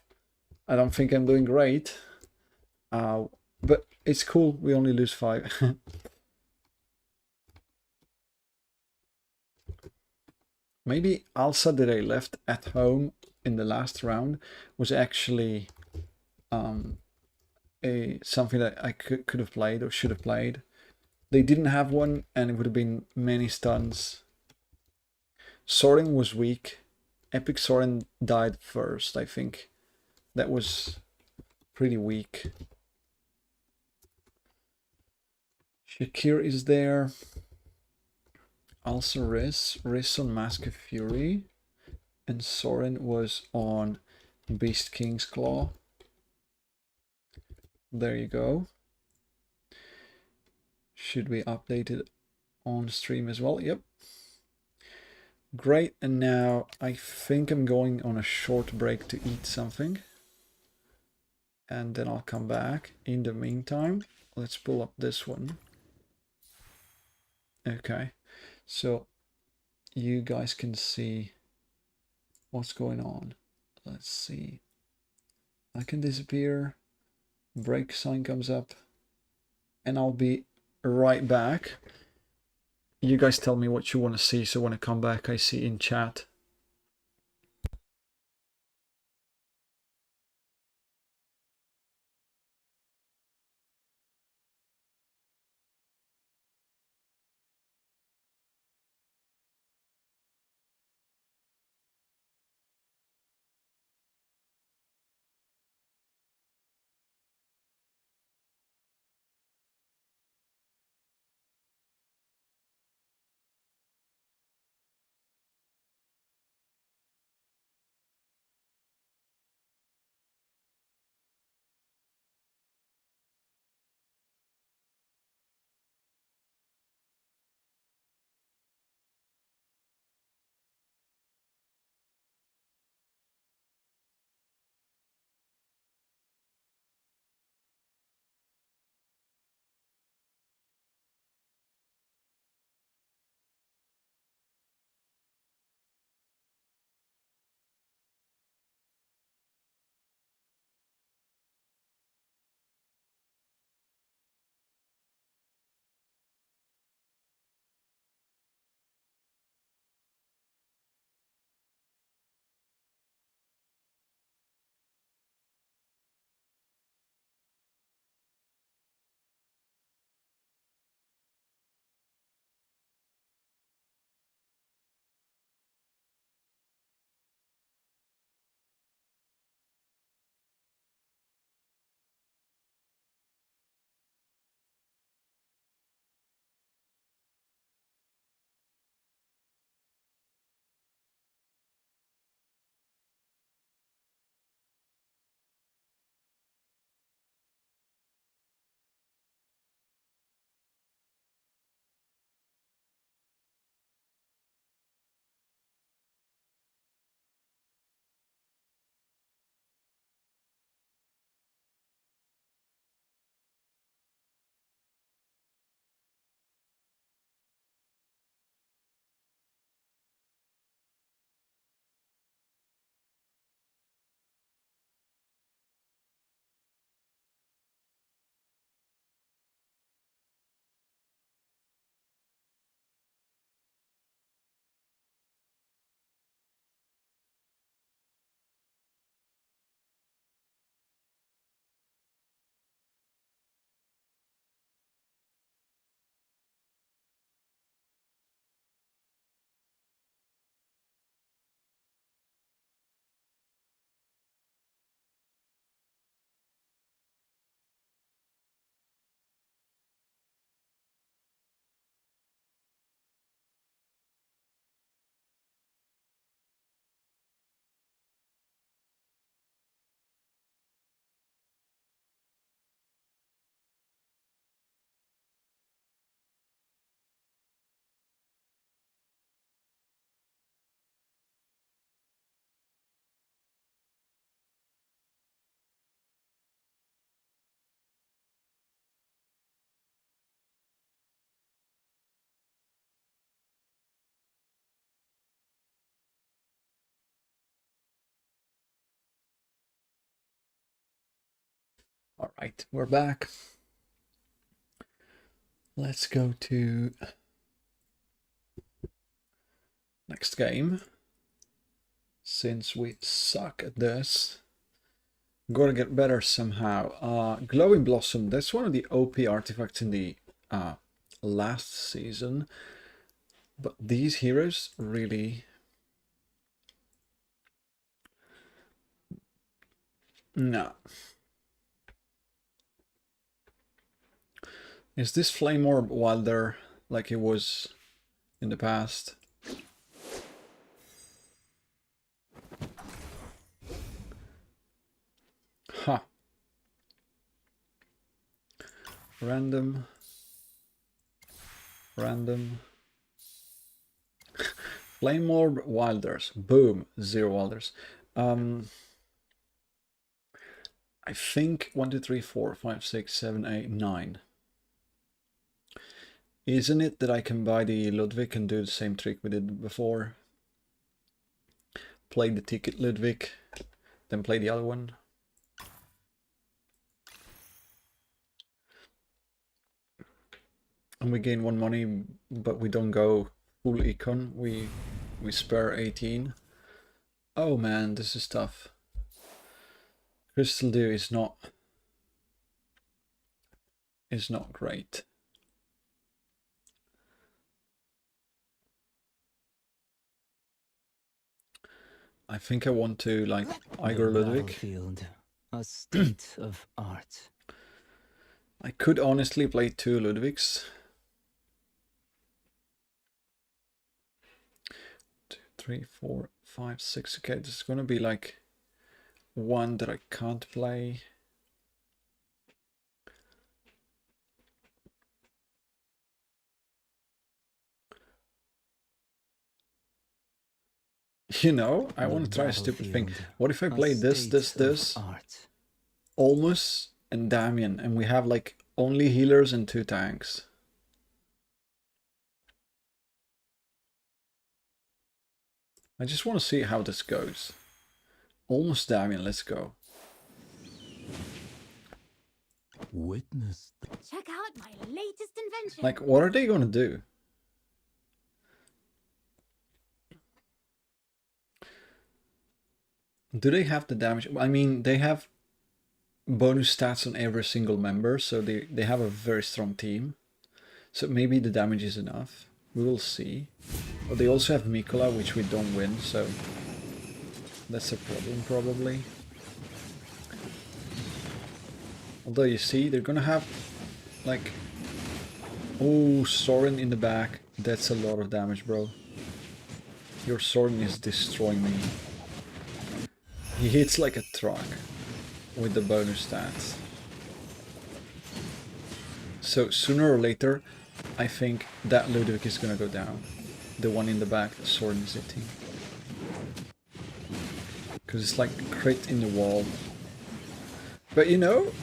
I'm doing great. But it's cool, we only lose 5. Maybe Alsa that I left at home in the last round was actually something that I could have played or should have played. They didn't have one and it would have been many stuns. Soren was weak. Epic Soren died first, I think. That was pretty weak. Shakir is there. Also Riz on Mask of Fury. And Soren was on Beast King's Claw. There you go. Should we update it on stream as well? Yep. Great, and now I think I'm going on a short break to eat something. And then I'll come back. In the meantime, let's pull up this one. Okay, so you guys can see what's going on. Let's see. I can disappear. Break sign comes up. And I'll be right back. You guys tell me what you want to see, so when I come back I see in chat. All right, we're back. Let's go to next game. Since we suck at this, gotta get better somehow. Glowing Blossom, that's one of the OP artifacts in the last season. But these heroes really... No. Is this Flame Orb wilder like it was in the past? Huh. Random. Random. Flame Orb Wilders. Boom. 0 Wilders. I think 1, 2, 3, 4, 5, 6, 7, 8, 9. Isn't it that I can buy the Ludwig and do the same trick we did before? Play the ticket Ludwig, then play the other one. And we gain 1 money, but we don't go full econ. We spare 18. Oh man, this is tough. Crystal Dew is not great. I think I want to like Igor Ludwig. Battlefield, a state of art. I could honestly play 2 Ludwigs. 2, 3, 4, 5, 6. Okay, this is gonna be like 1 that I can't play. You know, I want to try a stupid thing. What if I play this, Olmus and Damien, and we have like only healers and 2 tanks? I just want to see how this goes. Olmus Damien, let's go. Witness. Check out my latest invention. Like, what are they going to do? Do they have the damage? I mean, they have bonus stats on every single member, so they have a very strong team. So maybe the damage is enough. We will see. But they also have Mikola, which we don't win, so that's a problem probably. Although you see, they're gonna have like... Oh, Soren in the back. That's a lot of damage, bro. Your Soren is destroying me. He hits like a truck with the bonus stats. So sooner or later, I think that Ludwig is gonna go down. The one in the back, the Soren is hitting. Because it's like crit in the wall. But you know,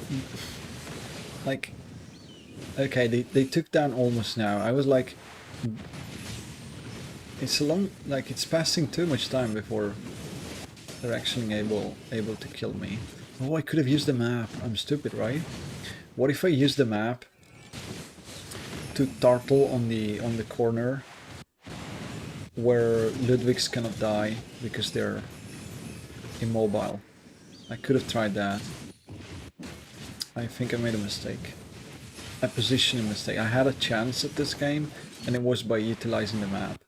like, okay, they took down almost now. I was like, it's a long, like it's passing too much time before they're actually able to kill me. Oh, I could have used the map. I'm stupid, right? What if I use the map to turtle on the corner where Ludwigs cannot die because they're immobile? I could have tried that. I think I made a mistake. A positioning mistake. I had a chance at this game, and it was by utilizing the map.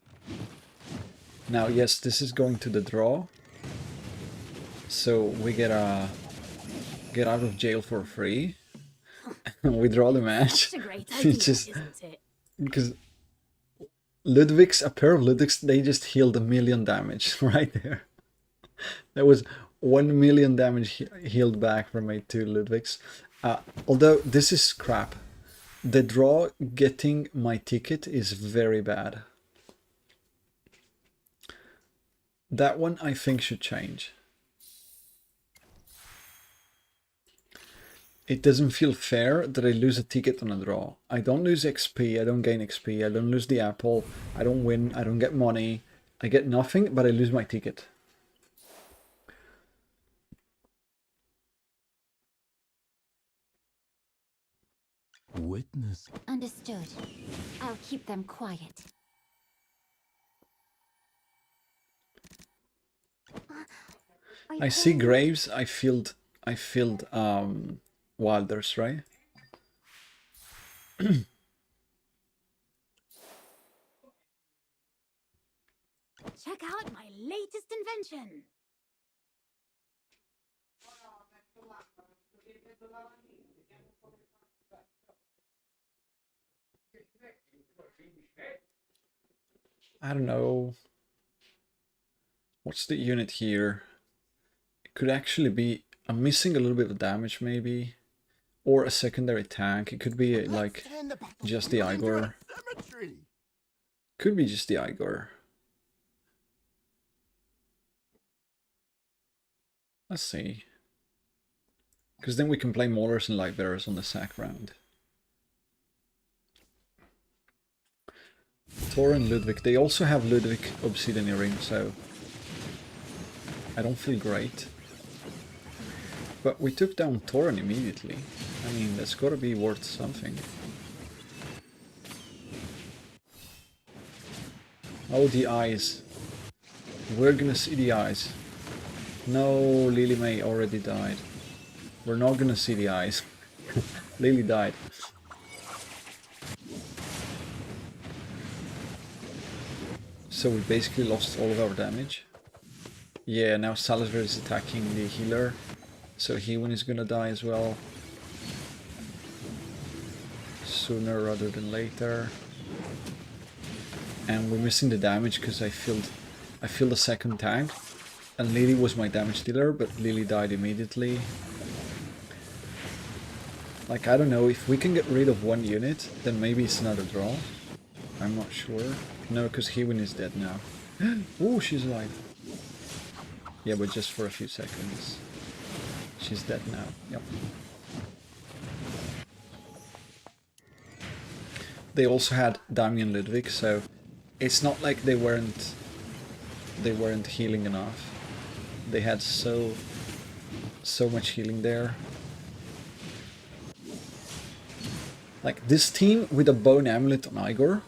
Now, yes, this is going to the draw. So we get out of jail for free. We draw the match. That's a great idea, isn't it? Because Ludwigs, a pair of Ludwigs, they just healed 1,000,000 damage right there. That was 1,000,000 damage healed back from my 2 Ludwigs. Although this is crap. The draw getting my ticket is very bad. That one I think should change. It doesn't feel fair that I lose a ticket on a draw. I don't lose XP, I don't gain XP, I don't lose the apple, I don't win, I don't get money. I get nothing, but I lose my ticket. Witness. Understood. I'll keep them quiet. I see graves. I filled Wilders, right? Check out my latest invention. I don't know. What's the unit here? It could actually be... I'm missing a little bit of damage, maybe. Or a secondary tank. It could be like just the Igor. Could be just the Igor. Let's see. Because then we can play Maulers and Light Bearers on the sack round. Thor and Ludwig. They also have Ludwig Obsidian Earring, so I don't feel great. But we took down Thorin immediately. I mean, that's gotta be worth something. Oh, the eyes. We're gonna see the eyes. No, Lily May already died. We're not gonna see the eyes. Lily died. So we basically lost all of our damage. Yeah, now Salazar is attacking the healer. So Hewen is gonna die as well. Sooner rather than later. And we're missing the damage because I filled the second tank. And Lily was my damage dealer, but Lily died immediately. Like, I don't know, if we can get rid of one unit, then maybe it's another draw. I'm not sure. No, because Hewen is dead now. Oh, she's alive. Yeah, but just for a few seconds. She's dead now. Yep. They also had Damian Ludwig, so it's not like they weren't healing enough. They had so much healing there. Like, this team with a Bone Amulet on Igor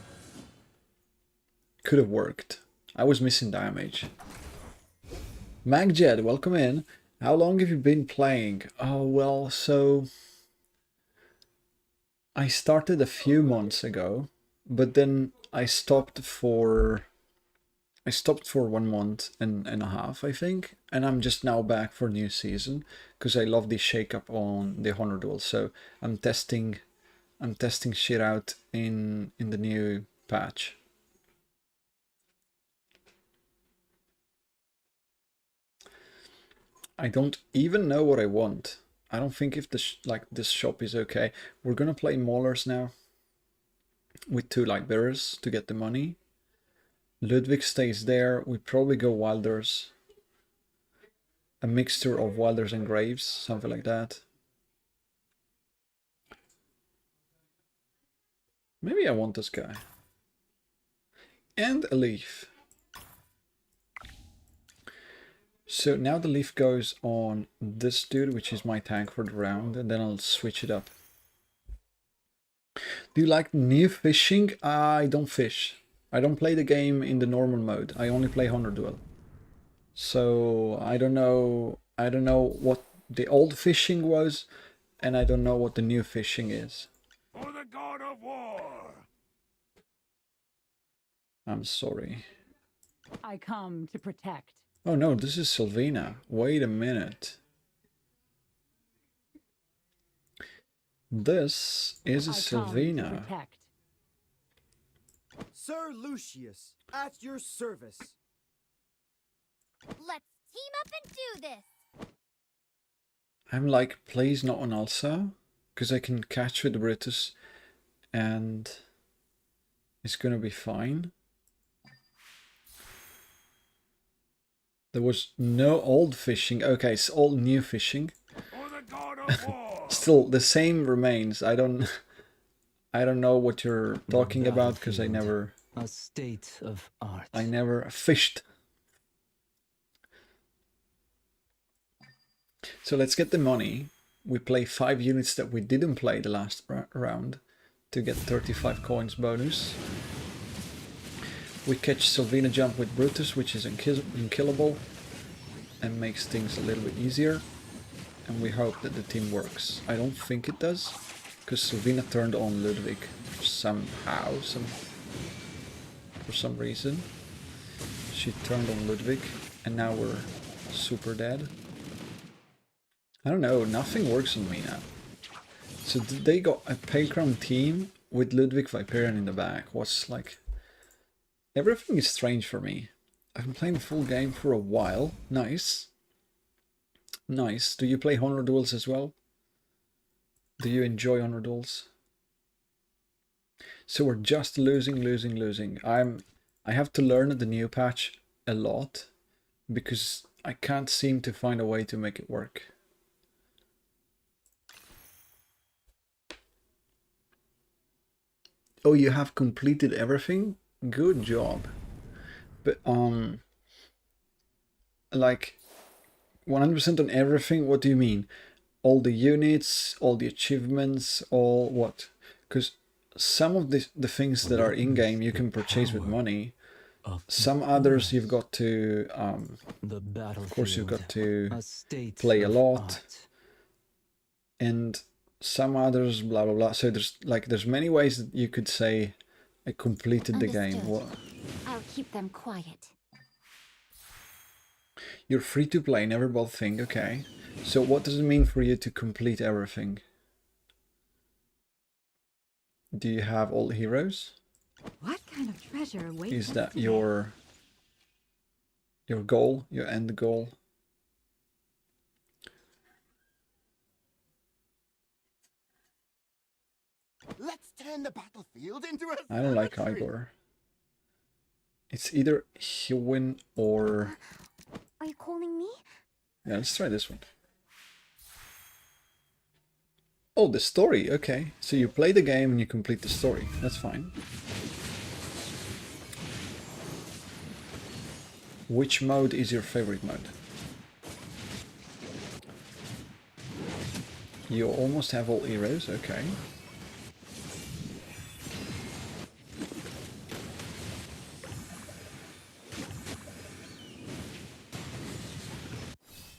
could have worked. I was missing damage. Magjed, welcome in. How long have you been playing? Oh, well, so... I started a few months ago, but then I stopped for 1 month and a half, I think, and I'm just now back for new season because I love the shake-up on the Honor Duel. So I'm testing shit out in the new patch. I don't even know what I want. I don't think if this shop is okay. We're gonna play Maulers now with 2 Light Bearers to get the money. Ludwig stays there. We probably go Wilders. A mixture of Wilders and Graves, something like that. Maybe I want this guy. And a leaf. So now the leaf goes on this dude, which is my tank for the round, and then I'll switch it up. Do you like new fishing? I don't fish. I don't play the game in the normal mode. I only play Honor Duel. So I don't know what the old fishing was, and I don't know what the new fishing is. For the god of war! I'm sorry. I come to protect. Oh no, this is Sylvina. Wait a minute. This is a I come to Sylvina. protect. Sir Lucius, at your service. Let's team up and do this. I'm like, please not on Elsa, because I can catch with the Brutus and it's gonna be fine. There was no old fishing. Okay, it's all new fishing. For the god of war! Still, the same remains. I don't know what you're talking about because I never A state of art. fished. So let's get the money. we play 5 units that we didn't play the last round to get 35 coins bonus. We catch Sylvina Jump with Brutus, which is unkillable and makes things a little bit easier. And we hope that the team works. I don't think it does, because Sylvina turned on Ludwig somehow, for some reason. She turned on Ludwig, and now we're super dead. I don't know, nothing works on me now. So they got a Paycrown team with Ludwig Viperian in the back. What's like... Everything is strange for me. I've been playing the full game for a while. Nice. Nice. Do you play Honor Duels as well? Do you enjoy Honor Duels? So we're just losing. I have to learn the new patch a lot because I can't seem to find a way to make it work. Oh, you have completed everything? Good job. But like 100% on everything, what do you mean? All the units, all the achievements, all what? Because some of the things that are in-game you can purchase with money. Some others you've got to, of course you've got to play a lot. And some others, blah, blah, blah. So there's many ways that you could say I completed the game. What? I'll keep them quiet. You're free to play, never bought thing, okay. So what does it mean for you to complete everything? Do you have all the heroes? What kind of treasure awaits Is us that today? your goal, your end goal? Let's turn the battlefield into a... I don't like Igor. It's either Hewin or... Are you calling me? Yeah, let's try this one. Oh, the story, okay. So you play the game and you complete the story. That's fine. Which mode is your favorite mode? You almost have all heroes, okay.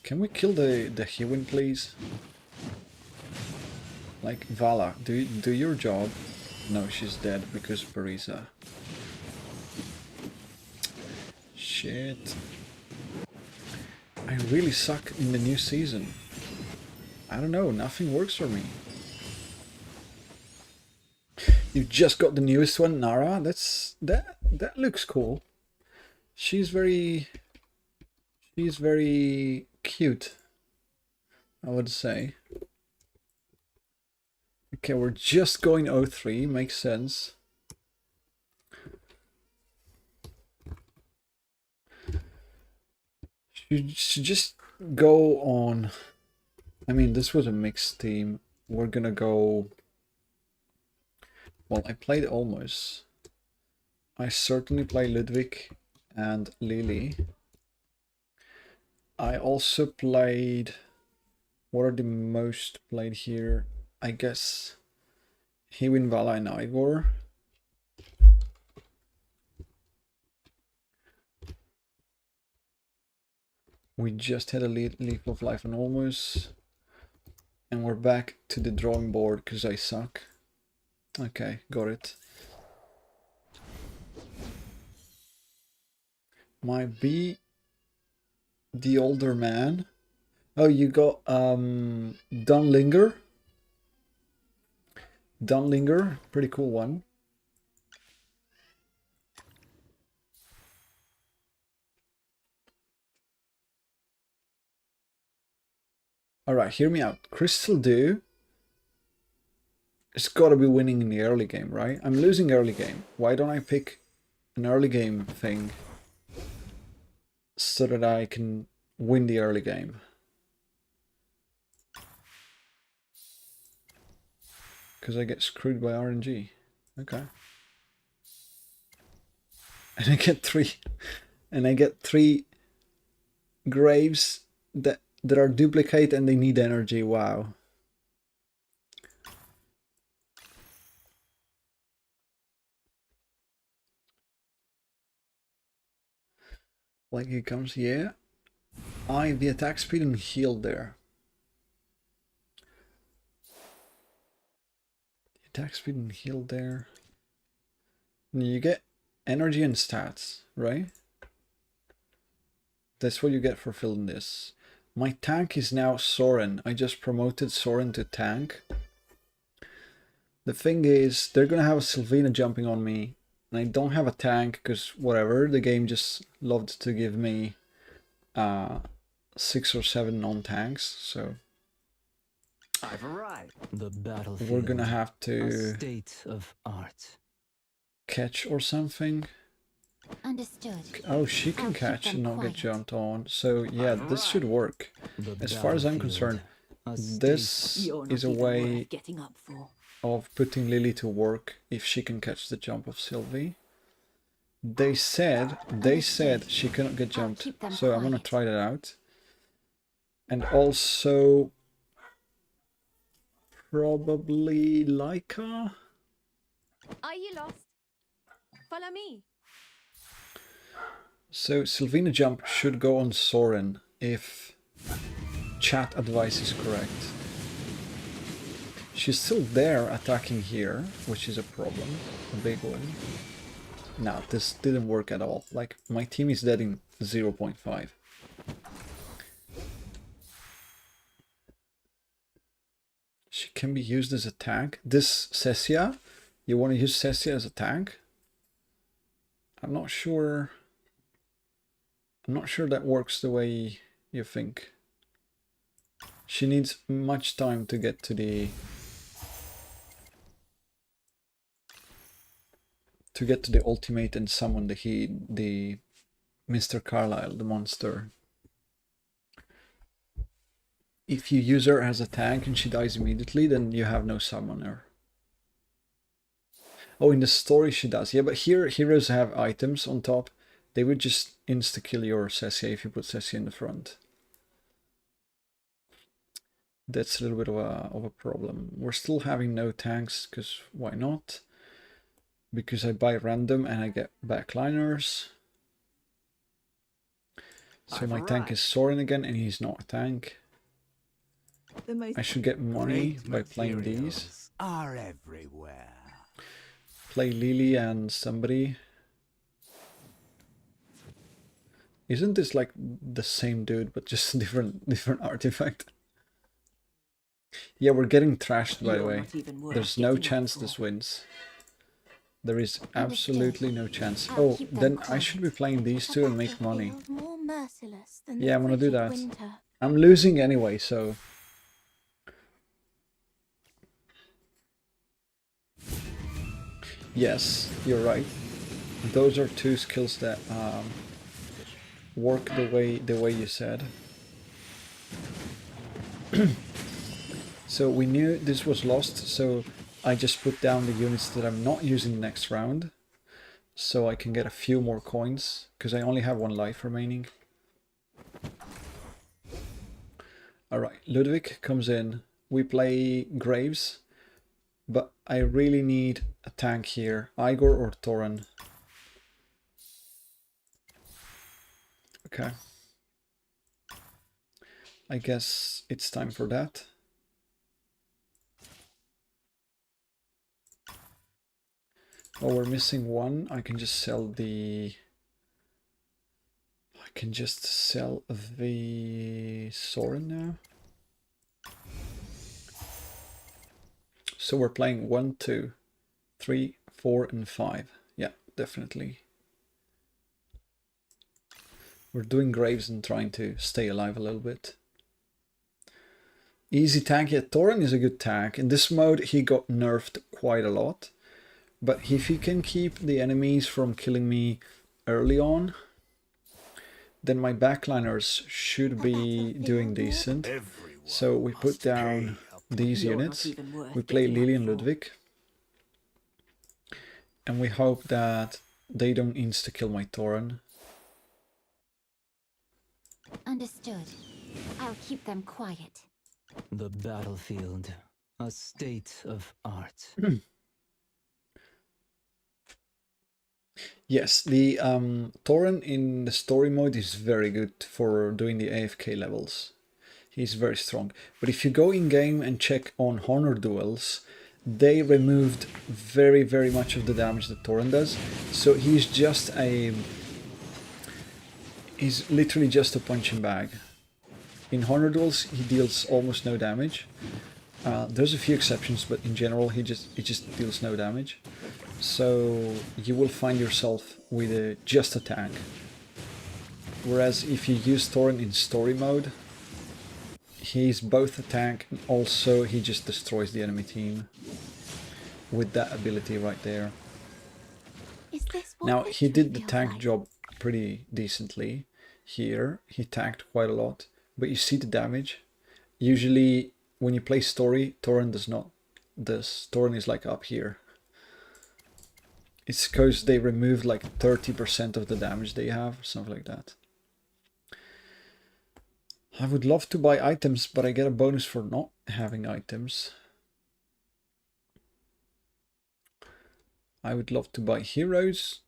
Can we kill the Hewin, please? Like, Vala, do your job. No, she's dead because Parisa. Shit. I really suck in the new season. I don't know, nothing works for me. You just got the newest one, Nara. That looks cool. She's very cute, I would say. Okay, we're just going 03, makes sense. You should just go on. I mean, this was a mixed team. We're gonna go. Well, I played almost. I certainly play Ludwig and Lily. I also played. What are the most played here? I guess Hewin, Vala, and Igor. We just had a leap of life on almost. And we're back to the drawing board because I suck. Okay, got it. Might be the older man. Oh, you got Dunlinger. Dunlinger, pretty cool one. Alright, hear me out. Crystal Dew. It's gotta be winning in the early game, right? I'm losing early game. Why don't I pick an early game thing so that I can win the early game? Because I get screwed by RNG. Okay. And I get three graves that are duplicate and they need energy. Wow. Like he comes, yeah. The attack speed and heal there. The attack speed and heal there. And you get energy and stats, right? That's what you get for filling this. My tank is now Soren. I just promoted Soren to tank. The thing is, they're gonna have a Sylvina jumping on me. And I don't have a tank, because whatever, the game just loved to give me 6 or 7 non-tanks, so I've arrived. The battlefield. we're gonna have A to state of art. catch or something. Understood. Oh, she can I'll keep catch them and not get quiet. jumped on, so yeah, this should work. The As far as I'm battlefield. concerned, A this state You're not is a even way worth getting up for. of putting Lily to work if she can catch the jump of Sylvie. They said she couldn't get jumped, keep them so I'm gonna quiet. try that out. And also probably Laika. Are you lost? Follow me. So Sylvina jump should go on Soren if chat advice is correct. She's still there attacking here, which is a problem, a big one. No, this didn't work at all. Like, my team is dead in 0.5. She can be used as a tank. This Cessia, you want to use Cessia as a tank? I'm not sure that works the way you think. She needs much time to get to the ultimate and summon the Mr. Carlyle, the monster. If you use her as a tank and she dies immediately, then you have no summoner. Oh, in the story she does. Yeah, but here heroes have items on top. They would just insta-kill your Cessia if you put Cessia in the front. That's a little bit of a problem. We're still having no tanks, because why not? Because I buy random and I get backliners. So my tank is Soren again, and he's not a tank. The most I should get money by playing these. Materials are everywhere. Play Lily and somebody. Isn't this like the same dude but just a different artifact? Yeah, we're getting trashed, by the You're way. not even worth There's no getting up chance for. this wins. There is absolutely no chance. I'll Oh, keep them then I quiet. should be playing these two and make money. More merciless than Yeah, I'm gonna do frigid that. winter. I'm losing anyway, so... Yes, you're right. Those are two skills that work the way you said. So we knew this was lost, so I just put down the units that I'm not using next round, so I can get a few more coins, because I only have 1 life remaining. Alright, Ludwig comes in. We play Graves, but I really need a tank here. Igor or Toran. Okay. I guess it's time for that. Oh, we're missing one. I can just sell the... I can just sell the Soren now. So we're playing 1, 2, 3, 4, and 5. Yeah, definitely. We're doing Graves and trying to stay alive a little bit. Easy tank. Yeah, Toran is a good tank. In this mode, he got nerfed quite a lot. But if he can keep the enemies from killing me early on, then my backliners should be doing decent. Everyone So we put must down pay. these You're not units. even worth We play getting up Lily and for. Ludwig. And we hope that they don't insta-kill my Toran. Understood. I'll keep them quiet. The battlefield. A state of art. Yes, the Thorin in the story mode is very good for doing the AFK levels. He's very strong. But if you go in game and check on Honor Duels, they removed very, very much of the damage that Thorin does. So he's just a... he's literally just a punching bag. In Honor Duels, he deals almost no damage. There's a few exceptions, but in general, he just deals no damage. So you will find yourself with just a tank. Whereas if you use Thorin in story mode, he's both a tank and also he just destroys the enemy team with that ability right there. Is this what Now, he victory did the feels tank like? job pretty decently here. He tanked quite a lot, but you see the damage. Usually, when you play story, Thorin does not. Thorin is like up here. It's because they removed like 30% of the damage they have, something like that. I would love to buy items, but I get a bonus for not having items. I would love to buy heroes,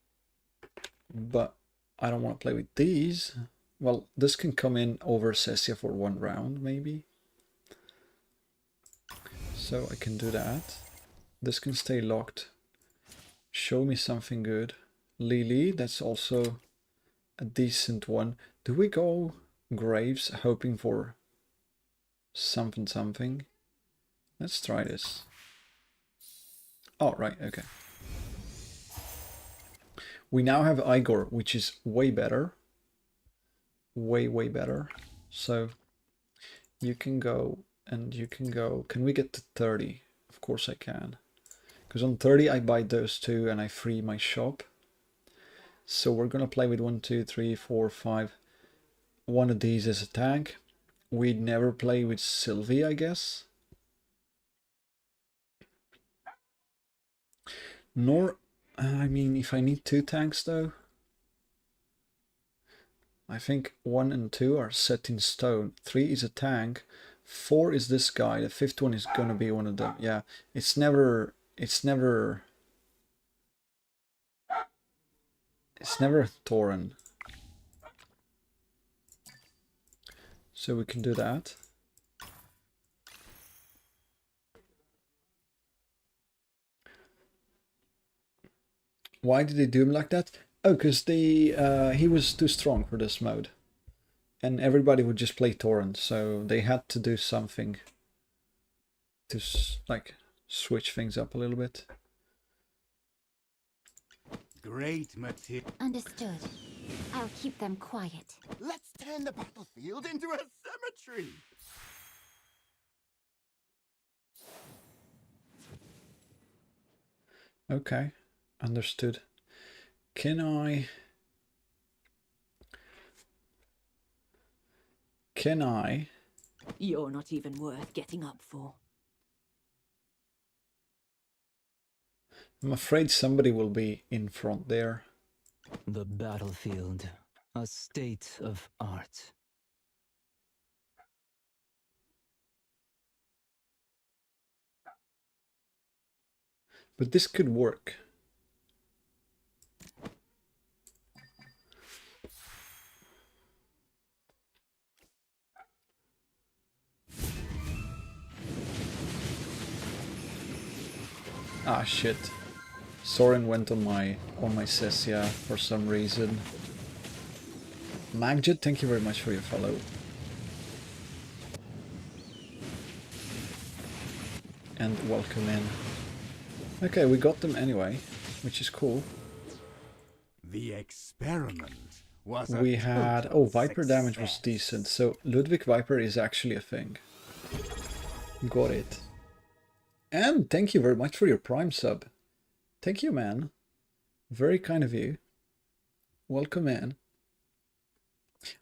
but I don't want to play with these. Well, this can come in over Sessia for 1 round, maybe. So I can do that. This can stay locked. Show me something good. Lily, that's also a decent one. Do we go Graves hoping for something? Let's try this. Oh, right, okay. We now have Igor, which is way better. Way better. So you can go and you can go. Can we get to 30? Of course I can. Because on 30 I buy those two and I free my shop. So we're gonna play with 1, 2, 3, 4, 5. One of these is a tank. We'd never play with Sylvie, I guess. Nor, I mean, if I need 2 tanks though. I think 1 and 2 are set in stone. 3 is a tank. 4 is this guy. The 5th one is gonna be one of them. Yeah, it's never Thorin. So we can do that. Why did they do him like that? Oh, because he was too strong for this mode. And everybody would just play Thorin, so they had to do something to like switch things up a little bit. Great material. Understood. I'll keep them quiet. Let's turn the battlefield into a cemetery. Okay, understood. Can I... You're not even worth getting up for. I'm afraid somebody will be in front there. The battlefield, a state of art. But this could work. Ah, shit. Soren went on my Sessia for some reason. Magjid, thank you very much for your follow. And welcome in. Okay, we got them anyway, which is cool. The experiment was We a had... total oh, Viper damage was success. decent. So Ludwig Viper is actually a thing. Got it. And thank you very much for your Prime sub. Thank you, man. Very kind of you. Welcome in.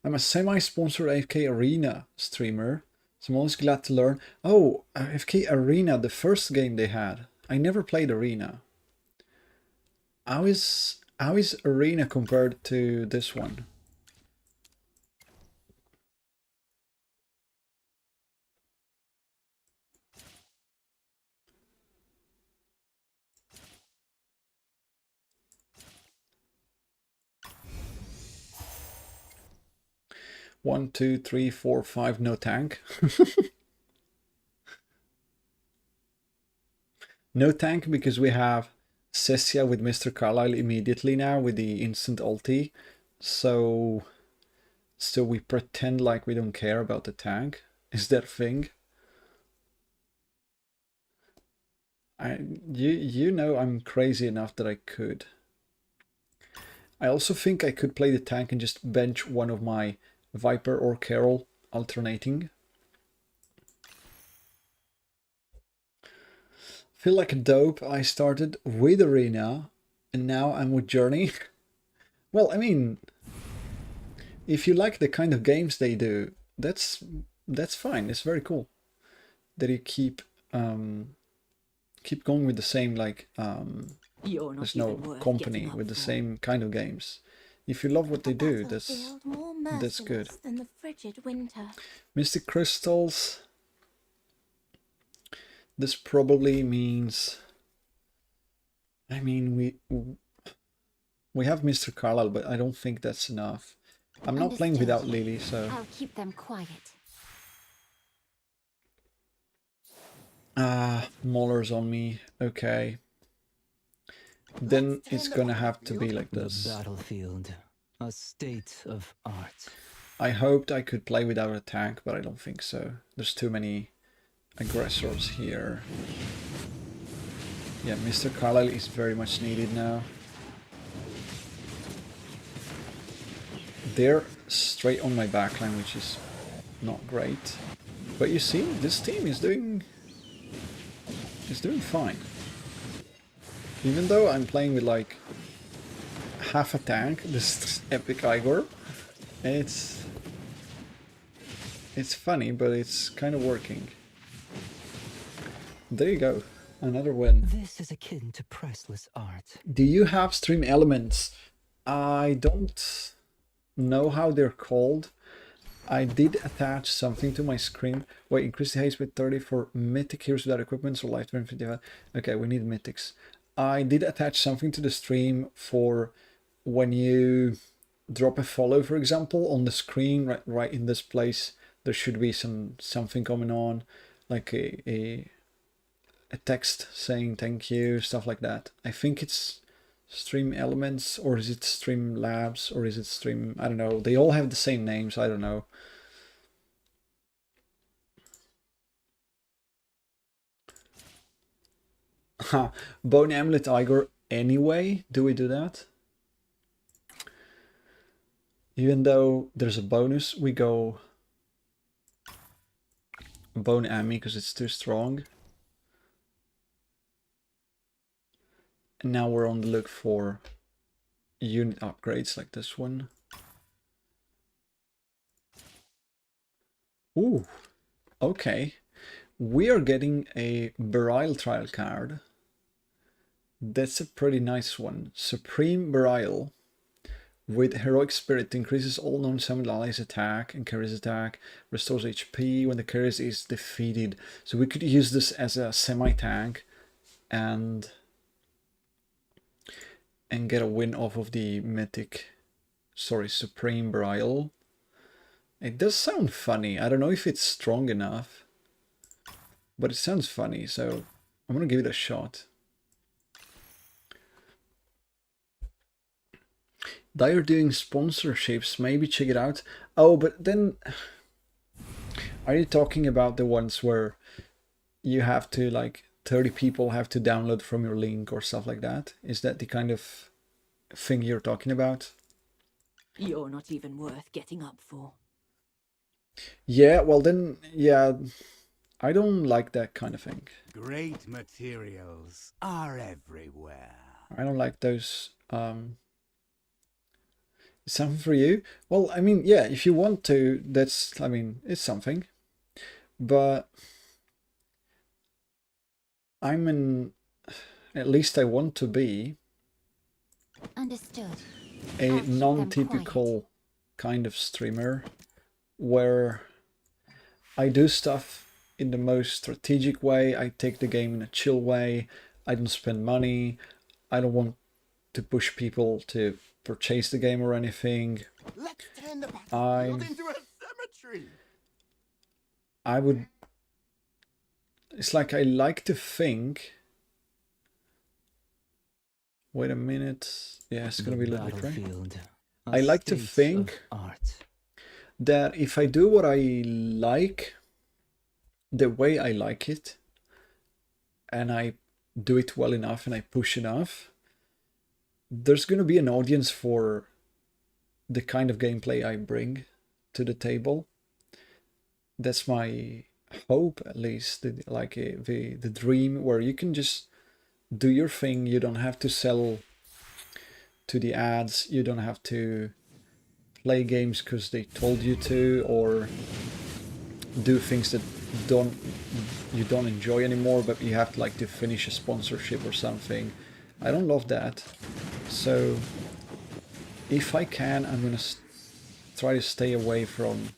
I'm a semi-sponsored AFK Arena streamer, so I'm always glad to learn. Oh, AFK Arena, the first game they had. I never played Arena. How is Arena compared to this one? 1, 2, 3, 4, 5, no tank. No tank because we have Cessia with Mr. Carlyle immediately now with the instant ulti. So we pretend like we don't care about the tank. Is that a thing? You know I'm crazy enough that I could. I also think I could play the tank and just bench one of my Viper or Carol alternating. Feel like a dope. I started with Arena and now I'm with Journey. Well, I mean, if you like the kind of games they do, that's fine. It's very cool that you keep going with the same, like, there's no company with the same kind of games. If you love what they do, that's good. Than the frigid winter. Mystic Crystals. This probably means, I mean, we have Mr. Carlyle, but I don't think that's enough. I'm not playing without Lily, so I'll keep them quiet. Mauler's on me. Okay. Then it's gonna have to be like this. The battlefield, a state of art. I hoped I could play without a tank, but I don't think so. There's too many aggressors here. Yeah, Mr. Carlyle is very much needed now. They're straight on my backline, which is not great. But you see, this team is doing fine. Even though I'm playing with like half a tank, this epic Igor, and it's funny, but it's kind of working. There you go, another win. This is akin to priceless art. Do you have stream elements? I don't know how they're called. I did attach something to my screen. Wait, increase the haste with 30 for mythic heroes without equipment, so lifetime 55. Okay, we need mythics. I did attach something to the stream for when you drop a follow, for example, on the screen, right in this place. There should be something coming on, like a text saying thank you, stuff like that. I think it's Stream Elements, or is it Stream Labs, or is it Stream... I don't know. They all have the same names, I don't know. Bone Amulet Igor anyway? Do we do that? Even though there's a bonus, we go Bone Ami because it's too strong. And now we're on the look for unit upgrades like this one. Ooh, okay. We are getting a Burial Trial card. That's a pretty nice one. Supreme Burial with Heroic Spirit increases all known summoned allies attack and carries attack, restores HP when the carrier is defeated. So we could use this as a semi-tank and get a win off of the Supreme Burial. It does sound funny. I don't know if it's strong enough, but it sounds funny, so I'm gonna give it a shot. They're doing sponsorships, maybe check it out. Oh, but then, are you talking about the ones where you have to, like, 30 people have to download from your link or stuff like that? Is that the kind of thing you're talking about? You're not even worth getting up for. Yeah, well then, yeah, I don't like that kind of thing. Great materials are everywhere. I don't like those. Something for you? Well, I mean, yeah, if you want to, that's, I mean, it's something. But at least I want to be Understood. a non-typical kind of streamer where I do stuff in the most strategic way. I take the game in a chill way. I don't spend money. I don't want to push people to purchase the game or anything. Let's turn the battlefield into a I would... It's like I like to think... Wait a minute. Yeah, it's gonna be Ludwig, right? Battlefield. I like to think Art. that if I do what I like, the way I like it, and I do it well enough and I push enough, there's going to be an audience for the kind of gameplay I bring to the table. That's my hope, at least, like the dream where you can just do your thing. You don't have to sell to the ads. You don't have to play games because they told you to, or do things that you don't enjoy anymore, but you have to like to finish a sponsorship or something. I don't love that. So if I can, I'm gonna try to stay away from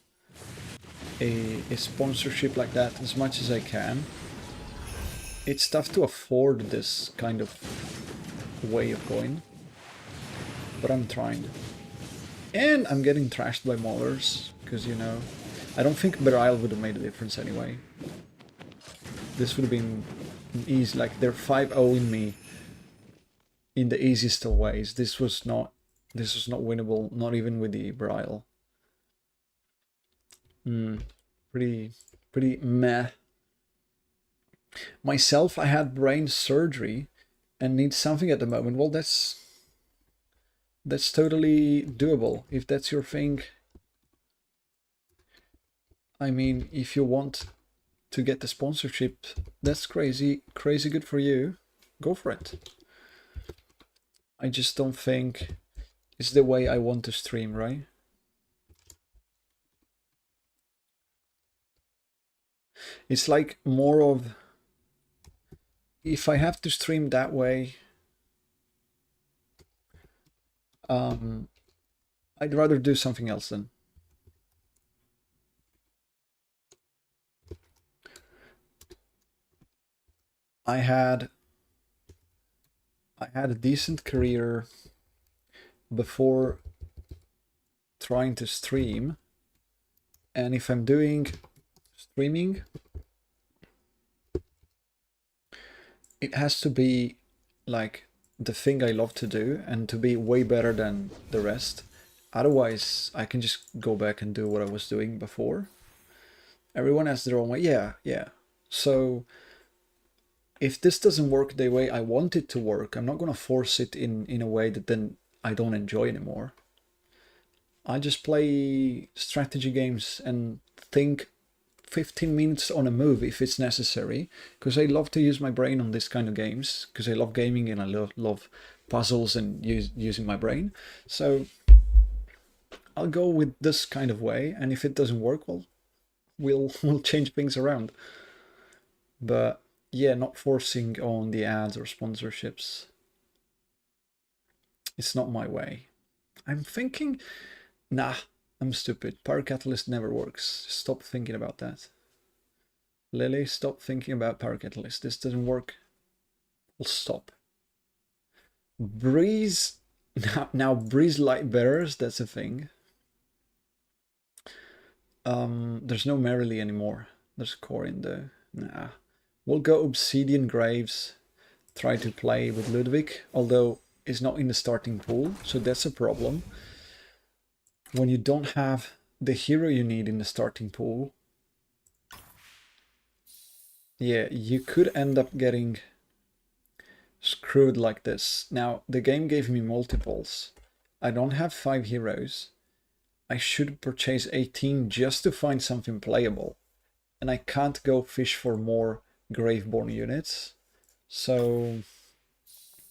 a sponsorship like that as much as I can. It's tough to afford this kind of way of going, but I'm trying. And I'm getting trashed by maulers, because, you know, I don't think Burial would have made a difference anyway. This would have been easy, like they're 5-0ing me in the easiest of ways. This was not winnable, not even with the Burial. Pretty meh. Myself, I had brain surgery and need something at the moment. Well, that's totally doable if that's your thing. I mean, if you want to get the sponsorship, that's crazy good for you. Go for it. I just don't think it's the way I want to stream, right? It's like more of, if I have to stream that way, I'd rather do something else then. I had a decent career before trying to stream, and if I'm doing streaming, it has to be like the thing I love to do and to be way better than the rest. Otherwise, I can just go back and do what I was doing before. Everyone has their own way. Yeah. So if this doesn't work the way I want it to work, I'm not going to force it in a way that then I don't enjoy anymore. I just play strategy games and think 15 minutes on a move if it's necessary, because I love to use my brain on this kind of games, because I love gaming and I love puzzles and using my brain. So I'll go with this kind of way, and if it doesn't work, well, we'll change things around. But yeah, not forcing on the ads or sponsorships. It's not my way. I'm thinking, nah, I'm stupid. Power Catalyst never works. Stop thinking about that. Lily, stop thinking about Power Catalyst. This doesn't work. We'll stop. Breeze, now Breeze Light Bearers, that's a thing. There's no Merrily anymore. There's Corin though. Nah. We'll go Obsidian Graves, try to play with Ludwig, although it's not in the starting pool, so that's a problem. When you don't have the hero you need in the starting pool, yeah, you could end up getting screwed like this. Now, the game gave me multiples. I don't have 5 heroes. I should purchase 18 just to find something playable. And I can't go fish for more Graveborn units. So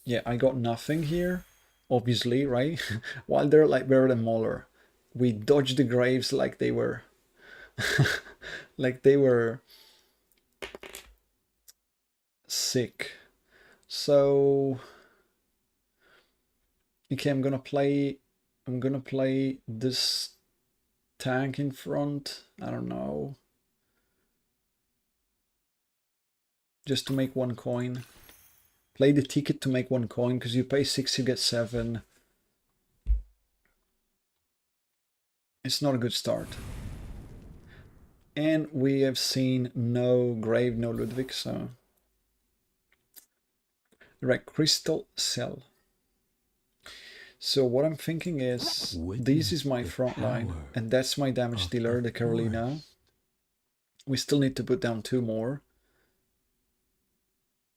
yeah, I got nothing here, obviously, right? While they're like better than Mauler. We dodged the graves like they were like they were sick. So okay, I'm gonna play this tank in front. I don't know. Just to make 1 coin. Play the ticket to make 1 coin, because you pay 6, you get 7. It's not a good start. And we have seen no Grave, no Ludwig, so... Right, Crystal Cell. So what I'm thinking is, this is my front line, and that's my damage dealer, the Carolina. We still need to put down 2 more.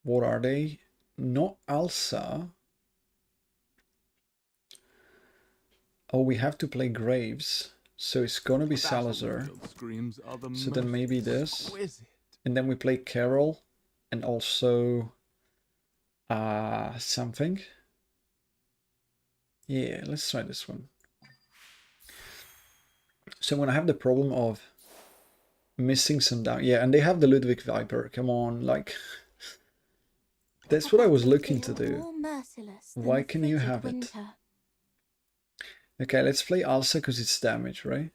What are they? Not Alsa. Oh, we have to play Graves. So it's gonna be Salazar. So then maybe this. And then we play Carol. And also... something. Yeah, let's try this one. So when I have the problem of missing some down... Yeah, and they have the Ludwig Viper. Come on, like... That's what I was looking to do. Why can you have it? Okay, let's play Alsa because it's damage, right?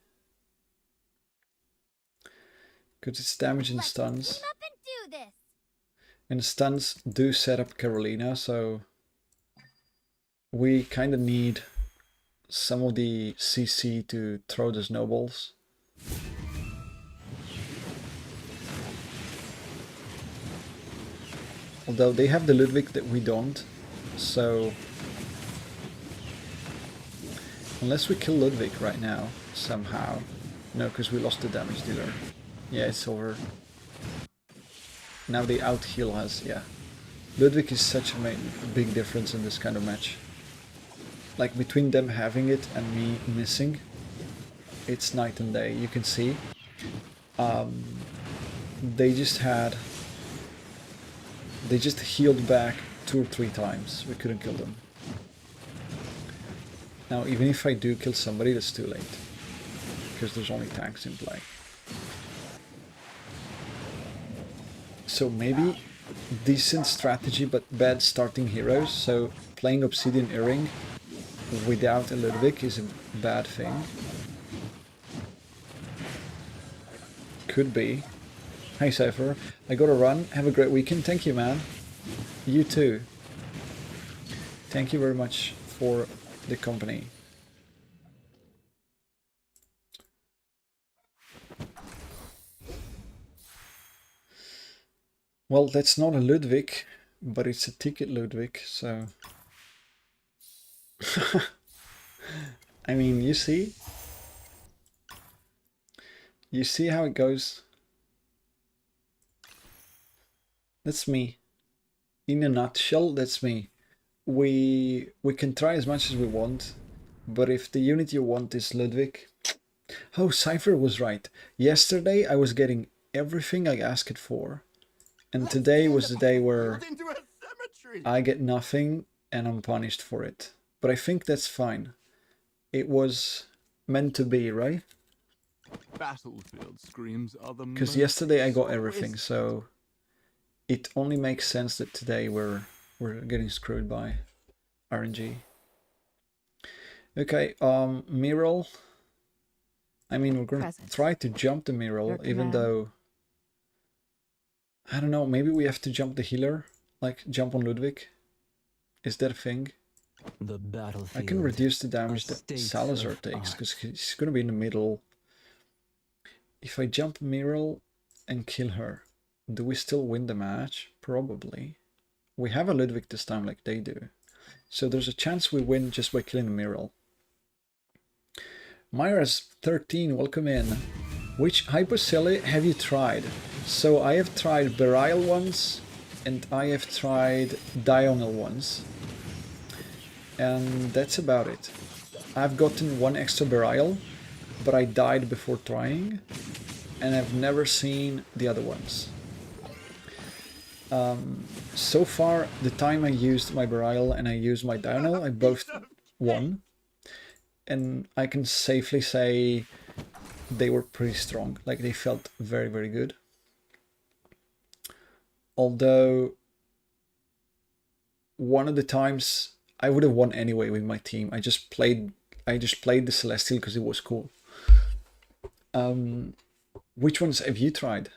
Because it's damage and stuns. And stuns do set up Carolina, so we kind of need some of the CC to throw the snowballs. Although they have the Ludwig that we don't, so... Unless we kill Ludwig right now, somehow. No, because we lost the damage dealer. Yeah, it's over. Now the out heal has, yeah. Ludwig is such a big difference in this kind of match. Like between them having it and me missing, it's night and day. You can see. They just healed back 2 or 3 times. We couldn't kill them. Now, even if I do kill somebody, that's too late. Because there's only tanks in play. So maybe decent strategy, but bad starting heroes. So playing Obsidian Earring without a Ludwig is a bad thing. Could be. Hey Cypher, I gotta run. Have a great weekend. Thank you, man. You too. Thank you very much for the company. Well, that's not a Ludwig, but it's a ticket Ludwig, so... I mean, you see? You see how it goes? That's me. In a nutshell, that's me. We can try as much as we want, but if the unit you want is Ludwig... Oh, Cypher was right. Yesterday I was getting everything I asked for. And today was the day where I get nothing and I'm punished for it. But I think that's fine. It was meant to be, right? Battlefield screams are the Because yesterday I got everything, so it only makes sense that today we're getting screwed by RNG. Okay, Miral. I mean, we're gonna try to jump the Miral, even though... I don't know, maybe we have to jump the healer? Like, jump on Ludwig? Is that a thing? The battlefield. I can reduce the damage that Salazar takes, because he's gonna be in the middle. If I jump Miral and kill her, do we still win the match? Probably. We have a Ludwig this time like they do. So there's a chance we win just by killing Miral. Myra's13, welcome in. Which Hypocele have you tried? So I have tried Burial once, and I have tried Diurnal once. And that's about it. I've gotten 1 extra Burial, but I died before trying, and I've never seen the other ones. So far, the time I used my Burial and I used my Diurnal, I both won. And I can safely say they were pretty strong. Like, they felt very, very good. Although, one of the times I would have won anyway with my team. I just played the Celestial because it was cool. Which ones have you tried?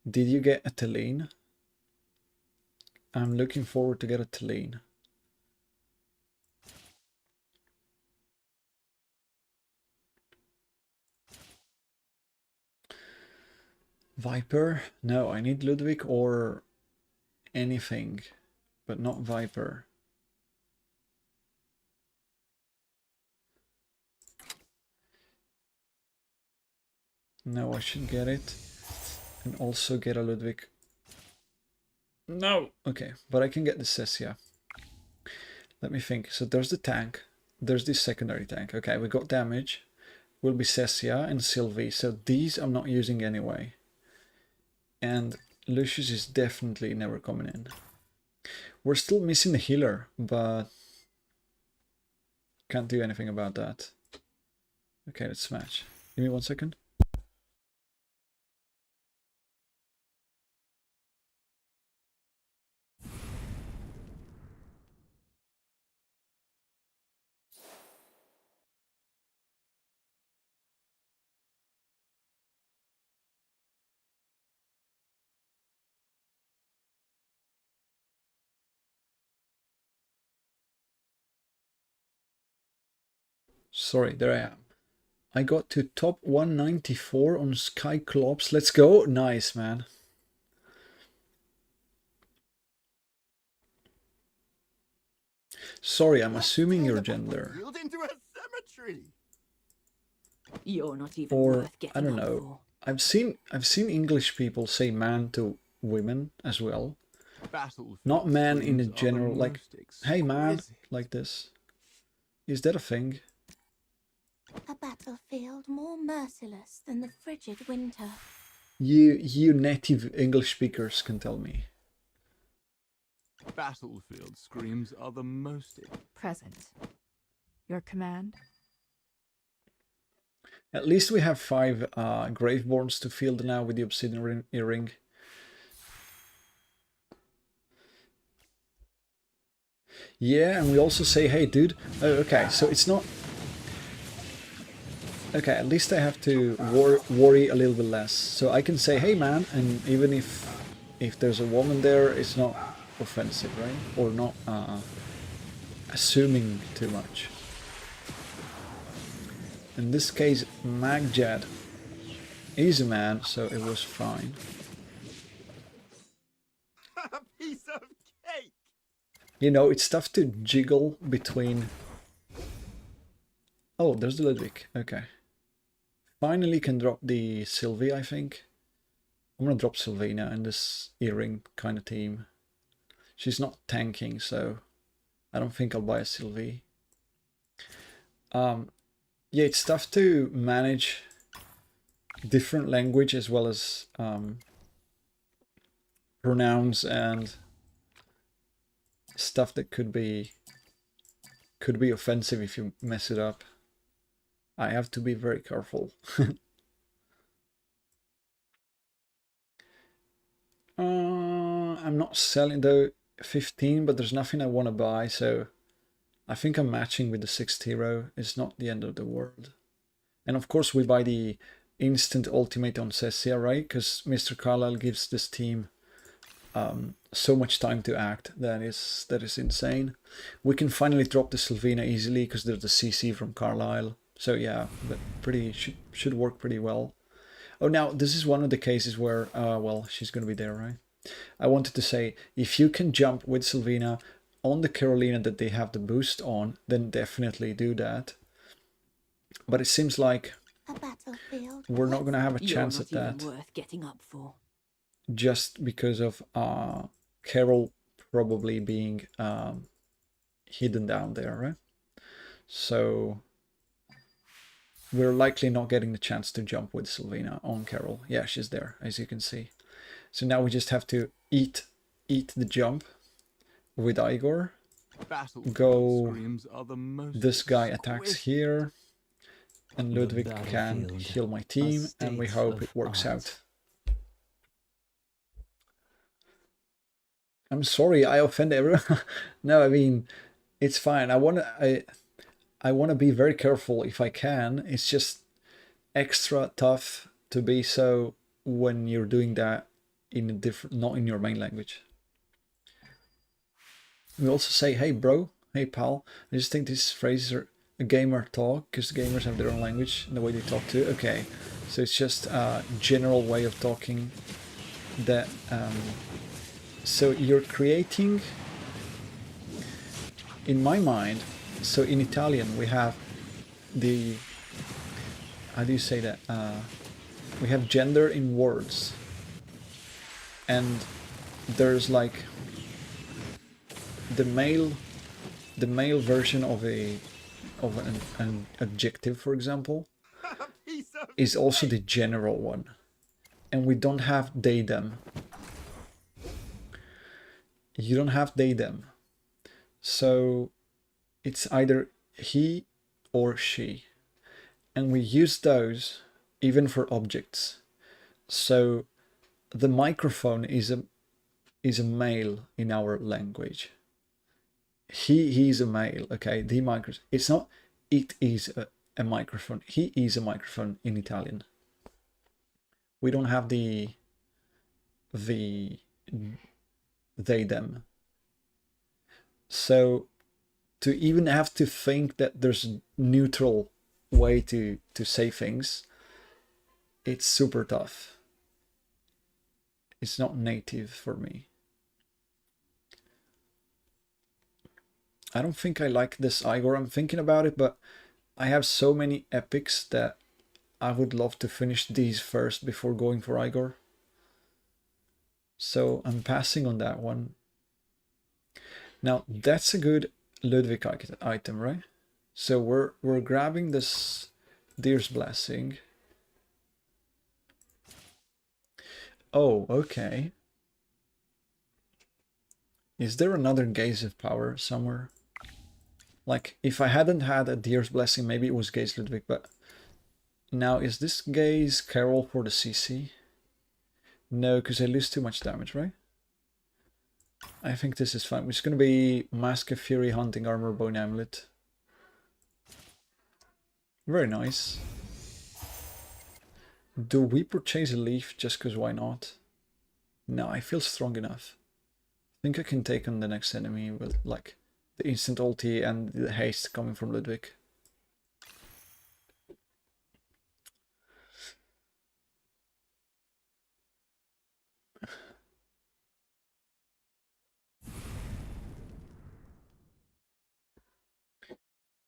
Did you get a Talene? I'm looking forward to get a Talene. Viper? No, I need Ludwig or anything, but not Viper. No, I should get it. And also get a Ludwig. No! Okay, but I can get the Sessia. Let me think. So there's the tank. There's this secondary tank. Okay, we got damage. Will be Sessia and Sylvie. So these I'm not using anyway. And Lucius is definitely never coming in. We're still missing the healer, but can't do anything about that. Okay, let's smash. Give me 1 second. Sorry, there I am. I got to top 194 on Skyclops. Let's go. Nice, man. Sorry, I'm assuming your gender. Wheeled into a cemetery. You're not even Or, worth getting I don't up know. for. I've seen English people say man to women as well. Battlefield Not man in a screams are the general, like, most hey man, exquisite. like this. Is that a thing? A battlefield more merciless than the frigid winter. You native English speakers can tell me. Battlefield screams are the most Present. Your command? At least we have 5 Graveborns to field now with the Obsidian Earring. Yeah, and we also say, hey dude, oh, okay, so it's not... Okay, at least I have to worry a little bit less. So I can say, hey man, and even if there's a woman there, it's not offensive, right? Or not assuming too much. In this case, Magjad is a man, so it was fine. A piece of cake. You know, it's tough to jiggle between... Oh, there's the Ludwig. Okay. Finally can drop the Sylvie, I think. I'm gonna drop Sylvina in this earring kind of team. She's not tanking, so I don't think I'll buy a Sylvie. Yeah, it's tough to manage different language as well as pronouns and stuff that could be offensive if you mess it up. I have to be very careful. I'm not selling though 15, but there's nothing I want to buy, so I think I'm matching with the 6th hero. It's not the end of the world. And of course we buy the instant ultimate on Cessia, right? Because Mr. Carlisle gives this team so much time to act. That is insane. We can finally drop the Sylvina easily because there's the CC from Carlisle. So yeah, but should work pretty well. Oh, now this is one of the cases where, well, she's going to be there, right? I wanted to say, if you can jump with Sylvina on the Carolina that they have the boost on, then definitely do that. But it seems like A battlefield. we're not going to have a chance at You're not that even worth getting up for. just because of Carol probably being hidden down there, right? So we're likely not getting the chance to jump with Sylvina on Carol. Yeah, she's there, as you can see. So now we just have to eat the jump with Igor. Battlefield Go. screams are the most This guy attacks exquisite. here, and The Ludwig can battlefield, heal my a team, and we state hope of it works art. out. I'm sorry, I offend everyone. No, I mean, it's fine. I wanna be very careful if I can. It's just extra tough to be so when you're doing that in a different, not in your main language. We also say, hey bro, hey pal. I just think these phrases are a gamer talk, because gamers have their own language and the way they talk too. Okay, So it's just a general way of talking that so you're creating, in my mind, so in Italian we have the, how do you say that, we have gender in words, and there's like the male version of an adjective, for example, is also the general one, and we don't have they them. You don't have they them, so it's either he or she, and we use those even for objects. So the microphone is a male in our language. He's a male, okay? The microphone. It's not it is a microphone. He is a microphone in Italian. We don't have the they them. So to even have to think that there's a neutral way to say things, it's super tough. It's not native for me. I don't think I like this Igor. I'm thinking about it, but I have so many epics that I would love to finish these first before going for Igor. So I'm passing on that one. Now that's a good Ludwig item, right? So we're grabbing this Deer's Blessing. Oh, okay. Is there another Gaze of Power somewhere? Like, if I hadn't had a Deer's Blessing, maybe it was Gaze Ludwig, but... Now, is this Gaze Carol for the CC? No, because I lose too much damage, right? I think this is fine. It's going to be Mask of Fury, Hunting Armor, Bone Amulet. Very nice. Do we purchase a leaf just because why not? No, I feel strong enough. I think I can take on the next enemy with like the instant ulti and the haste coming from Ludwig.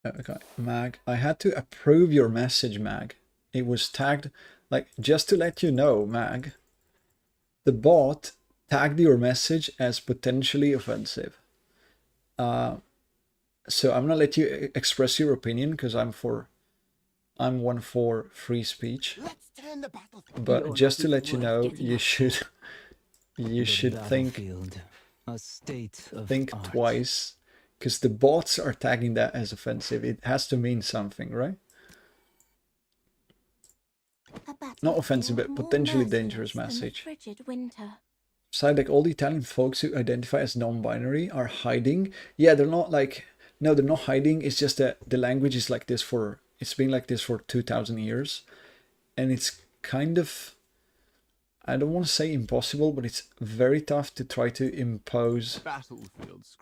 Okay, Mag, I had to approve your message, Mag. It was tagged, like, just to let you know, Mag, the bot tagged your message as potentially offensive. So I'm gonna let you express your opinion because I'm one for free speech. But just to let you know, you should think a state of art. twice, because the bots are tagging that as offensive. It has to mean something, right? Not offensive, but potentially dangerous message. Frigid winter. Side, like, all the Italian folks who identify as non-binary are hiding. Yeah, they're not like, no, they're not hiding. It's just that the language is like this for, it's been like this for 2,000 years. And it's kind of, I don't want to say impossible, but it's very tough to try to impose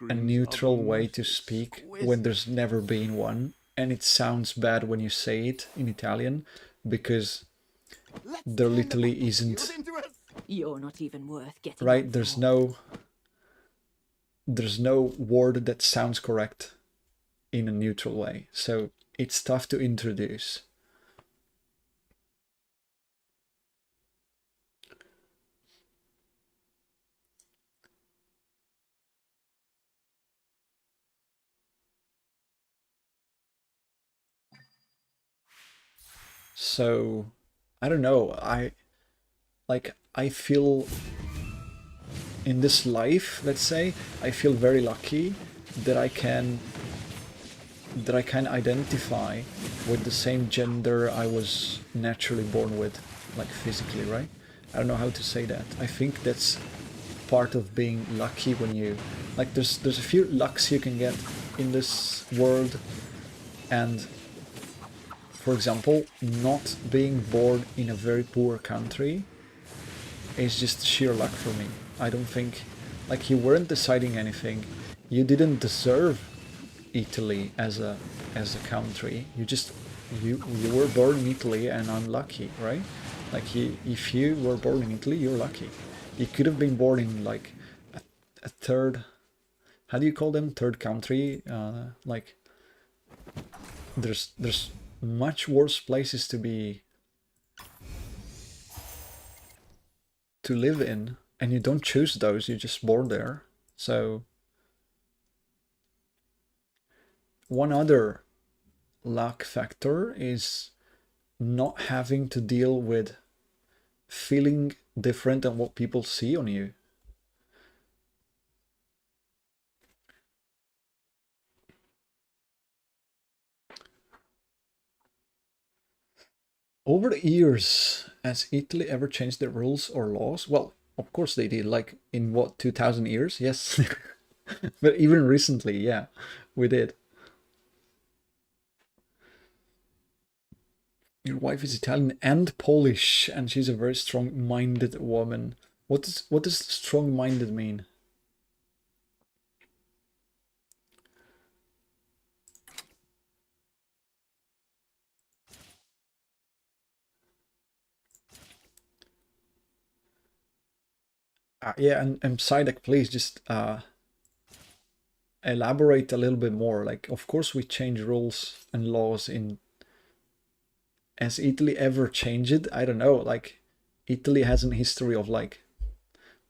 a neutral way to speak when there's never been one. And it sounds bad when you say it in Italian, because there literally isn't. You're not even worth getting. Right? There's no word that sounds correct in a neutral way. So it's tough to introduce. So I don't know. I feel in this life, let's say, I feel very lucky that I can identify with the same gender I was naturally born with, like physically, right? I don't know how to say that. I think that's part of being lucky when you, like, there's a few lucks you can get in this world, and for example, not being born in a very poor country is just sheer luck for me. I don't think, like, you weren't deciding anything. You didn't deserve Italy as a country. You just you were born in Italy and I'm lucky, right? Like if you were born in Italy, you're lucky. You could have been born in like a third, how do you call them? Third country. Like there's much worse places to live in, and you don't choose those. You're just born there. So one other luck factor is not having to deal with feeling different than what people see on you. Over the years, has Italy ever changed their rules or laws? Well, of course they did. Like in what, 2000 years? Yes. But even recently, yeah, we did. Your wife is Italian and Polish, and she's a very strong-minded woman. What does strong-minded mean? Yeah, and Sidek, please just elaborate a little bit more. Like, of course we change rules and laws in... Has Italy ever changed? I don't know. Like, Italy has a history of like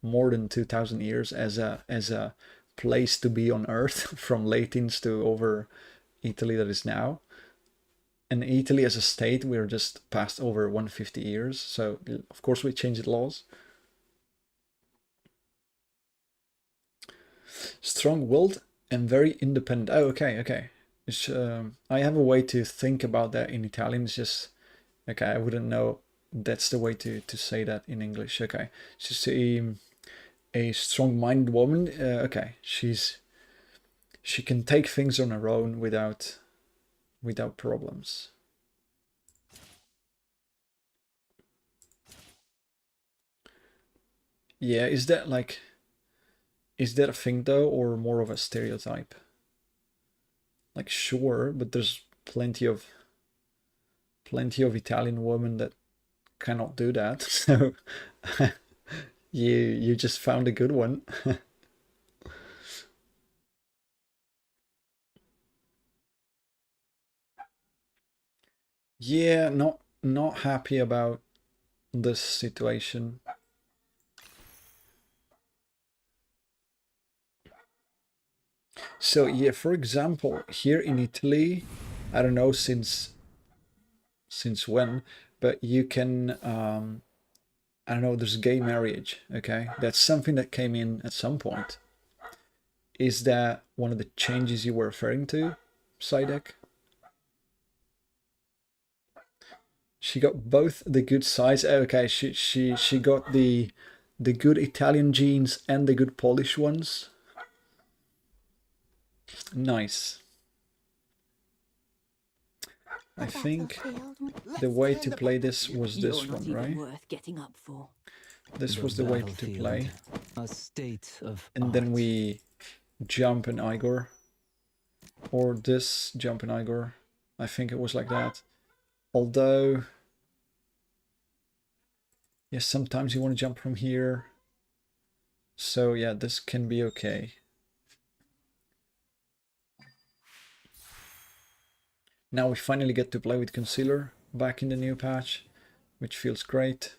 more than 2000 years as a place to be on Earth, from Latins to over Italy that is now. And Italy as a state, we're just past over 150 years. So of course we changed laws. Strong-willed and very independent. Oh, okay. It's, I have a way to think about that in Italian. It's just, okay, I wouldn't know that's the way to say that in English. Okay, she's a strong-minded woman. Okay, she can take things on her own without problems. Yeah, is that a thing though, or more of a stereotype? Like, sure, but there's plenty of Italian women that cannot do that. So you just found a good one. Yeah, not happy about this situation. So yeah, for example, here in Italy, I don't know since when, but you can I don't know, there's gay marriage. Okay, that's something that came in at some point. Is that one of the changes you were referring to, Sidek? She got both the good sides. Okay, she got the good Italian genes and the good Polish ones. Nice. I think the way to play this was this one, right? Worth getting up for. This was the way to play. A state of and art. then we jump an Igor. Or this jump an Igor. I think it was like that. Although, yes, sometimes you want to jump from here. So yeah, this can be okay. Now we finally get to play with Concealer back in the new patch, which feels great.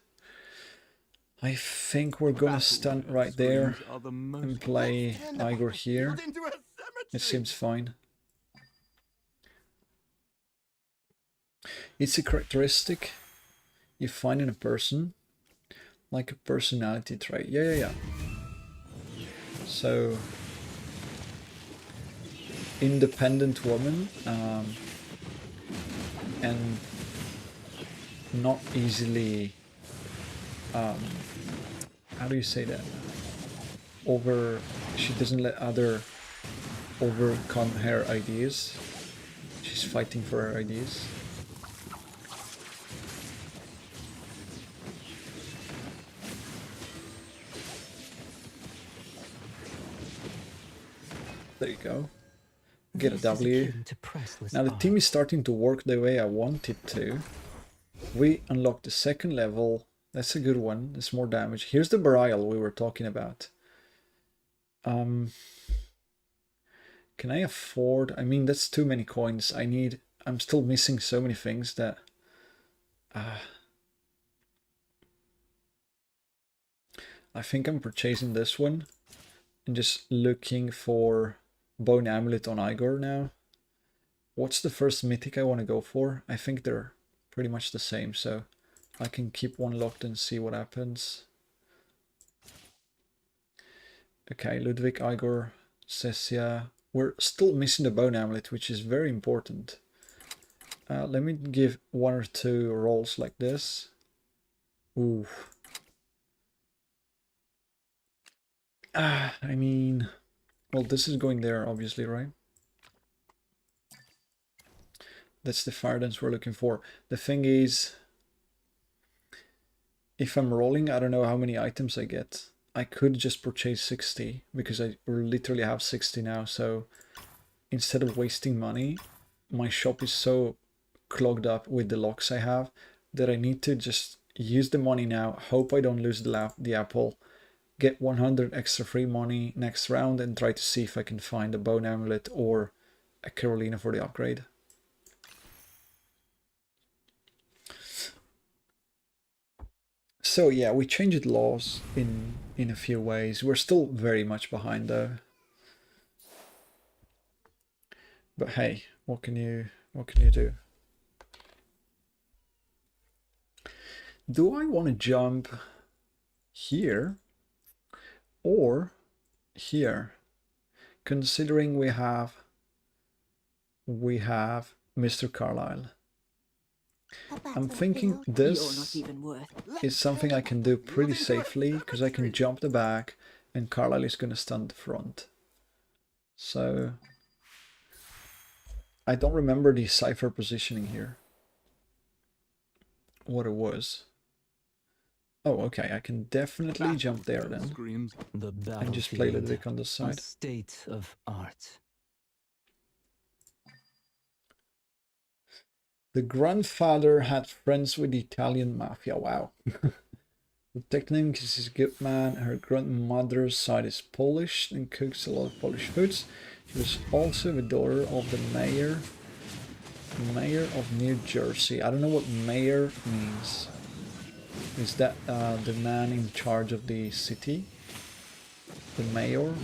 I think we're gonna stand right there and play Igor here. It seems fine. It's a characteristic you find in a person, like a personality trait. Yeah. So, independent woman, and not easily, how do you say that? She doesn't let other overcome her ideas. She's fighting for her ideas. There you go. get a W. Now the team is starting to work the way I want it to. We unlocked the second level. That's a good one. There's more damage. Here's the burial we were talking about. Can I afford? I mean, that's too many coins. I'm still missing so many things that... I think I'm purchasing this one and just looking for Bone Amulet on Igor now. What's the first mythic I want to go for? I think they're pretty much the same, so I can keep one locked and see what happens. Okay, Ludwig, Igor, Cecia. We're still missing the Bone Amulet, which is very important. Let me give 1 or 2 rolls like this. Ooh. I mean, well, this is going there, obviously, right? That's the fire dance we're looking for. The thing is, if I'm rolling, I don't know how many items I get. I could just purchase 60 because I literally have 60 now. So instead of wasting money, my shop is so clogged up with the locks I have that I need to just use the money now, hope I don't lose the apple, get 100 extra free money next round and try to see if I can find a Bone Amulet or a Carolina for the upgrade. So yeah, we changed laws in a few ways. We're still very much behind though. But hey, what can you do? Do I want to jump here or here? Considering we have Mr. Carlyle. I'm thinking this is something I can do pretty safely because I can jump the back and Carlyle is going to stand the front. So I don't remember the cipher positioning here. What it was. Oh, okay, I can definitely jump there then. And just play Ludwig on the side. A state of art. The grandfather had friends with the Italian mafia. Wow. The technique is a good man. Her grandmother's side is Polish and cooks a lot of Polish foods. She was also the daughter of the mayor of New Jersey. I don't know what mayor means. Is that the man in charge of the city? The mayor?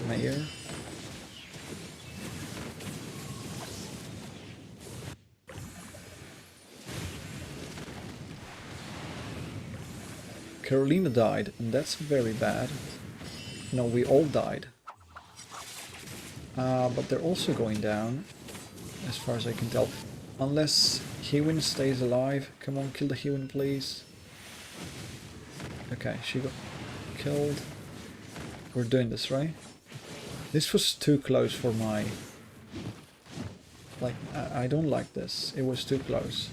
Carolina died, and that's very bad. No, we all died. But they're also going down, as far as I can tell. Unless Hewin stays alive. Come on, kill the Hewin, please. Okay, she got killed. We're doing this, right? This was too close for my... Like, I don't like this. It was too close.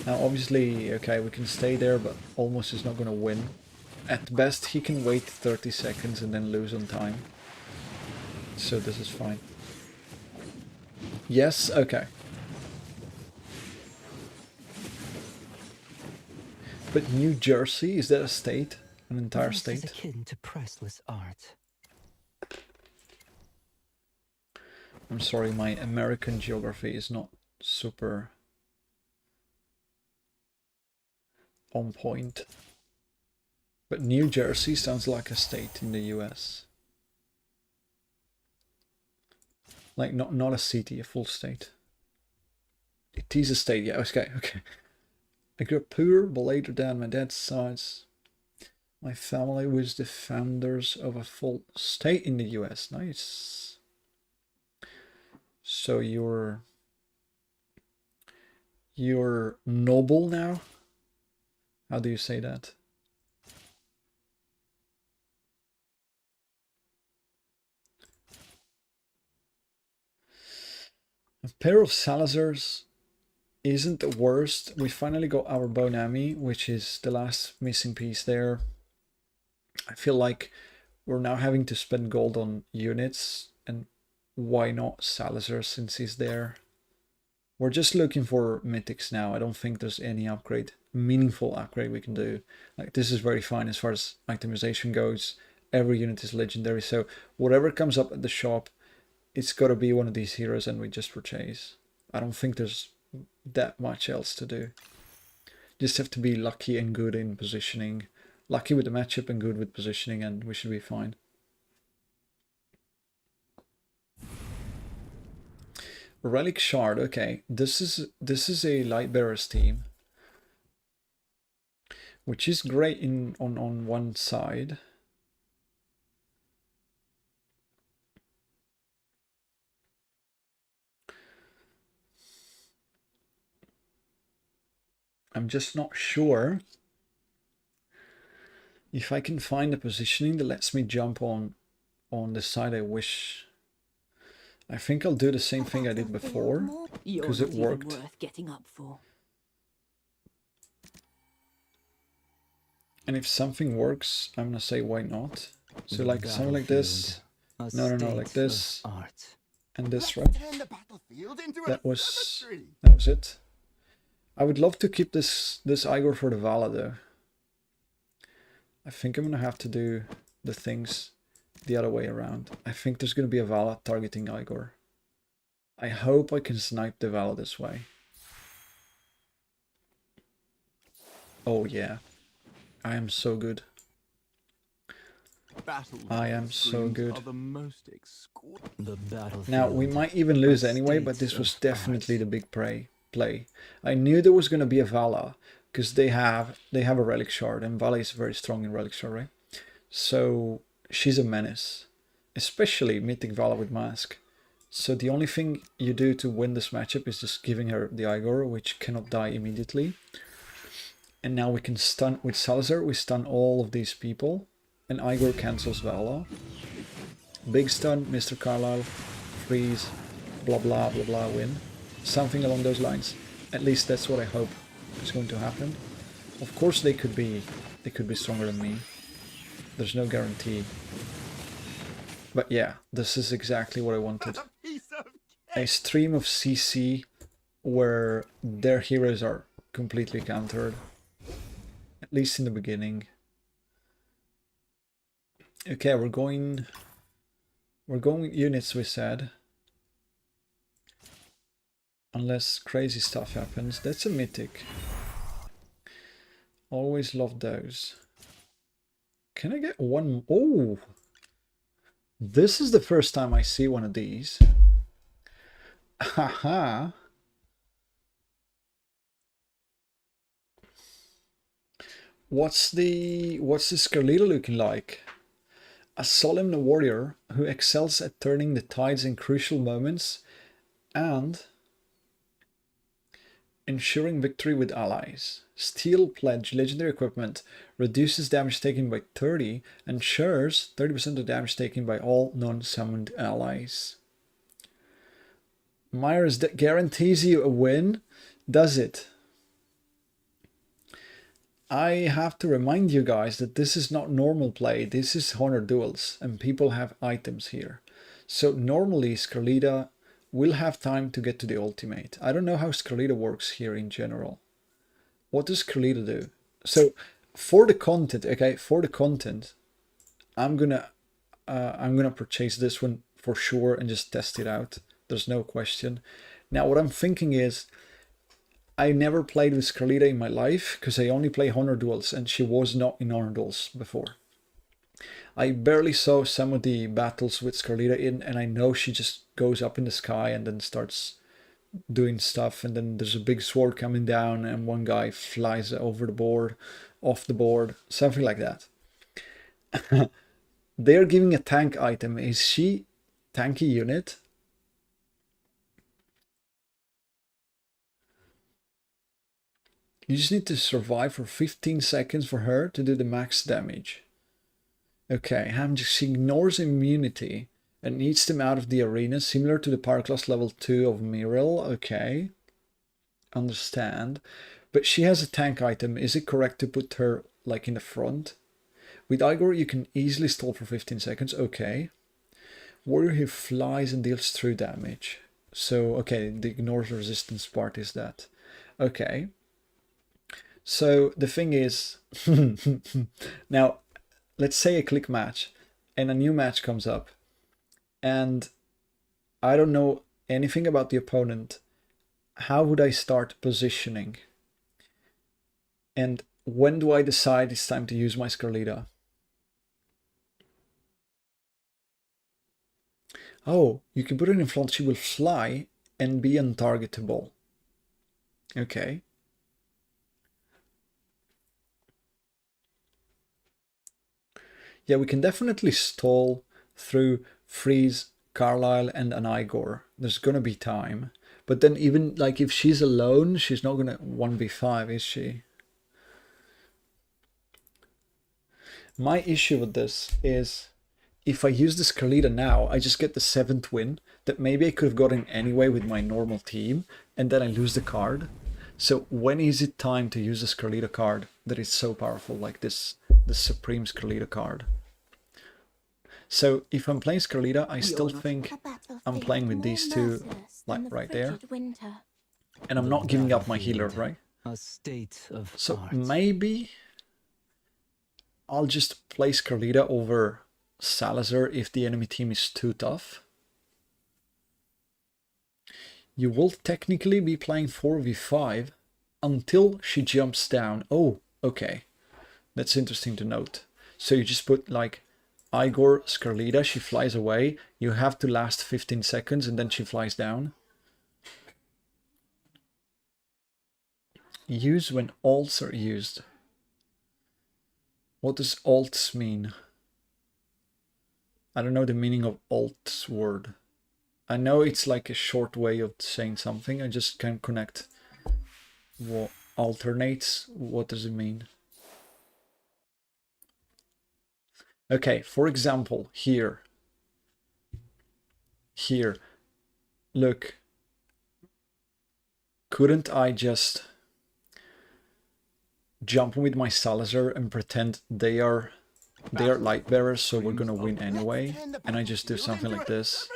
Now, obviously, okay, we can stay there, but Almost is not going to win. At best, he can wait 30 seconds and then lose on time. So this is fine. Yes, okay. But New Jersey, is that a state? An entire state? This is akin to priceless art. I'm sorry, my American geography is not super on point. But New Jersey sounds like a state in the US. Like not a city, a full state. It is a state, yeah, okay. I grew up poor, but later down my dad's side, my family was the founders of a full state in the US. Nice. So you're noble now? How do you say that? A pair of Salazars isn't the worst. We finally got our Bonami, which is the last missing piece there. I feel like we're now having to spend gold on units, and why not Salazar since he's there? We're just looking for mythics now. I don't think there's any meaningful upgrade we can do. Like, this is very fine as far as itemization goes. Every unit is legendary, so whatever comes up at the shop, it's got to be one of these heroes and we just purchase. I don't think there's that much else to do. Just have to be lucky and good in positioning. Lucky with the matchup and good with positioning, and we should be fine. Relic Shard, okay. This is a Lightbearers team, which is great on one side. I'm just not sure if I can find a positioning that lets me jump on the side I wish. I think I'll do the same thing I did before, because it worked. Worth getting up for. And if something works, I'm gonna say why not. So like something like this. No, like this. Art. And this, right? Turn the battlefield into That a was cemetery. it. I would love to keep this Igor for the Vala though. I think I'm gonna have to do the things the other way around. I think there's gonna be a Vala targeting Igor. I hope I can snipe the Vala this way. Oh yeah. I am so good. I am so good. Are the most exquisite. The battlefield. Now, we might even lose anyway, but this was definitely the big play. I knew there was going to be a Vala, because they have a Relic Shard, and Vala is very strong in Relic Shard, right? So, she's a menace. Especially Mythic Vala with Mask. So the only thing you do to win this matchup is just giving her the Igor, which cannot die immediately. And now we can stun, with Salazar, we stun all of these people. And Igor cancels Vala. Big stun, Mr. Carlisle, freeze, blah blah blah blah, win. Something along those lines. At least that's what I hope is going to happen. Of course they could be stronger than me. There's no guarantee. But yeah, this is exactly what I wanted. A stream of CC where their heroes are completely countered. At least in the beginning. Okay, we're going units, we said. Unless crazy stuff happens. That's a mythic. Always love those. Can I get one? Oh! This is the first time I see one of these. Haha! What's the Scarlita looking like? A solemn warrior who excels at turning the tides in crucial moments and ensuring victory with allies. Steel Pledge legendary equipment reduces damage taken by 30 and ensures 30% of damage taken by all non-summoned allies. Myers, that guarantees you a win, does it? I have to remind you guys that this is not normal play, this is Honor Duels, and people have items here. So normally Scarlita will have time to get to the ultimate. I don't know how Scarlita works here in general. What does Scarlita do? So for the content, okay, for the content, I'm gonna purchase this one for sure and just test it out. There's no question. Now what I'm thinking is, I never played with Scarlita in my life because I only play Honor Duels and she was not in Honor Duels before. I barely saw some of the battles with Scarlita in, and I know she just goes up in the sky and then starts doing stuff, and then there's a big sword coming down and one guy flies over the board, off the board, something like that. They're giving a tank item. Is she tanky unit? You just need to survive for 15 seconds for her to do the max damage. Okay, she ignores immunity and needs them out of the arena, similar to the power class level 2 of Miril. Okay, understand. But she has a tank item. Is it correct to put her like in the front? With Igor, you can easily stall for 15 seconds. Okay. Warrior who flies and deals true damage. So, okay, the ignores resistance part is that. Okay. So the thing is, now, let's say I click match and a new match comes up and I don't know anything about the opponent. How would I start positioning? And when do I decide it's time to use my Scarlita? Oh, you can put it in front, she will fly and be untargetable. Okay. Yeah, we can definitely stall through Freeze, Carlisle, and an Igor. There's gonna be time. But then even, like, if she's alone, she's not gonna 1v5, is she? My issue with this is, if I use the Scarlita now, I just get the 7th win that maybe I could have gotten anyway with my normal team, and then I lose the card. So when is it time to use the Scarlita card that is so powerful, like this, the Supreme Scarlita card? So if I'm playing Scarlita, I still think I'm playing with these two, like right there. And I'm not giving up my healer, right? A state of So art. maybe I'll just play Scarlita over Salazar if the enemy team is too tough. You will technically be playing 4v5 until she jumps down. Oh, okay. That's interesting to note. So you just put like Igor, Scarlita, she flies away. You have to last 15 seconds and then she flies down. Use when alts are used. What does alts mean? I don't know the meaning of alts word. I know it's like a short way of saying something. I just can't connect what alternates. What does it mean? Okay, for example, here. Look. Couldn't I just jump with my Salazar and pretend they are light bearers, so we're gonna win anyway? And I just do something like this.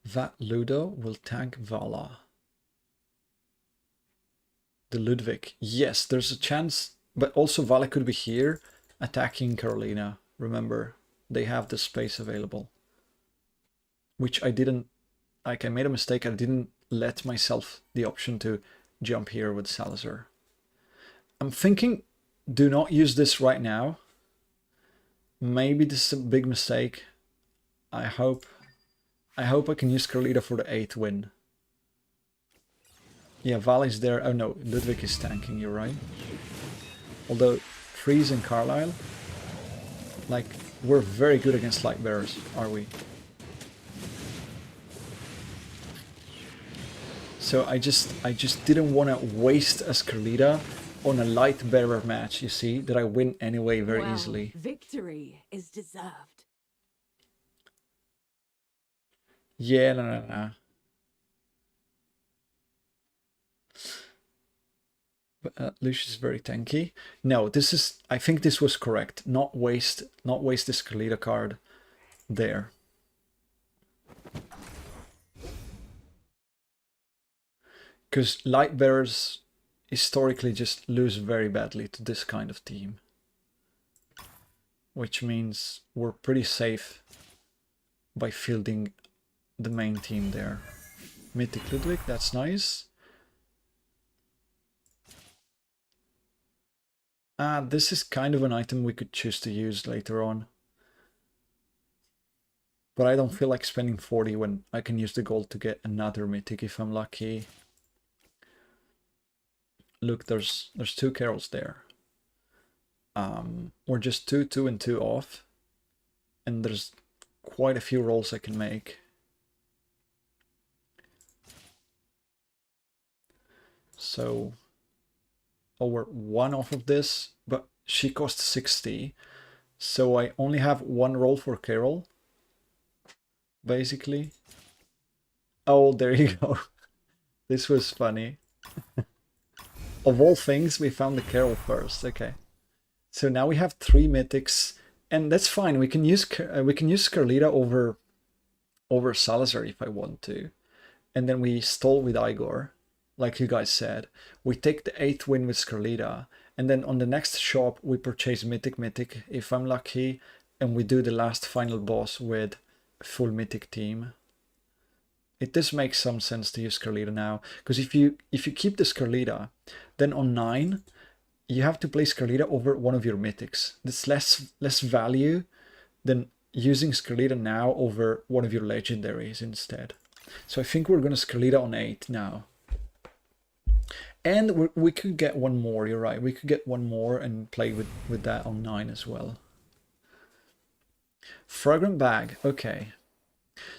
That Ludo will tank Vala. The Ludwig. Yes, there's a chance, but also Vala could be here attacking Carolina. Remember, they have the space available. Which I didn't, like I made a mistake, I didn't let myself the option to jump here with Salazar. I'm thinking, do not use this right now. Maybe this is a big mistake. I hope I can use Carlita for the 8th win. Yeah, Val is there. Oh no, Ludwig is tanking, you're right. Although Freeze and Carlisle, like, we're very good against light bearers, are we? So I just didn't want to waste a Scarlita on a light bearer match, you see, that I win anyway very easily. Victory is deserved. Yeah, no. But Lucius is very tanky. No, this is, I think this was correct. Not waste the Scarlita card there. Because light bearers historically just lose very badly to this kind of team. Which means we're pretty safe by fielding the main team there. Mythic Ludwig, that's nice. This is kind of an item we could choose to use later on. But I don't feel like spending 40 when I can use the gold to get another mythic if I'm lucky. Look, there's 2 carols there. We're just 2 and 2 off. And there's quite a few rolls I can make. So, oh, we're 1 off of this, but she costs 60. So I only have 1 roll for Carol, basically. Oh, there you go. This was funny. Of all things, we found the Carol first. Okay. So now we have 3 mythics, and that's fine. We can use Scarlita over Salazar if I want to, and then we stall with Igor, like you guys said. We take the 8th win with Scarlita, and then on the next shop we purchase mythic if I'm lucky, and we do the last final boss with a full mythic team. It does make some sense to use Scarlita now, because if you keep the Scarlita, then on 9 you have to play Scarlita over one of your mythics. That's less value than using Scarlita now over one of your legendaries instead. So I think we're going to Scarlita on 8 now. And we could get one more, you're right. We could get one more and play with that on 9 as well. Fragrant Bag, okay.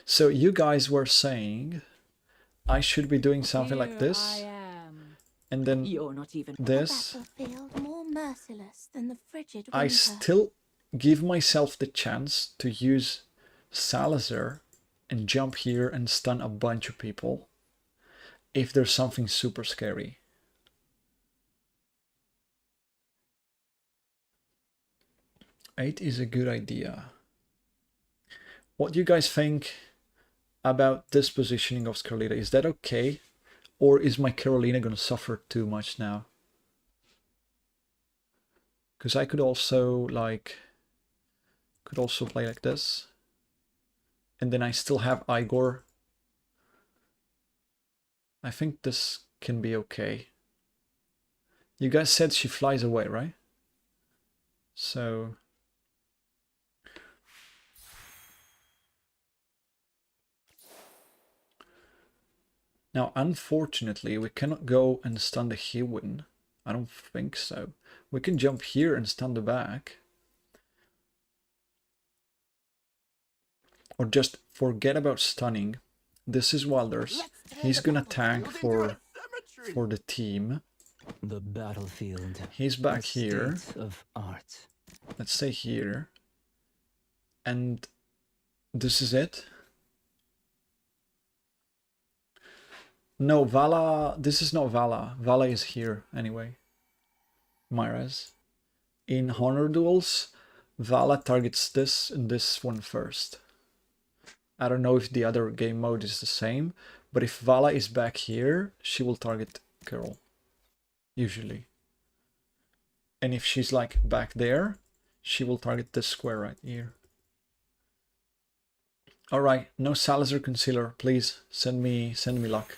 So you guys were saying I should be doing something like this. And then You're not even this. A battlefield more merciless than the frigid winter. I still give myself the chance to use Salazar and jump here and stun a bunch of people if there's something super scary. Eight is a good idea. What do you guys think about this positioning of Scarlita? Is that okay? Or is my Carolina going to suffer too much now? Because I could also play like this. And then I still have Igor. I think this can be okay. You guys said she flies away, right? So... Now, unfortunately, we cannot go and stun the Hewin. I don't think so. We can jump here and stun the back. Or just forget about stunning. This is Wilders. He's gonna tank for the team. The battlefield. He's back here. Of art. Let's stay here. And this is it. No, Vala, this is not Vala. Vala is here anyway. Myraz. In Honor Duels, Vala targets this and this one first. I don't know if the other game mode is the same, but if Vala is back here, she will target Carol. Usually. And if she's like back there, she will target this square right here. Alright, no Salazar Concealer. Please send me luck.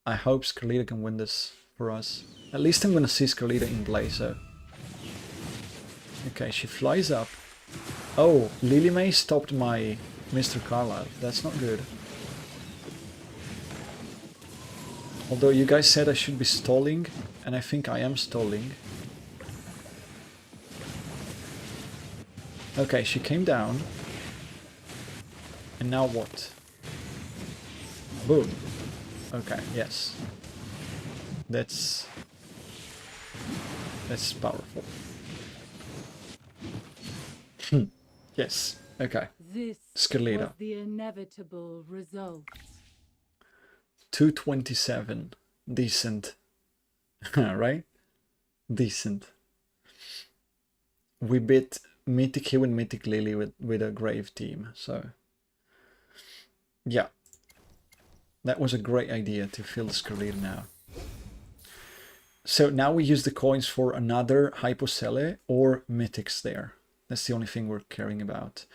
I hope Scarlita can win this for us. At least I'm gonna see Scarlita in play, so... Okay, she flies up. Oh, Lily May stopped my Mr. Carlisle. That's not good. Although you guys said I should be stalling, and I think I am stalling. Okay, she came down. And now what? Boom. Okay, yes. That's powerful. Yes, okay. This Scarlita. was the inevitable result. 227. Decent. Right? Decent. We beat Mythic Hugh and Mythic Lily with a Grave team, so... Yeah. That was a great idea to fill Scarlita now. So now we use the coins for another Hypocele or Mythics there. That's the only thing we're caring about.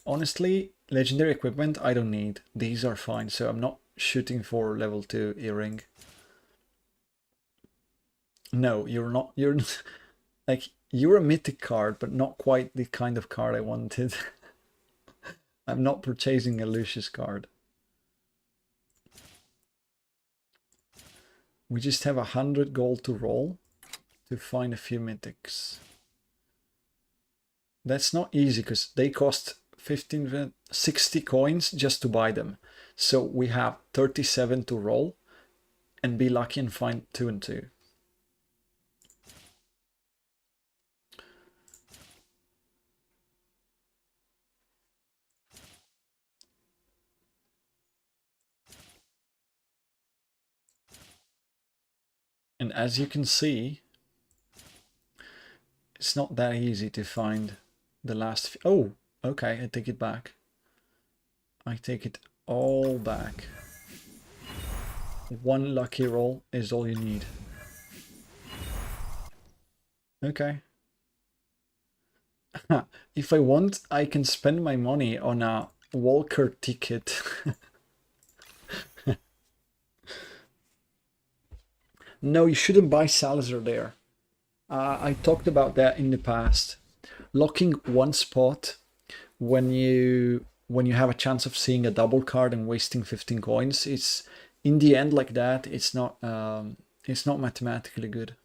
Honestly, legendary equipment I don't need. These are fine, so I'm not shooting for level 2 earring. No, you're not. You're like, you're a mythic card, but not quite the kind of card I wanted. I'm not purchasing a Lucius card. We just have 100 gold to roll to find a few mythics. That's not easy because they cost 60 coins just to buy them. So we have 37 to roll and be lucky and find 2 and 2. And as you can see, it's not that easy to find the last... Oh, okay, I take it back. I take it all back. One lucky roll is all you need. Okay. If I want, I can spend my money on a Walker ticket. No, you shouldn't buy Salazar there. I talked about that in the past. Locking one spot when you have a chance of seeing a double card and wasting 15 coins, it's in the end like that. It's not mathematically good.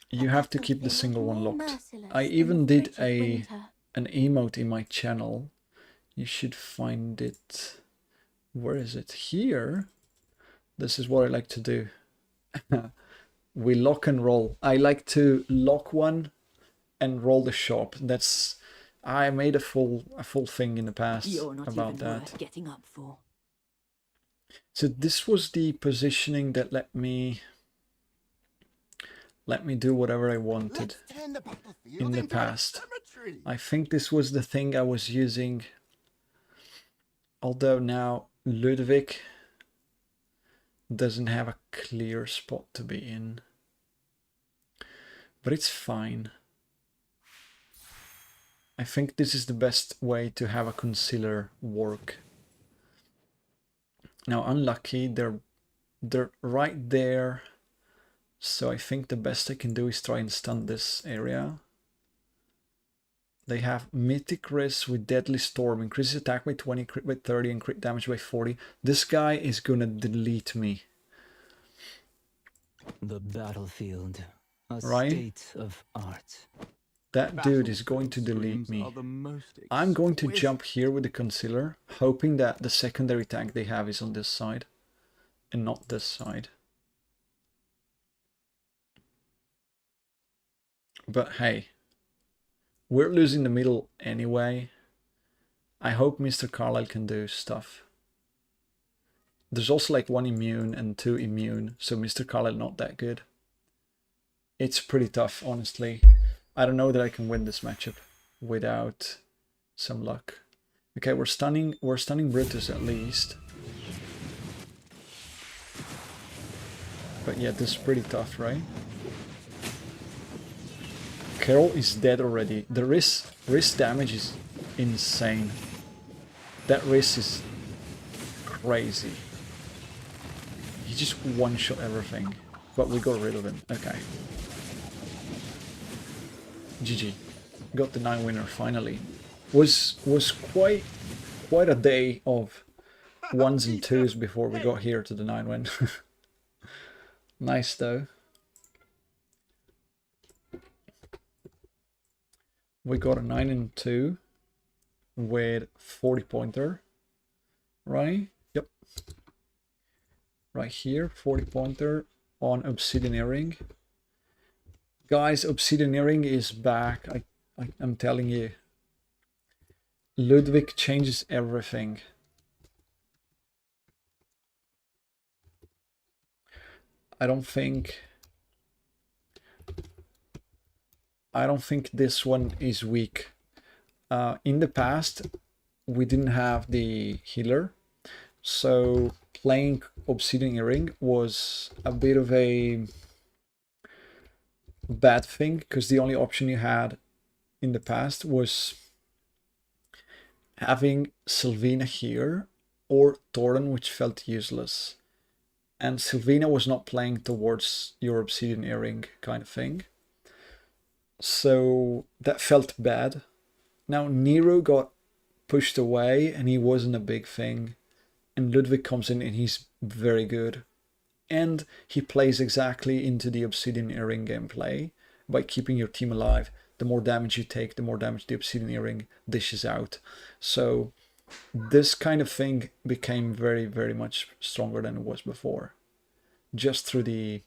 You have to keep the single one locked. I even did an emote in my channel. You should find it. Where is it? Here. This is what I like to do. We lock and roll. I like to lock one and roll the shop. That's... I made a full thing in the past about that. Worth getting up for. So this was the positioning that let me do whatever I wanted Let's turn the battlefield in the into a past. cemetery. I think this was the thing I was using. Although now Ludwig doesn't have a clear spot to be in. But it's fine. I think this is the best way to have a concealer work. Now unlucky, they're right there. So I think the best I can do is try and stun this area. They have Mythic Risk with Deadly Storm, increases attack by 20, crit by 30, and crit damage by 40. This guy is gonna delete me. The battlefield, a Right? state of art. That dude is going to delete me. I'm going to jump here with the concealer, hoping that the secondary tank they have is on this side and not this side. But hey, we're losing the middle anyway. I hope Mr. Carlisle can do stuff. There's also like 1 immune and 2 immune, so Mr. Carlisle not that good. It's pretty tough, honestly. I don't know that I can win this matchup without some luck. Okay, we're stunning Brutus at least. But yeah, this is pretty tough, right? Carol is dead already. The wrist damage is insane. That wrist is crazy. He just one-shot everything. But we got rid of him. Okay. GG. Got the 9 winner finally. Was quite a day of 1s and 2s before we got here to the 9 win. Nice though. We got a 9 and 2 with 40 pointer. Right? Yep. Right here, 40 pointer on Obsidian Earring. Guys, Obsidian Earring is back. I'm telling you. Ludwig changes everything. I don't think this one is weak. In the past, we didn't have the healer, so playing Obsidian Earring was a bit of a bad thing, because the only option you had in the past was having Sylvina here or Thorin, which felt useless. And Sylvina was not playing towards your Obsidian Earring kind of thing. So that felt bad. Now Nero got pushed away and he wasn't a big thing. And Ludwig comes in and he's very good. And he plays exactly into the Obsidian Earring gameplay by keeping your team alive. The more damage you take, the more damage the Obsidian Earring dishes out. So this kind of thing became very, very much stronger than it was before. Just through the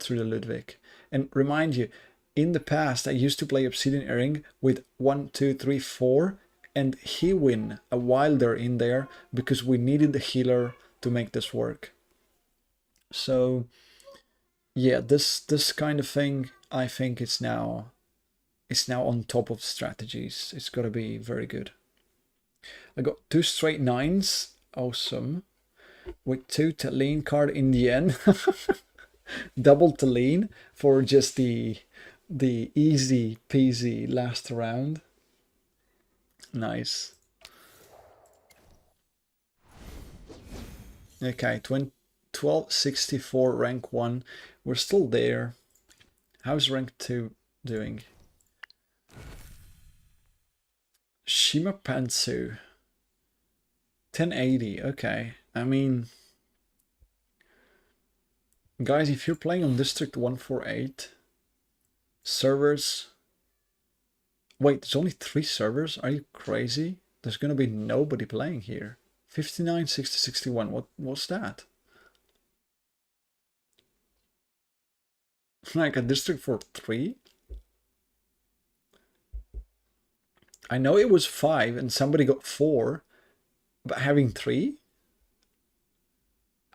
Ludwig. And remind you, in the past I used to play Obsidian Earring with 1, 2, 3, 4 and he win a Wilder in there because we needed the healer to make this work. So yeah, this kind of thing, I think it's now on top of strategies. It's got to be very good. I got 2 straight 9s. Awesome. With 2 Talene card in the end. Double Talene for just the easy peasy last round. Nice. Okay, 1264 rank 1. We're still there. How's rank 2 doing? Shima Pantsu. 1080, okay. I mean, guys, if you're playing on District 148, servers... Wait, there's only 3 servers? Are you crazy? There's gonna be nobody playing here. 59, 60, 61, what's that? Like a District for 3? I know it was 5 and somebody got 4, but having 3?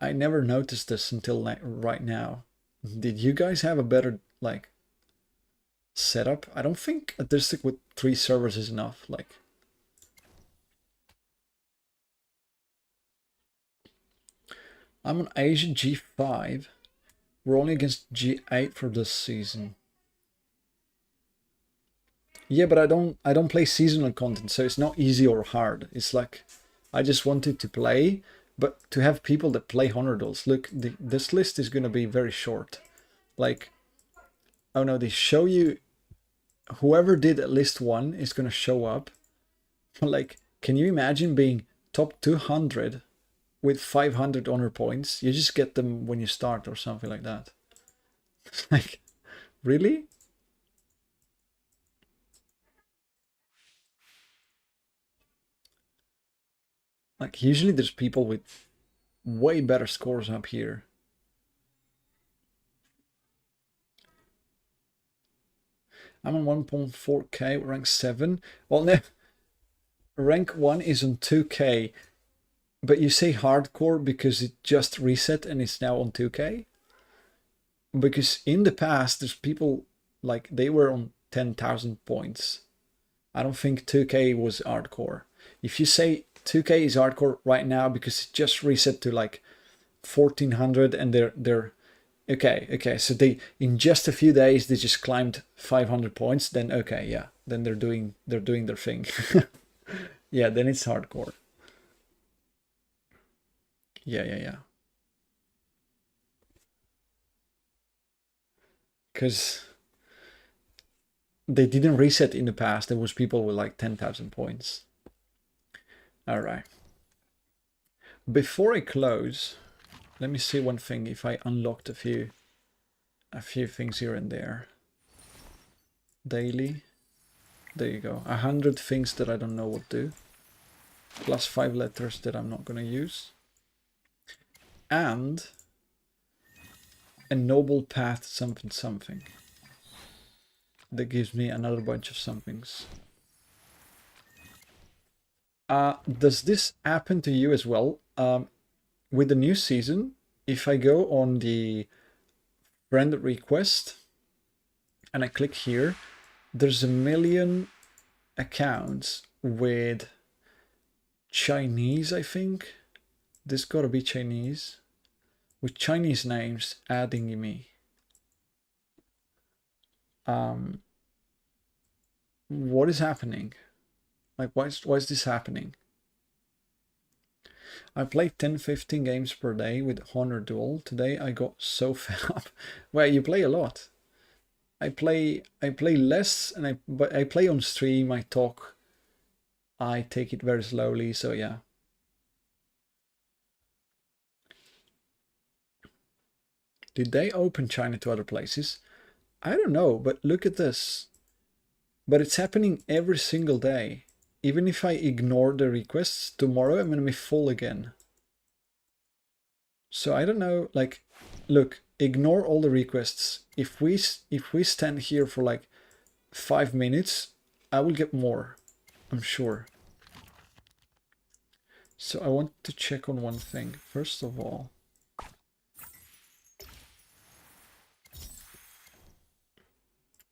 I never noticed this until right now. Did you guys have a better, like, setup? I don't think a district with 3 servers is enough, like... I'm on Asia G5. We're only against G8 for this season. Yeah, but I don't play seasonal content, so it's not easy or hard. It's like, I just wanted to play, but to have people that play Honor Duels. Look, this list is gonna be very short. Like, oh no, they show you, whoever did at list 1 is gonna show up. Like, can you imagine being top 200 with 500 honor points? You just get them when you start or something like that. Like, really? Like, usually there's people with way better scores up here. I'm on 1.4k, rank 7. Well, no, rank 1 is on 2k, but you say hardcore because it just reset and it's now on 2k? Because in the past, there's people, like, they were on 10,000 points. I don't think 2k was hardcore. If you say 2k is hardcore right now because it just reset to like 1400 and they're okay, so they, in just a few days, they just climbed 500 points, then okay, yeah, then they're doing their thing. Yeah, then it's hardcore. Yeah. Because they didn't reset in the past. There was people with like 10,000 points. All right. Before I close, let me see one thing, if I unlocked a few things here and there. Daily. There you go. 100 things that I don't know what do. Plus 5 letters that I'm not going to use. And a noble path something. That gives me another bunch of somethings. Does this happen to you as well? With the new season, if I go on the friend request and I click here, there's 1 million accounts with Chinese, I think. This gotta be Chinese. With Chinese names adding me. What is happening? Like, why is this happening? I play 10-15 games per day with Honor Duel. Today I got so fed up. Well, you play a lot. I play less, but I play on stream, I talk. I take it very slowly, so yeah. Did they open China to other places? I don't know, but look at this. But it's happening every single day. Even if I ignore the requests, tomorrow I'm going to be full again. So I don't know, like, look, ignore all the requests. If we stand here for like 5 minutes, I will get more, I'm sure. So I want to check on one thing. First of all,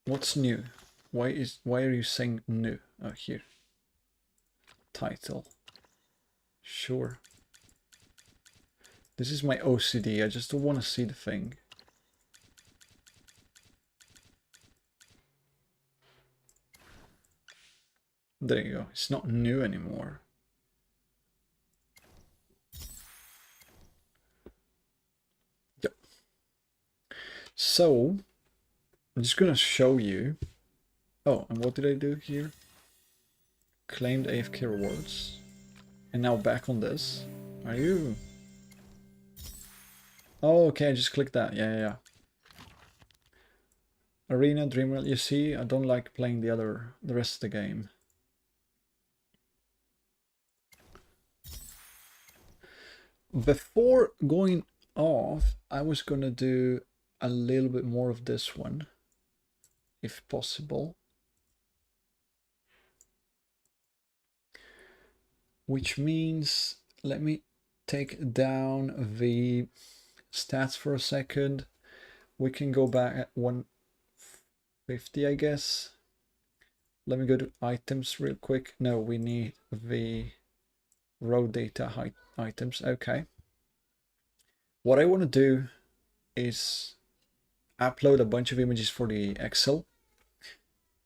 What's new? Why are you saying new? Oh, here. Title. Sure. This is my OCD. I just don't want to see the thing. There you go. It's not new anymore. Yep. So, I'm just gonna show you. Oh, and what did I do here? Claimed AFK rewards. And now back on this. Are you? Oh, okay, I just clicked that. Yeah. Arena, Dreamworld. You see, I don't like playing the rest of the game. Before going off, I was gonna do a little bit more of this one, if possible. Which means, let me take down the stats for a second. We can go back at 150, I guess. Let me go to items real quick. No, we need the raw data items. Okay. What I want to do is upload a bunch of images for the Excel.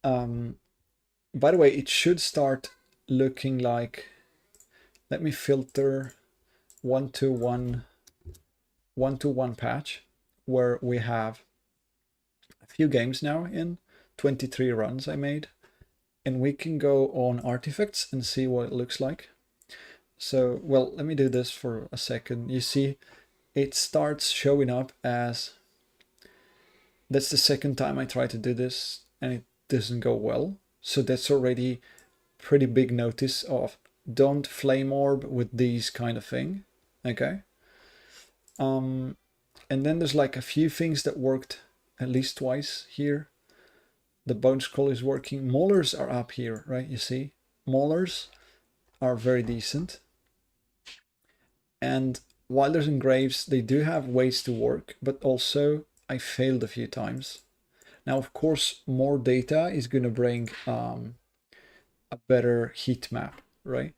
By the way, it should start looking like, let me filter 1-to-1 patch, where we have a few games now in 23 runs I made, and we can go on artifacts and see what it looks like. So, well, let me do this for a second. You see, it starts showing up as, that's the second time I try to do this and it doesn't go well. So that's already pretty big notice of don't flame orb with these kind of thing. Okay. And then there's like a few things that worked at least twice here. The bone scroll is working. Maulers are up here, right? You see, maulers are very decent. And wilders and graves, they do have ways to work, but also I failed a few times. Now, of course, more data is going to bring a better heat map, right?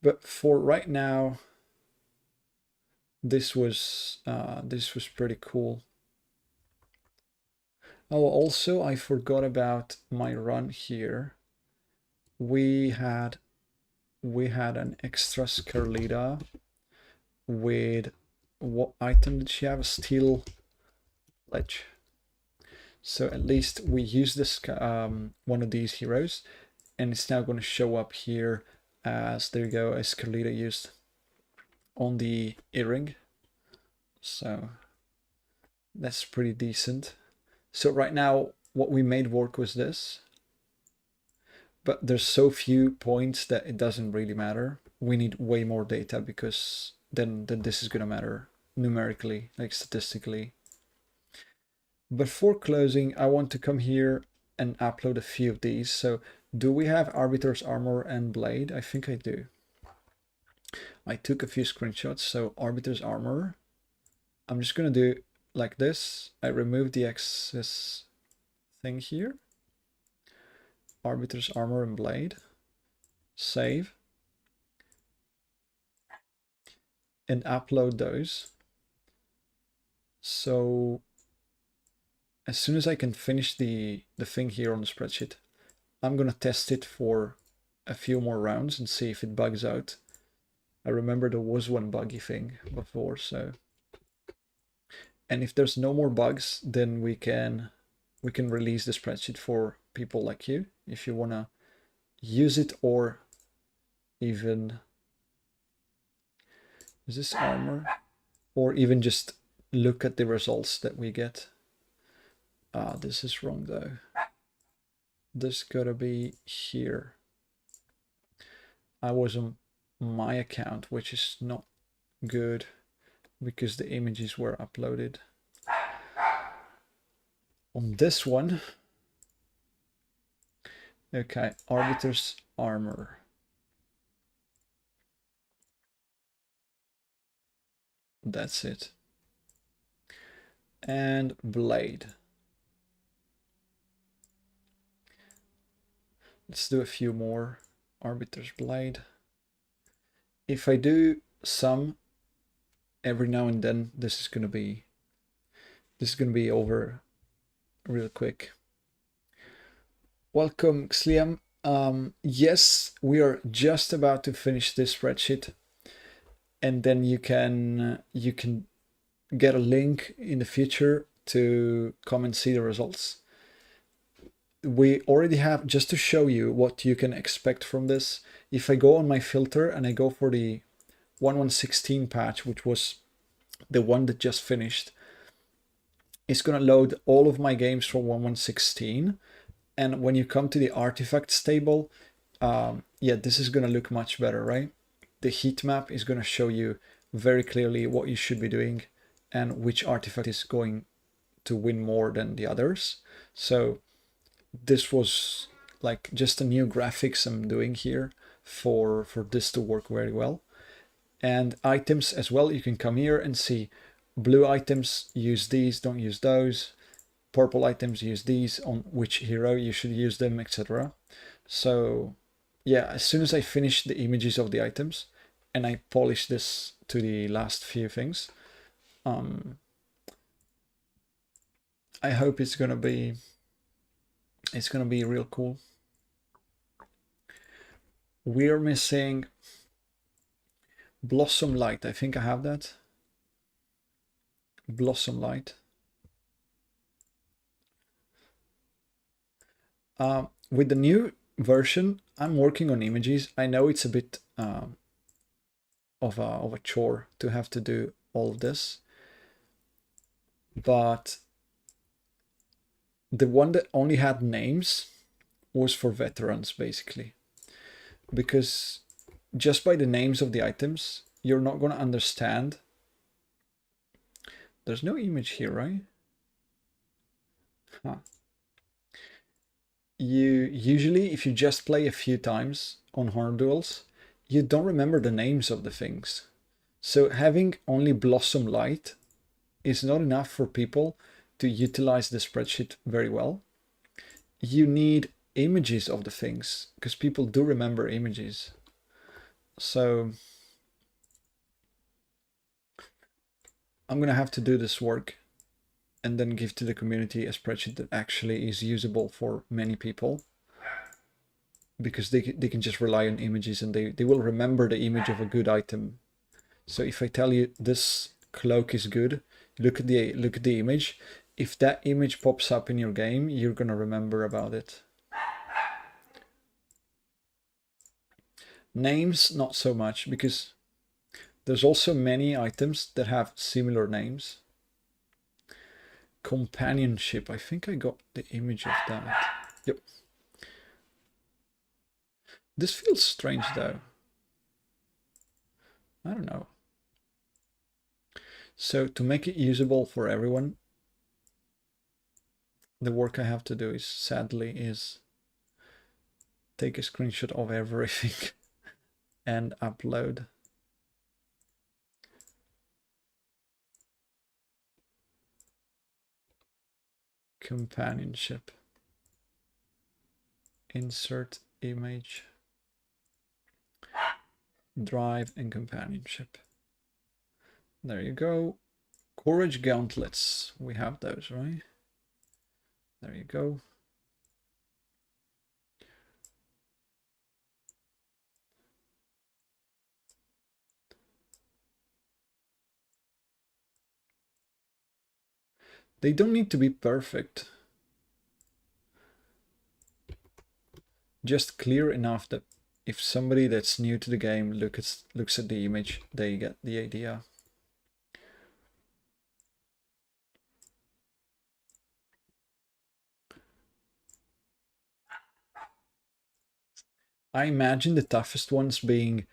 But for right now, this was pretty cool. Oh, also, I forgot about my run here. We had an extra Scarlita with, what item did she have? A steel ledge. So at least we use this one of these heroes, and it's now going to show up here as, there you go, as Scarlita used on the earring. So that's pretty decent. So right now what we made work was this, but there's so few points that it doesn't really matter. We need way more data, because then this is going to matter numerically, like statistically. Before closing, I want to come here and upload a few of these. So do we have Arbiter's Armor and Blade? I think I do. I took a few screenshots. So Arbiter's Armor, I'm just going to do like this. I remove the excess thing here. Arbiter's Armor and Blade. Save. And upload those. So as soon as I can finish the thing here on the spreadsheet, I'm gonna test it for a few more rounds and see if it bugs out. I remember there was one buggy thing before, so. And if there's no more bugs, then we can release the spreadsheet for people like you, if you wanna use it, or even, is this armor? Or even just look at the results that we get. This is wrong though. This gotta be here. I was on my account, which is not good because the images were uploaded. On this one, okay, Arbiter's Armor. That's it. And Blade. Let's do a few more. Arbiter's Blade. If I do some every now and then, this is gonna be over real quick. Welcome, Xliam. Yes, we are just about to finish this spreadsheet, and then you can get a link in the future to come and see the results. We already have, just to show you what you can expect from this, if I go on my filter and I go for the 1116 patch, which was the one that just finished, it's going to load all of my games from 1116. And when you come to the artifacts table, yeah, this is going to look much better, right? The heat map is going to show you very clearly what you should be doing and which artifact is going to win more than the others. So this was like just a new graphics I'm doing here for this to work very well. And items as well, you can come here and see blue items, use these, don't use those. Purple items, use these, on which hero you should use them, etc. So yeah, as soon as I finish the images of the items and I polish this to the last few things, I hope it's gonna be real cool. We're missing Blossom Light. I think I have that. Blossom Light. With the new version, I'm working on images. I know it's a bit of a chore to have to do all of this, but the one that only had names was for veterans, basically, because just by the names of the items, you're not going to understand. There's no image here, right? Huh. You usually, if you just play a few times on hard duels, you don't remember the names of the things. So having only Blossom Light is not enough for people to utilize the spreadsheet very well. You need images of the things, because people do remember images. So I'm gonna have to do this work and then give to the community a spreadsheet that actually is usable for many people, because they can just rely on images and they will remember the image of a good item. So if I tell you this cloak is good, look at the image. If that image pops up in your game, you're gonna remember about it. Names, not so much, because there's also many items that have similar names. Companionship, I think I got the image of that. Yep. This feels strange though. I don't know. So to make it usable for everyone, the work I have to do is, sadly, is take a screenshot of everything and upload. Companionship. Insert image. Drive and companionship. There you go. Courage gauntlets. We have those, right? There you go. They don't need to be perfect. Just clear enough that if somebody that's new to the game looks at the image, they get the idea. I imagine the toughest ones being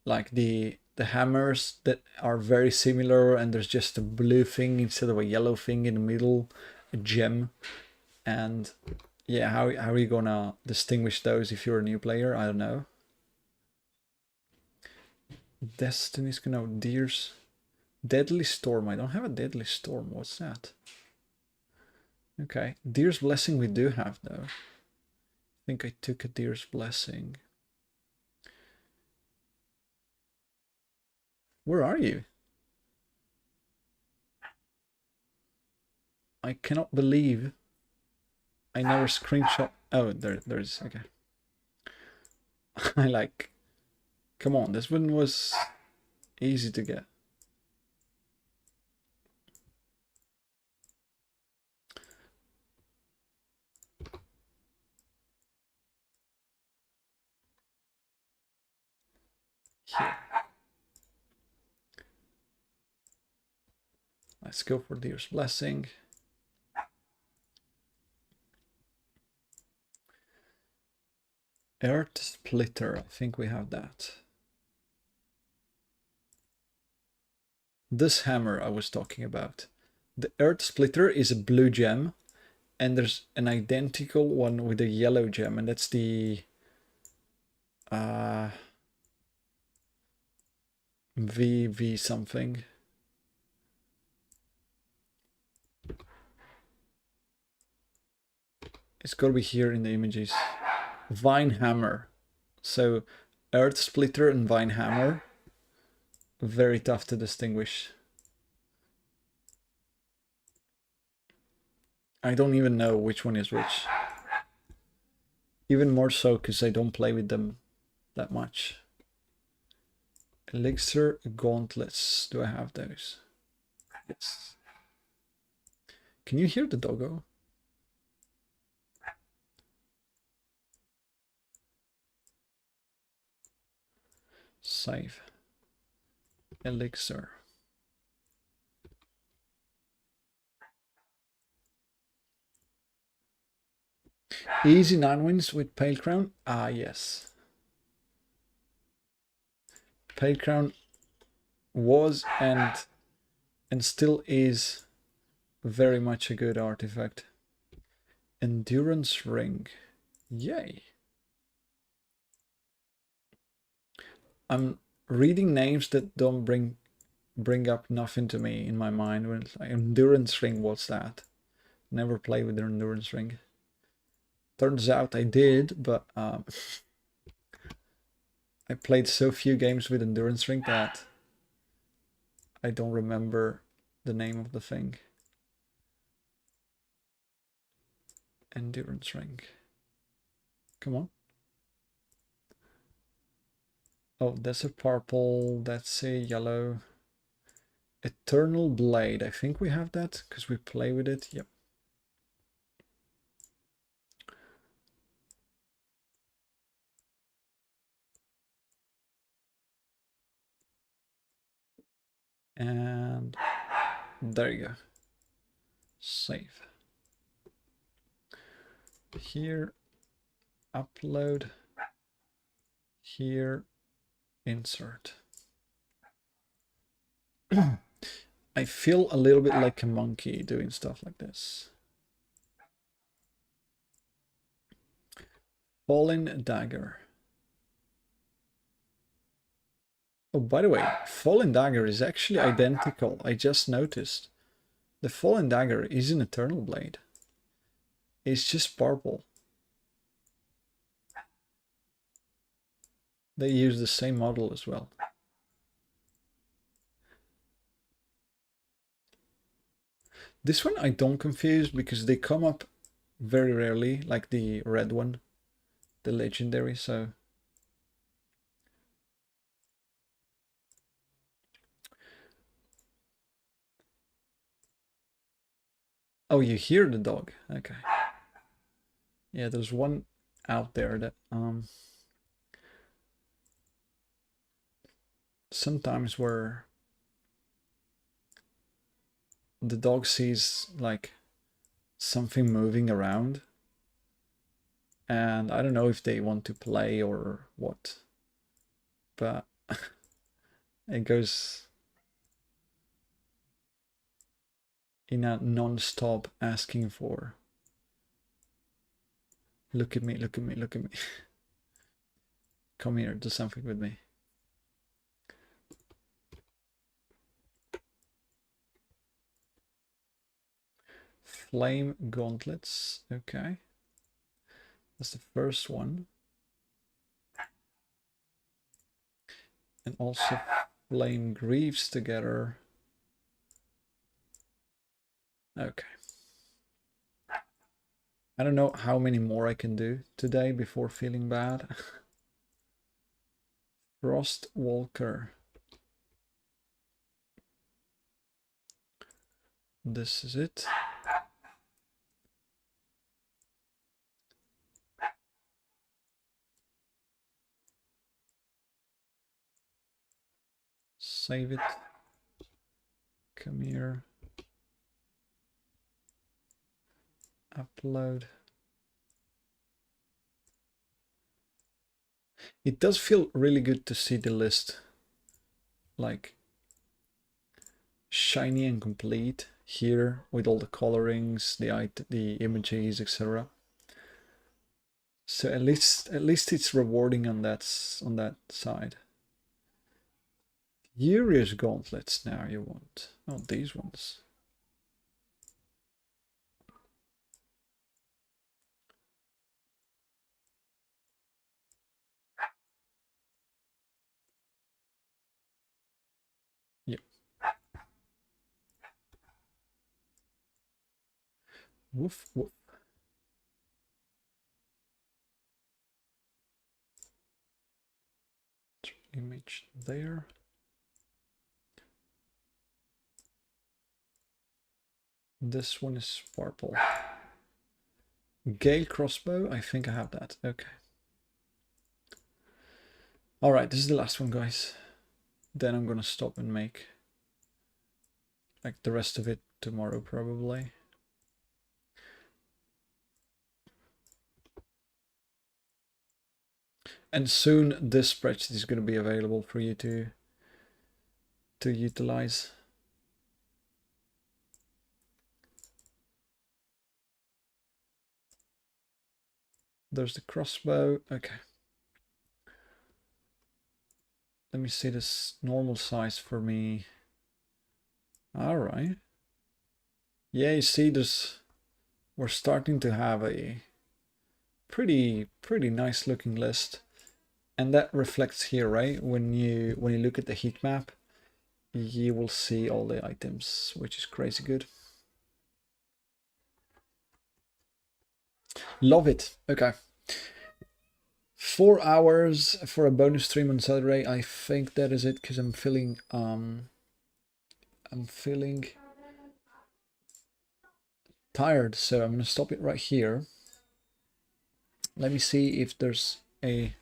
like the hammers that are very similar, and there's just a blue thing instead of a yellow thing in the middle, a gem. And yeah, how are you gonna distinguish those if you're a new player? I don't know. Destiny's gonna Deers. Deadly Storm. I don't have a Deadly Storm. What's that? Okay. Deer's Blessing we do have though. I think I took a deer's blessing. Where are you? I cannot believe I never screenshot. Oh, there's okay. I like. Come on, this one was easy to get. Here. Let's go for Deer's Blessing. Earth Splitter, I think we have that. This hammer I was talking about. The Earth Splitter is a blue gem, and there's an identical one with a yellow gem, and that's the VV something. It's got to be here in the images. Vine Hammer. So Earth Splitter and Vine Hammer. Very tough to distinguish. I don't even know which one is which. Even more so because I don't play with them that much. Elixir Gauntlets. Do I have those? Yes. Can you hear the doggo? Save. Elixir. Easy 9 wins with Pale Crown. Ah, yes. Pale Crown was and still is very much a good artifact. Endurance Ring. Yay. I'm reading names that don't bring up nothing to me in my mind. When it's like Endurance Ring, what's that? Never played with the Endurance Ring. Turns out I did, but I played so few games with Endurance Ring that I don't remember the name of the thing. Endurance Ring. Come on. Oh, that's a purple, that's a yellow. Eternal Blade, I think we have that because we play with it. Yep. And there you go. Save. Here, upload. Here, insert. I feel a little bit like a monkey doing stuff like this. Fallen Dagger. Oh, by the way, Fallen Dagger is actually identical. I just noticed. The Fallen Dagger is an Eternal Blade. It's just purple. They use the same model as well. This one I don't confuse because they come up very rarely, like the red one, the legendary, so... Oh, you hear the dog. Okay. Yeah, there's one out there that sometimes where the dog sees like something moving around, and I don't know if they want to play or what, but it goes in a non-stop asking for, look at me, look at me, look at me. Come here, do something with me. Flame gauntlets, okay. That's the first one. And also flame griefs together. Okay. I don't know how many more I can do today before feeling bad. Frost Walker. This is it. Save it. Come here. Upload. It does feel really good to see the list like shiny and complete here with all the colorings, the images, etc. So at least it's rewarding on that side. Furious gauntlets now you want. Oh, these ones. Yep. Woof woof. Image there. This one is purple. Gale crossbow, I think I have that. Okay. Alright, this is the last one, guys. Then I'm gonna stop and make like the rest of it tomorrow probably. And soon this spreadsheet is gonna be available for you to utilize. There's the crossbow. Okay. Let me see this normal size for me. All right. Yeah, you see we're starting to have a pretty nice looking list. And that reflects here, right? When you look at the heat map, you will see all the items, which is crazy good. Love it. Okay. 4 hours for a bonus stream on Saturday. I think that is it because I'm feeling tired, so I'm gonna stop it right here. Let me see if there's a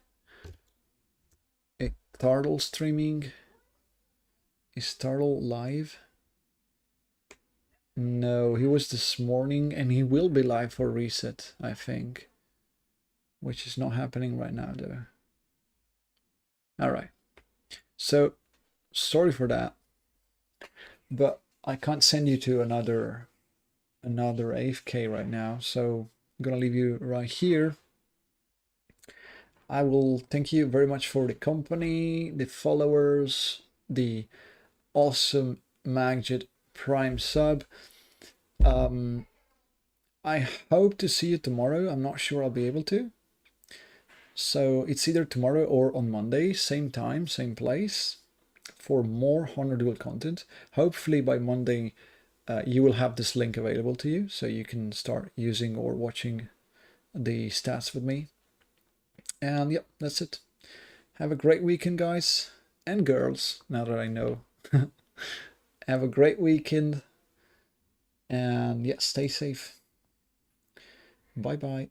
Turtle streaming. Is Turtle live? No, he was this morning and he will be live for reset, I think. Which is not happening right now though. Alright. So sorry for that. But I can't send you to another AFK right now, so I'm gonna leave you right here. I will thank you very much for the company, the followers, the awesome Magjit Prime sub. I hope to see you tomorrow. I'm not sure I'll be able to. So it's either tomorrow or on Monday, same time, same place, for more Honor Duel content. Hopefully by Monday you will have this link available to you, so you can start using or watching the stats with me. And yeah, that's it. Have a great weekend, guys and girls, now that I know. Have a great weekend. And yeah, stay safe. Bye-bye.